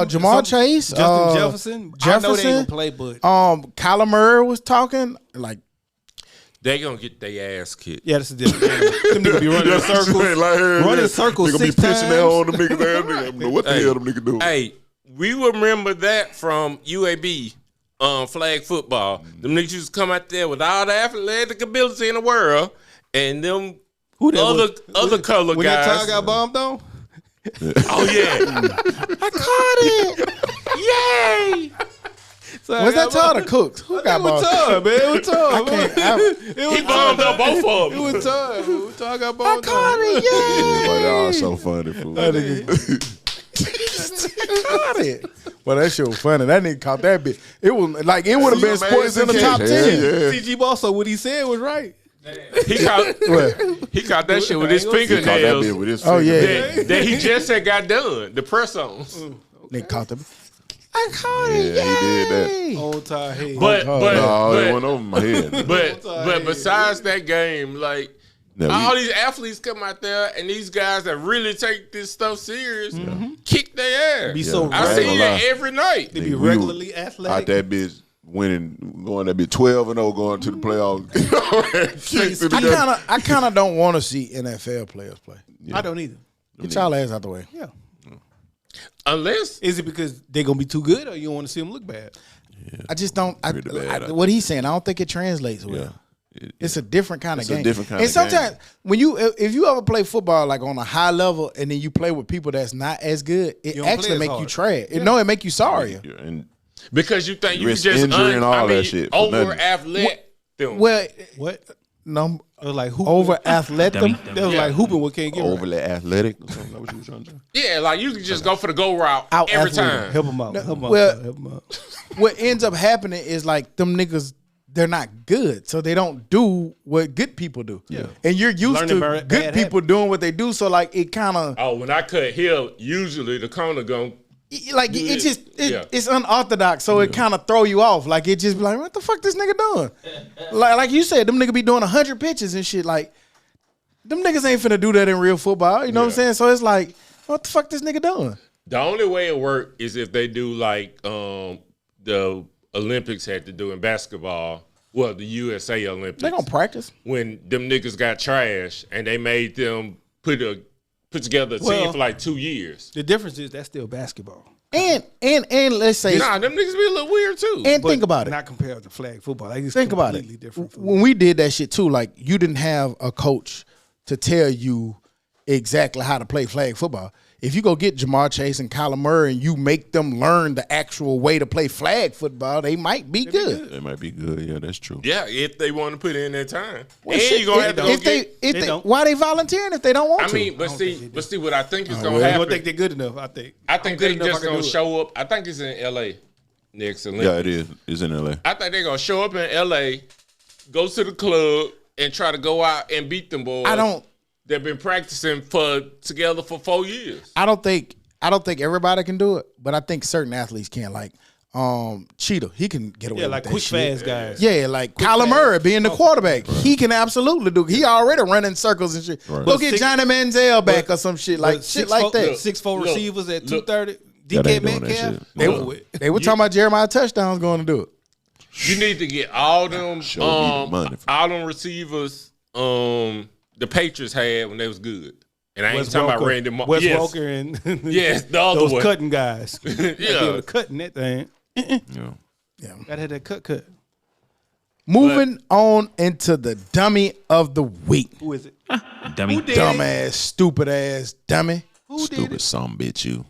Jamal Chase, Justin Jefferson. I know they ain't Jefferson. gonna play, but Kyler Murray was talking like. They gonna get their ass kicked. yeah, that's a different animal. Them niggas be running in circles. Running circles They gonna be 6 pitching that times. on them niggas. Ass nigga. I don't know what the hell them niggas do. Hey, we remember that from UAB flag football. Them niggas used to come out there with all the athletic ability in the world, and them other color When that guys. time got bombed on, Oh yeah, I caught it. yay! Was that Todd or Cooks? Who got it was balls? tough, man. It was tough. He bombed up both of them. It was tough. When Todd got bombed on. Caught it, yeah. But they are so funny, fool. Caught it. Well, that shit was funny. That nigga caught that bitch. It was like it would have been sports in the top 10. CG Ball, so what he said was right. He caught that shit with his He caught that fingernails bitch with his Oh, finger. yeah. that he just had got done. The press ons. Nigga caught the. I caught it. Yeah, he did that. Yay. Old Todd head. But No, it went over my head. but besides that game, like No, all these athletes come out there and these guys that really take this stuff serious kick their ass. Be so I ain't see gonna it lie. every night. They be Nigga, we regularly out athletic. that bitch winning, going that bitch 12-0, going to the playoffs. Kicked it together. I kind of don't want to see NFL players play. I don't either. Get y'all ass out the way. Yeah. Unless Is it because they're gonna be too good, or you don't want to see them look bad? I just don't. Pretty bad. What he's saying, I don't think it translates well. It's a different kind of It's a game. different kind and of sometimes game. if you ever play football like on a high level and then you play with people that's not as good, it don't play actually as make you hard. trash. No, it make you sorry. And Because you think you Risk just injury and all that shit for over nothing. athletic. Well, What? no, It was like hooping. over athletic. Dummy. That was like hooping. What can't get right. overly athletic. Or something. Is that what you were trying to say? Yeah, like you can just go for the go route Out every athlete time. Help him out. Help him out. well- Help him out. What ends up happening is like them niggas, they're not good, so they don't do what good people do. Yeah, and you're used Learning to bad good people doing what they do, so like it kind of Oh, when I cut heel, usually the corner going like Yeah. it just Yeah. it's unorthodox, so it kind of throw you off. Like it just be like, what the fuck this nigga doing? like you said, them nigga be doing 100 pitches and shit. Like them niggas ain't finna do that in real football. You know what I'm Yeah. saying? So it's like, what the fuck this nigga doing? The only way it work is if they do like the Olympics had to do in basketball. Well, the USA Olympics. They gonna practice. When them niggas got trash and they made them put together a team Well- for like 2 years. The difference is that's still basketball. And let's say, Nah, them niggas be a little weird too. and But think about it. Not compared to flag football. Like it's Think about completely it. different. When we did that shit too, like you didn't have a coach to tell you exactly how to play flag football. If you go get Jamar Chase and Kyler Murray and you make them learn the actual way to play flag football, they might be good. They might be good. Yeah, that's true. Yeah, if they want to put in their time. Well, and shit, you gonna have to go if get. they don't. why they volunteering if they don't want I to? mean, but see, what I think is gonna well, I happen. don't think they're good enough. I think. I think I'm good they enough, just I can gonna do it. show up. I think it's in L.A. next Olympics. Yeah, it is. It's in LA. I think they're gonna show up in L.A., go to the club, and try to go out and beat them boys. They've been practicing together for 4 years. I don't think everybody can do it, but I think certain athletes can. Like Cheetah, he can get away Yeah, with like that quick, shit. fast guys. Yeah, like Kyler Murray being the quarterback. He can absolutely do. He already running circles and shit. Right. Go But get six- Johnny Manziel back or some shit like But shit like that. 6'4" Look, receivers at look. 230. Yeah, DK they ain't doing that Metcalf. shit. They, No. they were talking about Jeremiah touchdowns going to do it. You need to get all them Show me the money. all them receivers the Patriots had when they was good. And I ain't talking about Randy Moss. Wes Yes. Walker and Yes, the other those one. cutting guys. Yeah. Cutting that thing. Yeah. Gotta have that cut. Moving on into the dummy of the week. Who is it? Dummy. Who did Dumbass, stupid ass dummy. Who did Stupid it? some bitch you.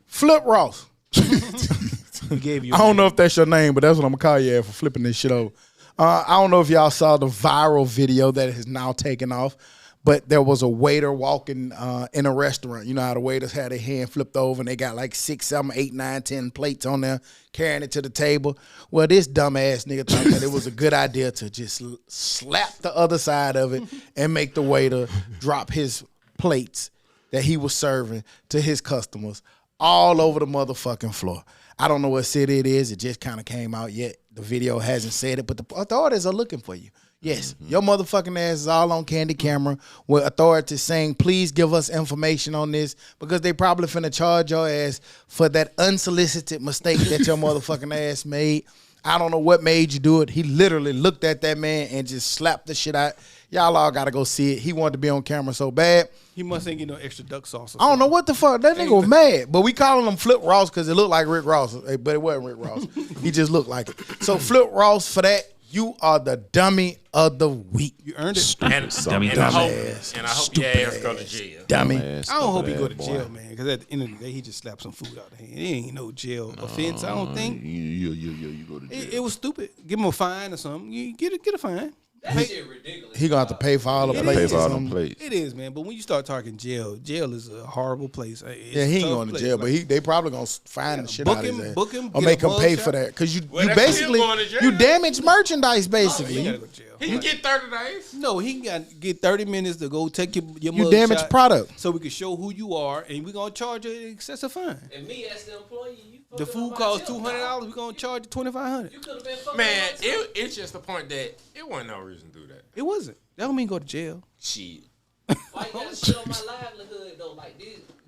Flip Ross. He gave you. I don't know if that's your name, but that's what I'm gonna call you for flipping this shit over. I don't know if y'all saw the viral video that has now taken off, but there was a waiter walking in a restaurant. You know how the waiters had their hand flipped over and they got like 6, 7, 8, 9, 10 plates on there carrying it to the table. Well, this dumbass nigga thought that it was a good idea to just slap the other side of it and make the waiter drop his plates that he was serving to his customers all over the motherfucking floor. I don't know what city it is. It just kind of came out yet. The video hasn't said it, but the authorities are looking for you. Yes, your motherfucking ass is all on candy camera with authorities saying, please give us information on this because they probably finna charge your ass for that unsolicited mistake that your motherfucking ass made. I don't know what made you do it. He literally looked at that man and just slapped the shit out. Y'all all gotta go see it. He wanted to be on camera so bad. He must ain't get no extra duck sauce. Or I don't know what the fuck. That nigga was mad. But we calling him Flip Ross because it looked like Rick Ross. But it wasn't Rick Ross. He just looked like it. So Flip Ross, for that, you are the dummy of the week. You earned it. And, Dummy. and I hope, Dumbass. and I hope your Stupid ass go to ass. jail. Dummy. Dumbass, I don't hope he go to dumbass jail, boy. man. Because at the end of the day, he just slapped some food out of hand. It ain't no jail offense. I don't think. You go to jail. It was stupid. Give him a fine or something. You get a fine. That shit ridiculous. He gonna have to pay for all the Gotta plates. pay for or all them something. plates. It is, man. But when you start talking jail is a horrible place. It's Yeah, he a ain't tough going to place. jail, Like, but they probably gonna find the shit book out of him, his ass. book him, or get make a him pay mug for shot. that because you Well, that's basically still going to jail. you damage merchandise basically. he gotta go to jail. He can get 30 days. No, he got get 30 minutes to go take your You mug damage shot product. so we can show who you are, and we're gonna charge you an excessive fine. And me as the employee, you The fucking food up my costs tip, $200. dog. We're gonna charge you $2,500. You could have been fucking Man, up my tip. it's just the point that it wasn't no reason to do that. It wasn't. That don't mean go to jail. Shit. Why you gotta shit on my livelihood though? Like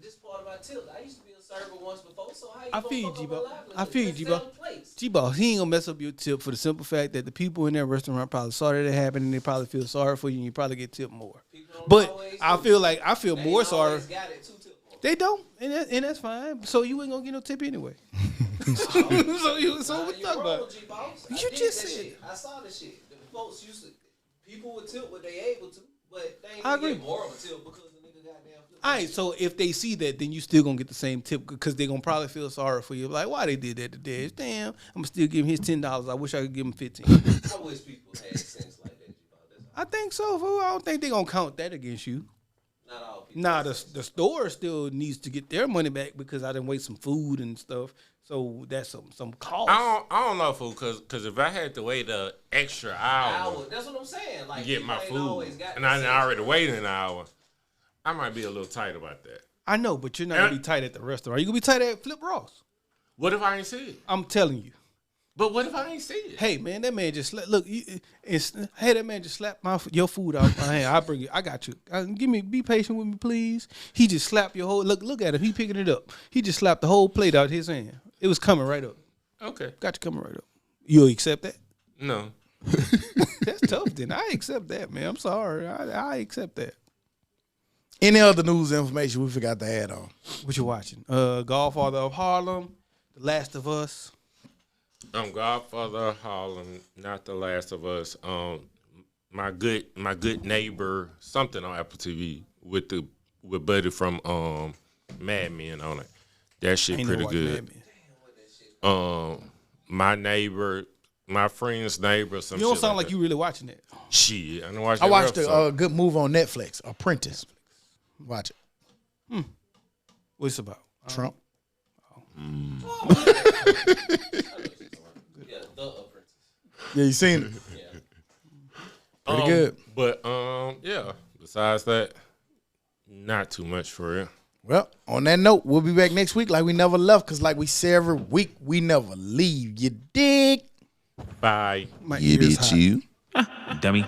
this part of my tip. I used to be a server once before, so how you I gonna feel you, fuck up my G-Bo. livelihood? I feel you, Just G-Bo. sell plates. G-Ball, he ain't gonna mess up your tip for the simple fact that the people in that restaurant probably saw that it happened and they probably feel sorry for you and you probably get tipped more. People don't But always I do. feel They more ain't sorry. always got it, tip more. They don't, and that's fine. So you ain't gonna get no tip anyway. so what you Nah, talking you about? wrong, G-Boss. I You did just that said- shit. I saw the shit. The folks used to people would tilt what they able to, but they ain't I gonna agree. get more of a tilt because the nigga goddamn flip. All right, so if they see that, then you still gonna get the same tip because they gonna probably feel sorry for you. Like, why they did that to Dez? Damn, I'm gonna still give him his $10. I wish I could give him 15. I wish people had sense like that. I think so, fool. I don't think they gonna count that against you. Not all people. Nah, the store still needs to get their money back because I didn't waste some food and stuff. So that's some cost. I don't know, fool, because if I had to wait an extra hour That's what I'm saying. Like, to get my people ain't food, always got and the I sense. already waited an hour, I might be a little tight about that. I know, but you're not gonna be tight at the restaurant. You gonna be tight at Flip Ross. What if I ain't see it? I'm telling you. But what if I ain't see it? Hey man, that man just that man just slapped your food out my hand. I bring it. I got you. Be patient with me, please. He just slapped your whole look at him. He picking it up. He just slapped the whole plate out his hand. It was coming right up. Okay. Got you coming right up. You'll accept that? No. That's tough. Then I accept that, man. I'm sorry. I accept that. Any other news information we forgot to add on? What you watching? Godfather of Harlem, The Last of Us. Godfather of Harlem, not The Last of Us. My good neighbor, something on Apple TV with Buddy from Mad Men on it. That shit Ain't pretty no good. My neighbor, my friend's neighbor. Some You don't shit sound like that. you really watching it. Shit, I watched. I that watched episode. a good movie on Netflix, Apprentice. Watch it. What's it about? Trump. Yeah, The Apprentice. Yeah, you seen it? Yeah. Pretty good. But yeah. Besides that, not too much for real. Well, on that note, we'll be back next week like we never left, because like we say every week, we never leave. You dig? Bye. My Yeah, ears bitch, hot. you. Dummy.